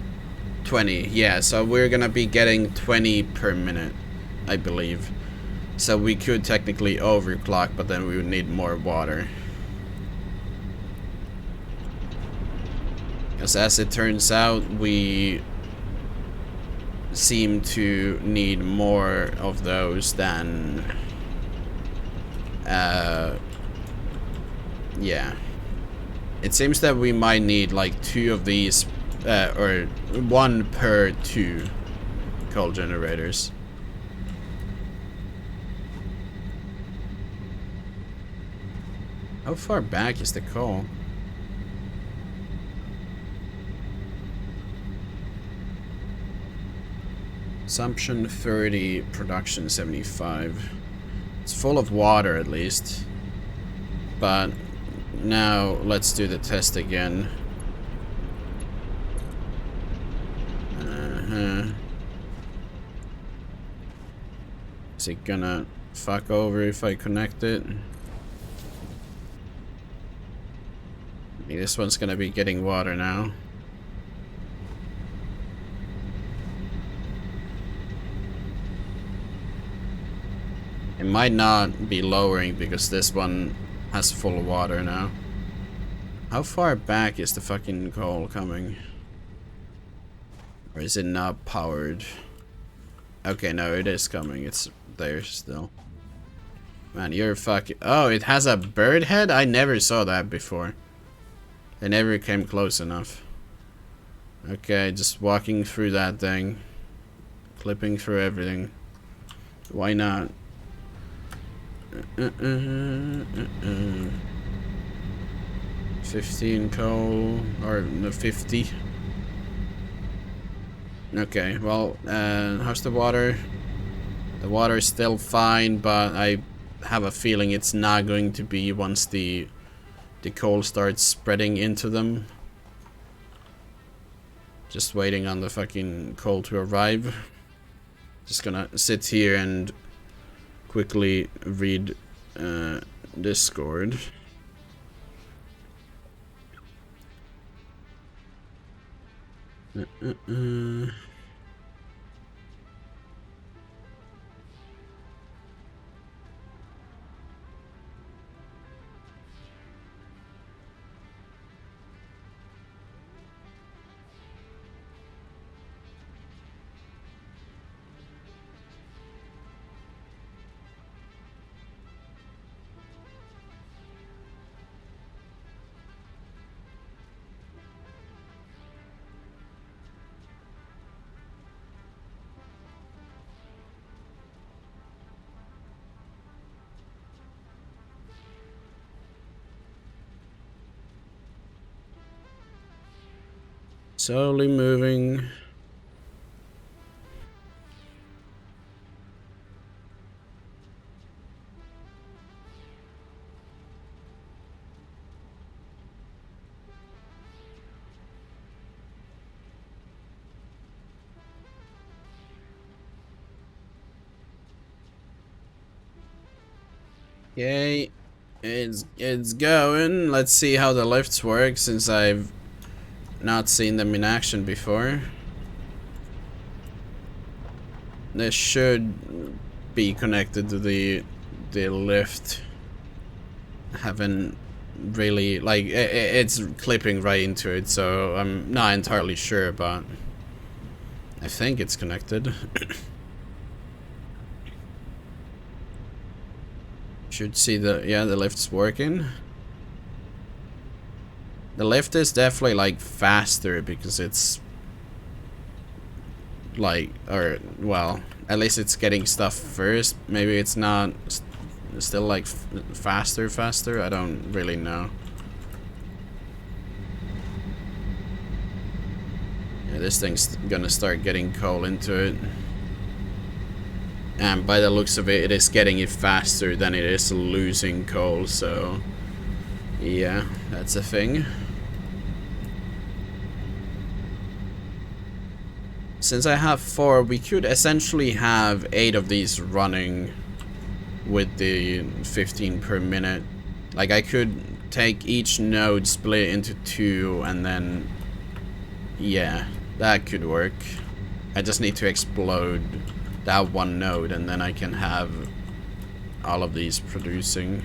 20, yeah, so we're gonna be getting 20 per minute, I believe. So we could technically overclock, but then we would need more water. Because as it turns out, we seem to need more of those than... yeah. It seems that we might need like 2 of these, or 1 per 2 coal generators. How far back is the coal? Consumption 30, production 75. It's full of water at least. But now let's do the test again. Is it gonna fuck over if I connect it? This one's gonna be getting water now. It might not be lowering because this one has full water now. How far back is the fucking coal coming? Or is it not powered? Okay, no, it is coming. It's there still. Man, you're fucking... Oh, it has a bird head? I never saw that before. They never came close enough. Okay, just walking through that thing. Clipping through everything. Why not? 15 coal, or no, 50. Okay, well, how's the water? The water is still fine, but I have a feeling it's not going to be once the coal starts spreading into them. Just waiting on the fucking coal to arrive. Just gonna sit here and quickly read Discord. Slowly moving. Okay, it's going. Let's see how the lifts work since I've not seen them in action before. This should be connected to the lift. Haven't really, like, it's clipping right into it, so I'm not entirely sure, but I think it's connected. Should see the lift's working. The lift is definitely like faster because it's like, or well, at least it's getting stuff first. Maybe it's not still like faster. I don't really know. Yeah, this thing's gonna start getting coal into it. And by the looks of it, it is getting it faster than it is losing coal, so yeah, that's a thing. Since I have 4, we could essentially have 8 of these running with the 15 per minute. Like, I could take each node, split it into 2, and then, yeah, That could work. I just need to explode that one node and then I can have all of these producing.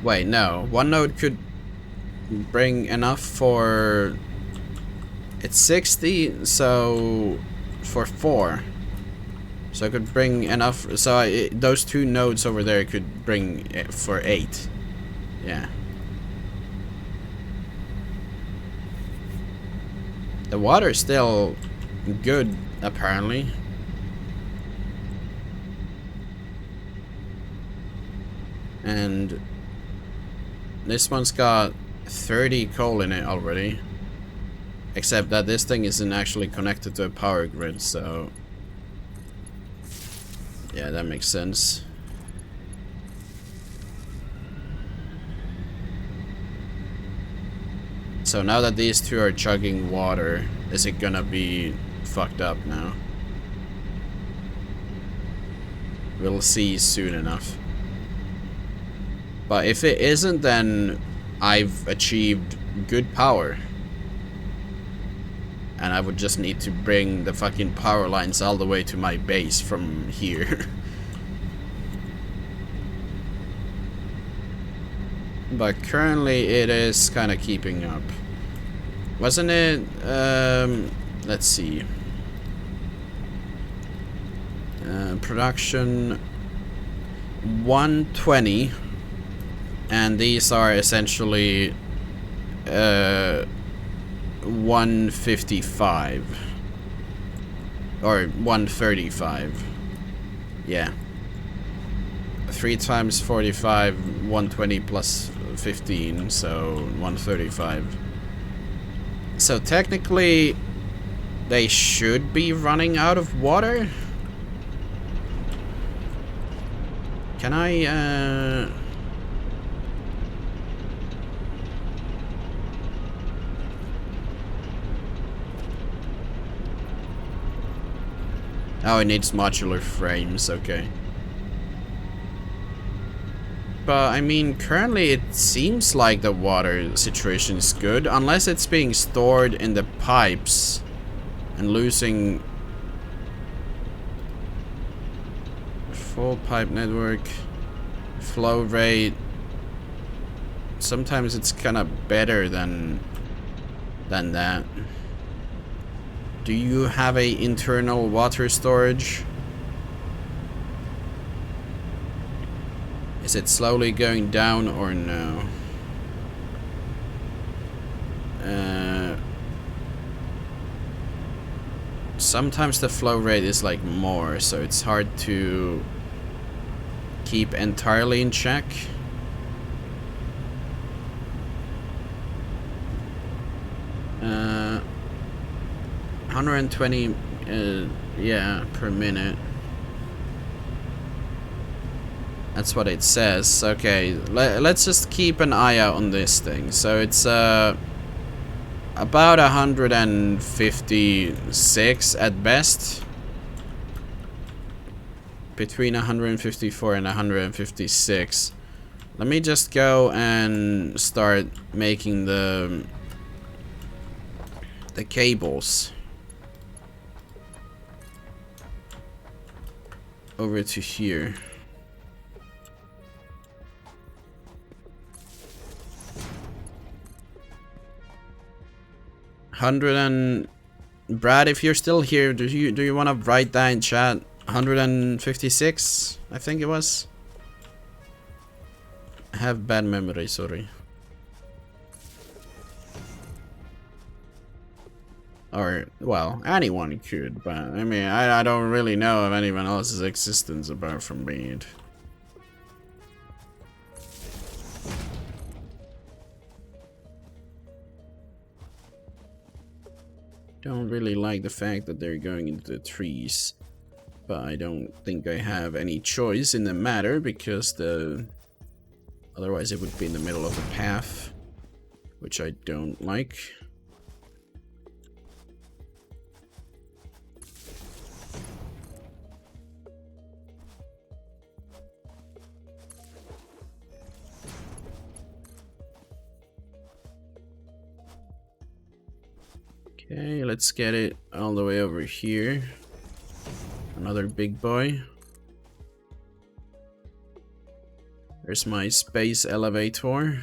Wait, no. One node could bring enough for... It's 60, so... For 4. So I could bring enough... So those 2 nodes over there could bring it for 8. Yeah. The water's still good, apparently. And this one's got 30 coal in it already. Except that this thing isn't actually connected to a power grid, so... Yeah, that makes sense. So now that these 2 are chugging water, is it gonna be fucked up now? We'll see soon enough. But if it isn't, then I've achieved good power. And I would just need to bring the fucking power lines all the way to my base from here. But currently it is kind of keeping up. Wasn't it? Let's see. Production 120. And these are essentially 155 or 135. Yeah. 3 times 45, 120 plus 15, so 135. So technically they should be running out of water. Can I Oh, it needs modular frames, okay. But, I mean, currently it seems like the water situation is good, unless it's being stored in the pipes and losing... Full pipe network, flow rate. Sometimes it's kind of better than that. Do you have a internal water storage? Is it slowly going down or no? Sometimes the flow rate is like more, so it's hard to keep entirely in check. Uh, 120, yeah, per minute. That's what it says. Okay, let's just keep an eye out on this thing. So it's about 156 at best. Between 154 and 156. Let me just go and start making the cables over to here. Brad, if you're still here, do you want to write that in chat? 156, I think it was. I have bad memory, sorry. Or, well, anyone could, but I mean, I don't really know of anyone else's existence apart from me. Don't really like the fact that they're going into the trees, but I don't think I have any choice in the matter because otherwise it would be in the middle of the path, which I don't like. Okay, let's get it all the way over here. Another big boy. There's my space elevator.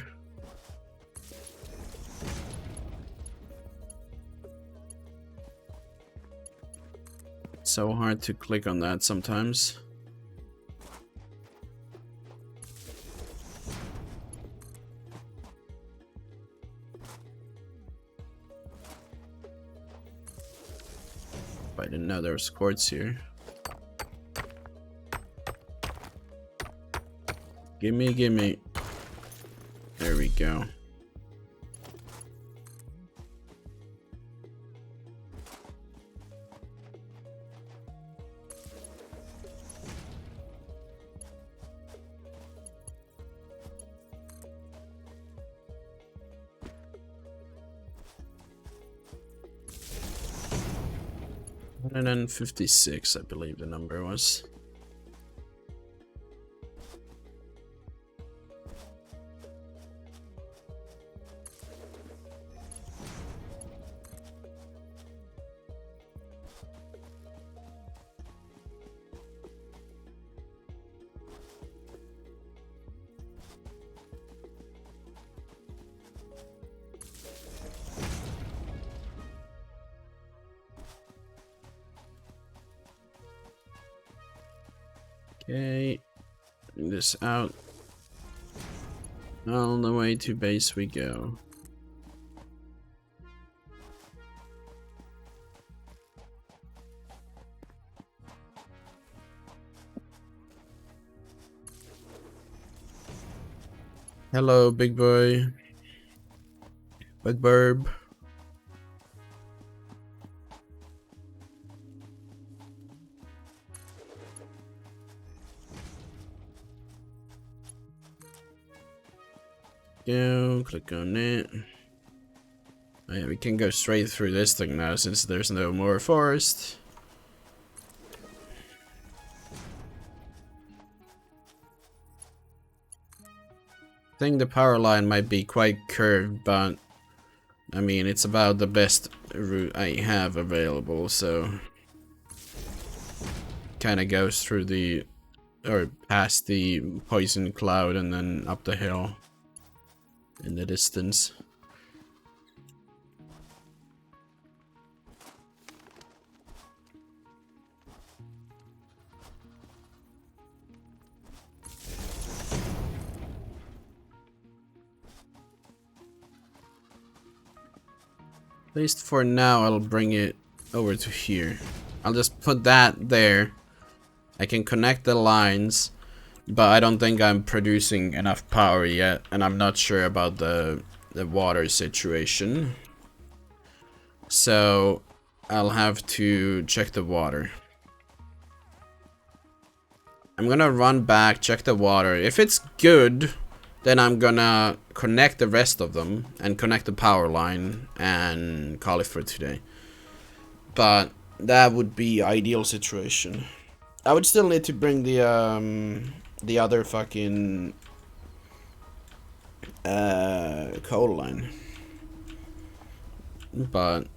It's so hard to click on that sometimes. I didn't know there was quartz here. Gimme, gimme. There we go. And then 56, I believe the number was. Okay, bring this out. All the way to base we go. Hello, big boy. Big burb. Go, click on it. Oh yeah, we can go straight through this thing now since there's no more forest. I think the power line might be quite curved, but I mean, it's about the best route I have available, so kind of goes through the, or past the poison cloud and then up the hill in the distance. At least for now, I'll bring it over to here. I'll just put that there. I can connect the lines, but I don't think I'm producing enough power yet, and I'm not sure about the water situation. So I'll have to check the water. I'm gonna run back, check the water. If it's good, then I'm gonna connect the rest of them and connect the power line and call it for today. But that would be ideal situation. I would still need to bring the other fucking coal line. But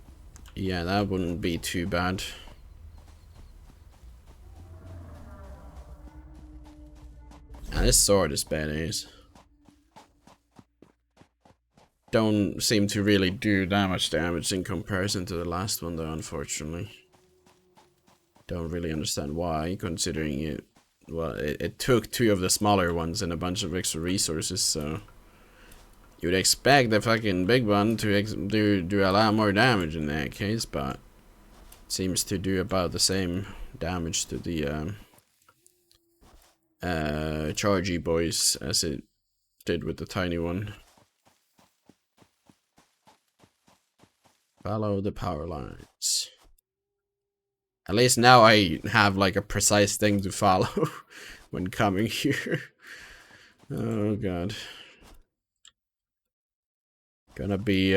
yeah, that wouldn't be too bad. And this sword is badass. Don't seem to really do that much damage in comparison to the last one though, unfortunately. Don't really understand why, considering it, well, it took 2 of the smaller ones and a bunch of extra resources, so you'd expect the fucking big one to do a lot more damage in that case, but it seems to do about the same damage to the chargy boys as it did with the tiny one. Follow the power lines. At least now I have like a precise thing to follow when coming here. Oh god. Gonna be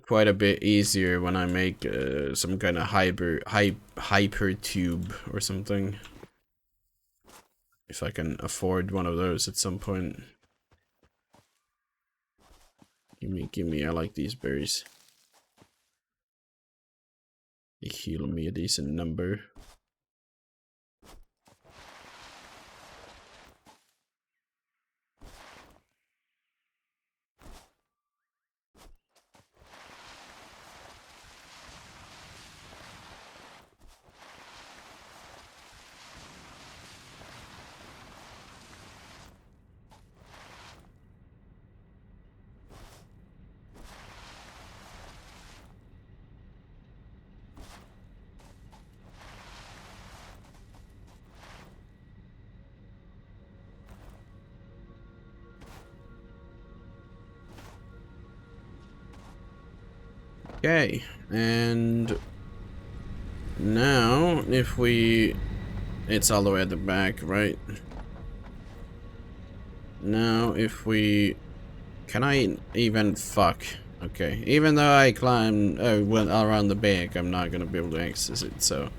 quite a bit easier when I make some kind of hyper tube or something. If I can afford one of those at some point. Gimme, I like these berries. You heal me a decent number. Okay, and now if we... It's all the way at the back, right? Now if we... Can I even... Fuck. Okay, even though I climb went around the back, I'm not gonna be able to access it, so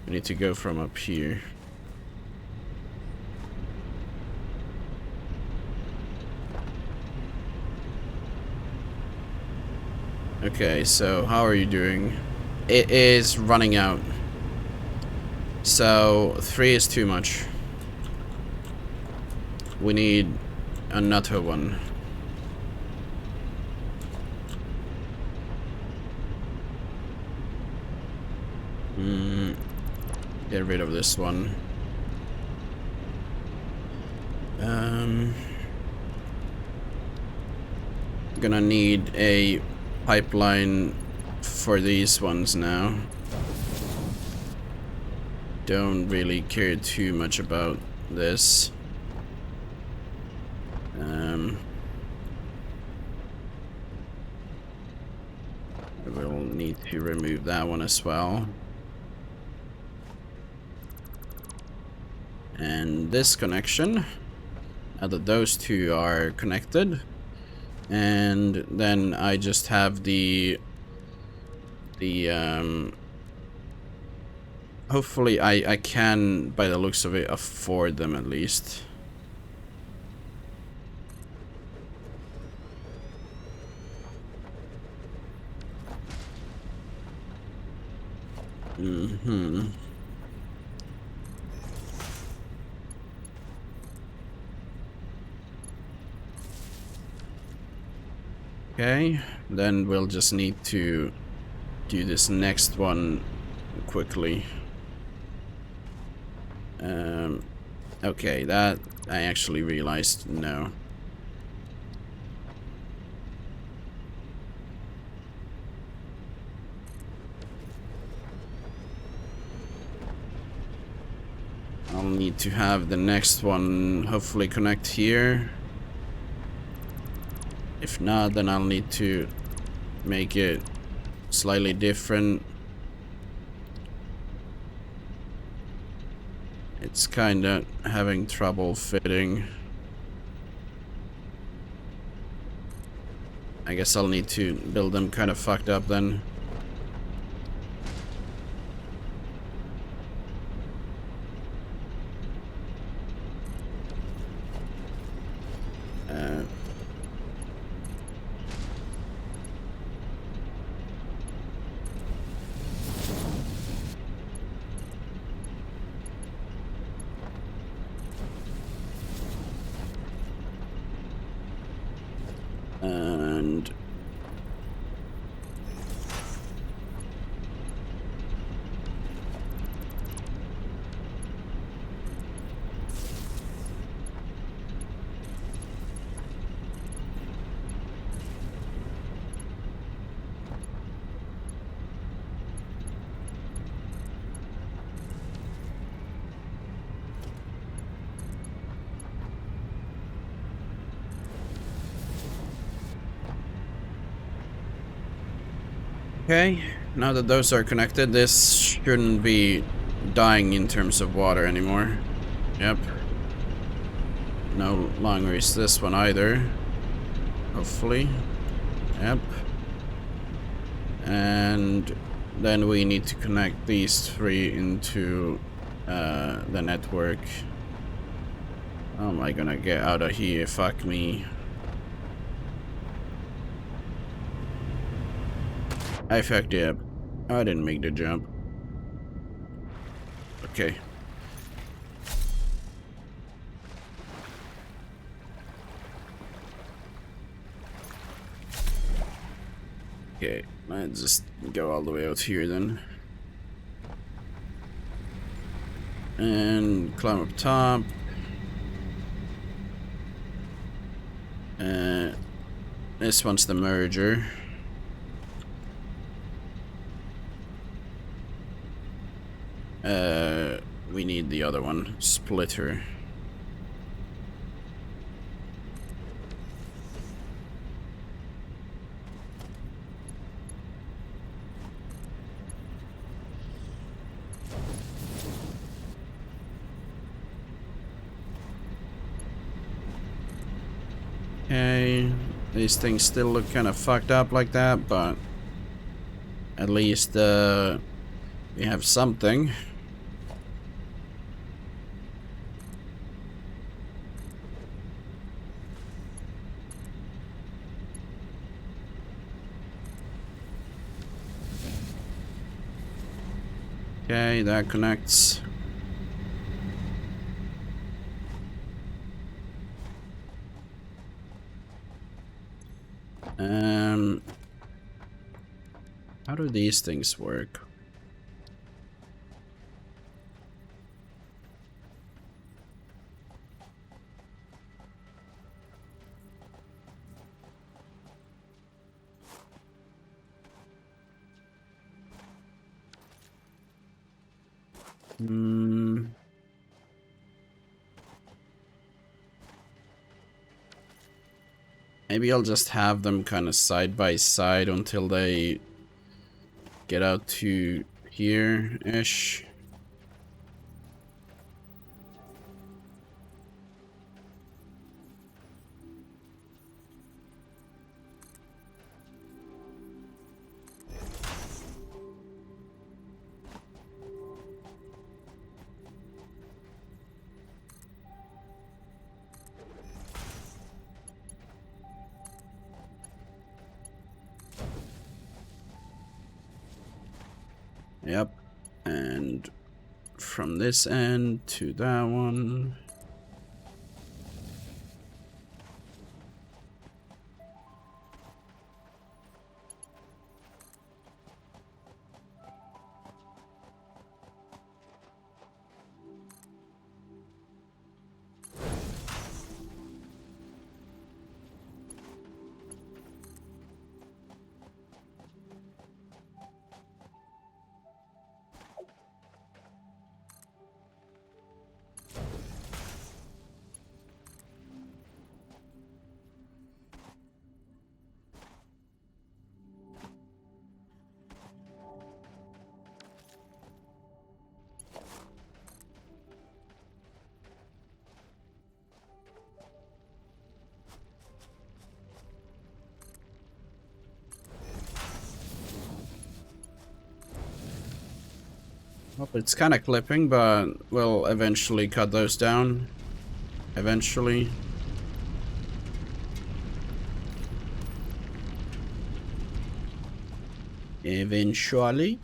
we need to go from up here. Okay, so how are you doing? It is running out. So 3 is too much. We need another one. Get rid of this one. Gonna need a pipeline for these ones now. Don't really care too much about this. We'll need to remove that one as well. And this connection. Now that those two are connected. And then I just have the hopefully I can, by the looks of it, afford them at least. Okay, then we'll just need to do this next one quickly. Okay, that I actually realized, no. I'll need to have the next one hopefully connect here. If not, then I'll need to make it slightly different. It's kinda having trouble fitting. I guess I'll need to build them kind of fucked up then. And okay, now that those are connected, this shouldn't be dying in terms of water anymore. Yep. No longer is this one either. Hopefully. Yep. And then we need to connect these 3 into the network. How am I gonna get out of here? Fuck me. I fucked it up. I didn't make the jump. Okay. Okay, let's just go all the way out here then. And climb up top. This one's the merger. We need the other one, splitter. Okay, these things still look kind of fucked up like that, but at least we have something. Okay, that connects. How do these things work? Maybe I'll just have them kind of side by side until they get out to here-ish. Yep, and from this end to that one. Well, it's kind of clipping, but we'll eventually cut those down. Eventually. Eventually.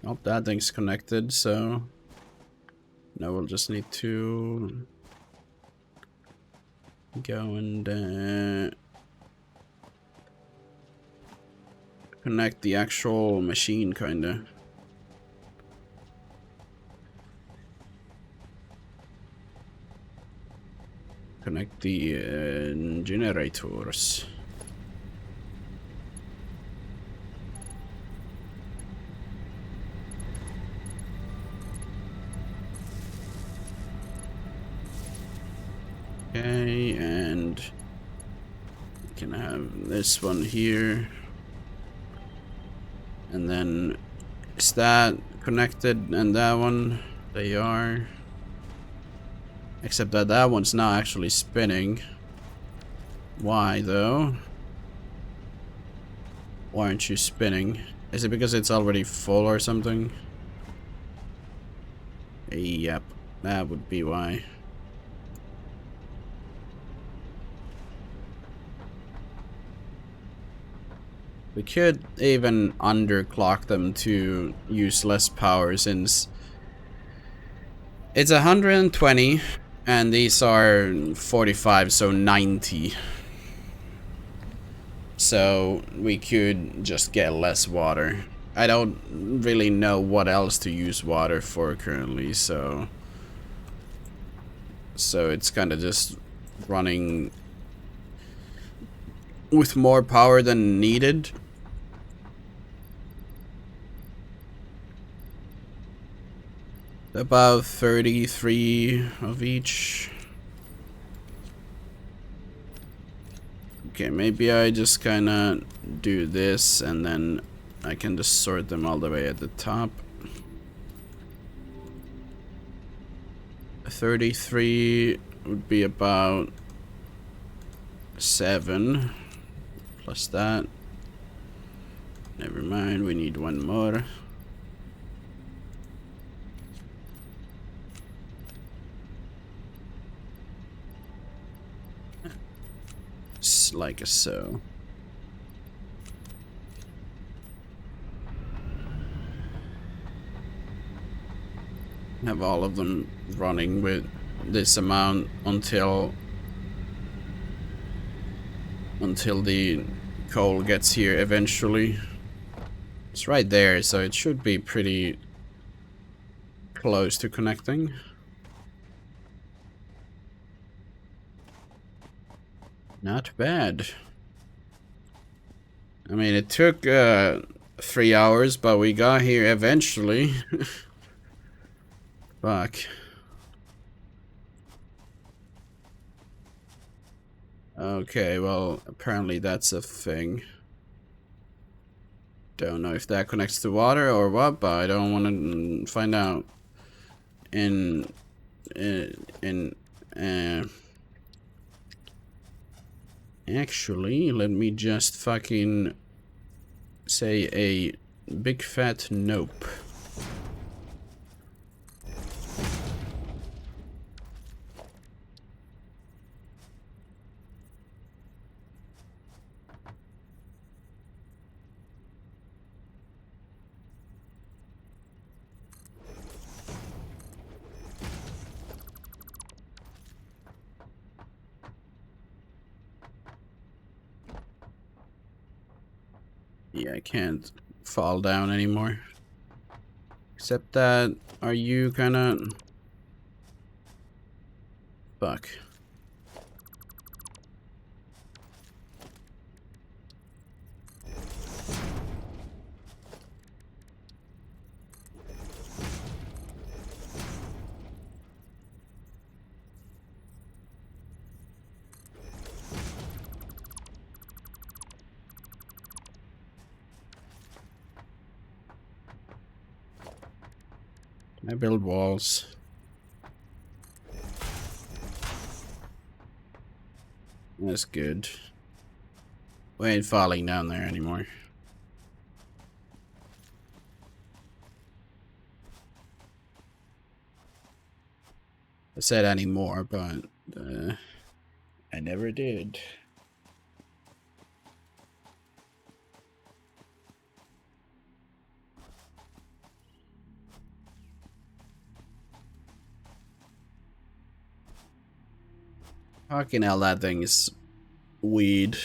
Oh, that thing's connected, so now we'll just need to go and connect the actual machine, kinda. Connect the generators. Okay, and we can have this one here. And then is that connected? And that one, they are. Except that that one's not actually spinning. Why though? Why aren't you spinning? Is it because it's already full or something? Yep, that would be why. We could even underclock them to use less power, since it's 120 and these are 45, so 90. So we could just get less water. I don't really know what else to use water for currently, so it's kind of just running with more power than needed. About 33 of each. Okay, maybe I just kind of do this and then I can just sort them all the way at the top. 33 would be about 7 plus that. Never mind, we need one more. Like so. Have all of them running with this amount until the coal gets here eventually. It's right there, so it should be pretty close to connecting. Not bad. I mean, it took 3 hours, but we got here eventually. Fuck. Okay, well, apparently that's a thing. Don't know if that connects to water or what, but I don't want to find out. Actually, let me just fucking say a big fat nope. Yeah, I can't fall down anymore. Except that, are you kinda... Fuck. I build walls. That's good. We ain't falling down there anymore. I said anymore, but I never did. Fucking hell, that thing is weed.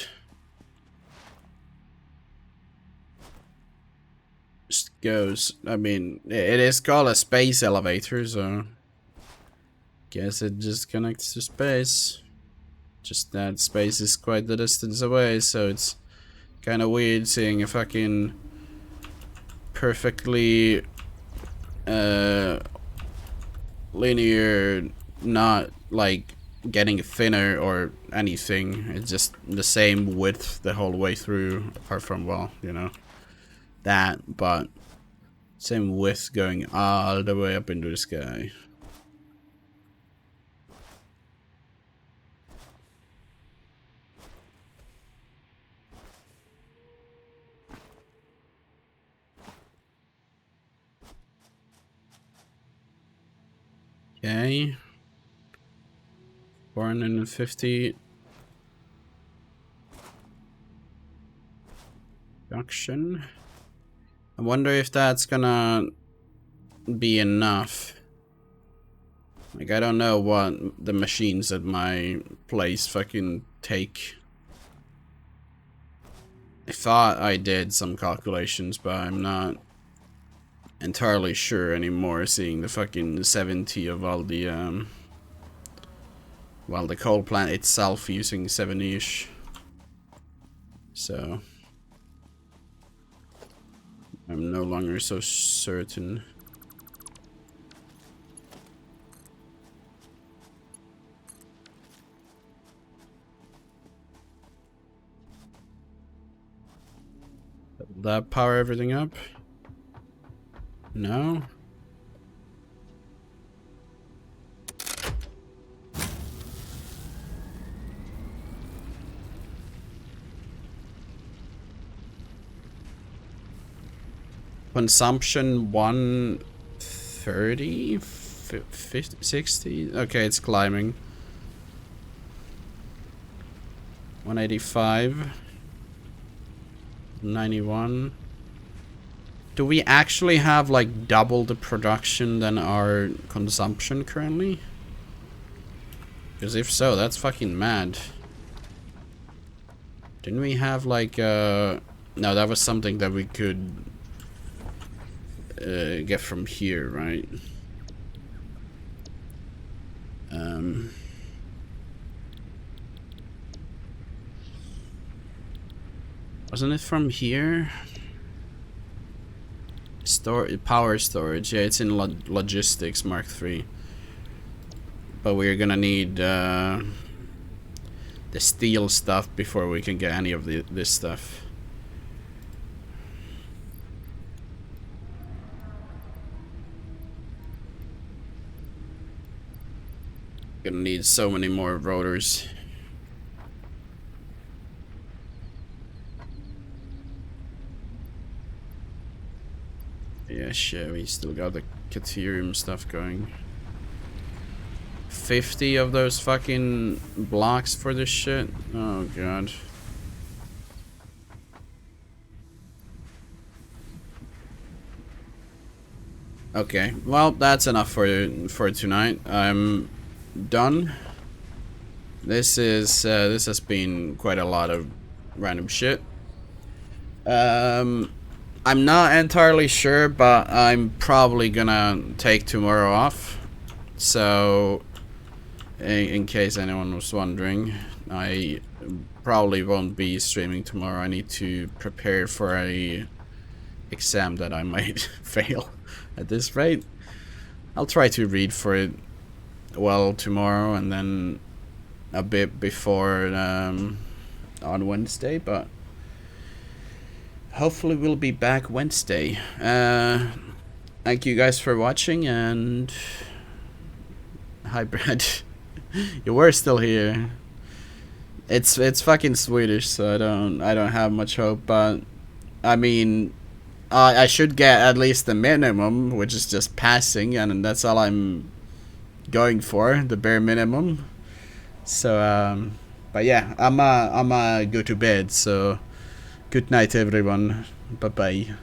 Just goes. I mean, it is called a space elevator, so guess it just connects to space. Just that space is quite the distance away, so it's kind of weird seeing a fucking perfectly linear, not like getting thinner or anything. It's just the same width the whole way through, apart from, well, you know, that, but same width going all the way up into the sky. Okay. 450. Production. I wonder if that's gonna be enough. Like, I don't know what the machines at my place fucking take. I thought I did some calculations, but I'm not entirely sure anymore, seeing the fucking 70 of all the, well, the coal plant itself using 70-ish. So I'm no longer so certain. Will that power everything up? No? Consumption 130? 50, 60? Okay, it's climbing. 185. 91. Do we actually have like double the production than our consumption currently? Because if so, that's fucking mad. Didn't we have like no, that was something that we could get from here, right? Wasn't it from here? Power storage. Yeah, it's in logistics Mark III. But we're gonna need the steel stuff before we can get any of this stuff. Gonna need so many more rotors. Yeah, shit, we still got the Caterium stuff going. 50 of those fucking blocks for this shit? Oh god. Okay, well, that's enough for tonight. I'm done. This has been quite a lot of random shit. I'm not entirely sure, but I'm probably gonna take tomorrow off. So, in case anyone was wondering, I probably won't be streaming tomorrow. I need to prepare for a exam that I might fail at this rate. I'll try to read for it well tomorrow and then a bit before on Wednesday, but hopefully we'll be back Wednesday. Thank you guys for watching, and hi Brad. You were still here. It's fucking Swedish, so I don't have much hope, but I mean, I should get at least the minimum, which is just passing, and that's all I'm going for, the bare minimum. So but yeah, I'm go to bed, so good night everyone. Bye bye.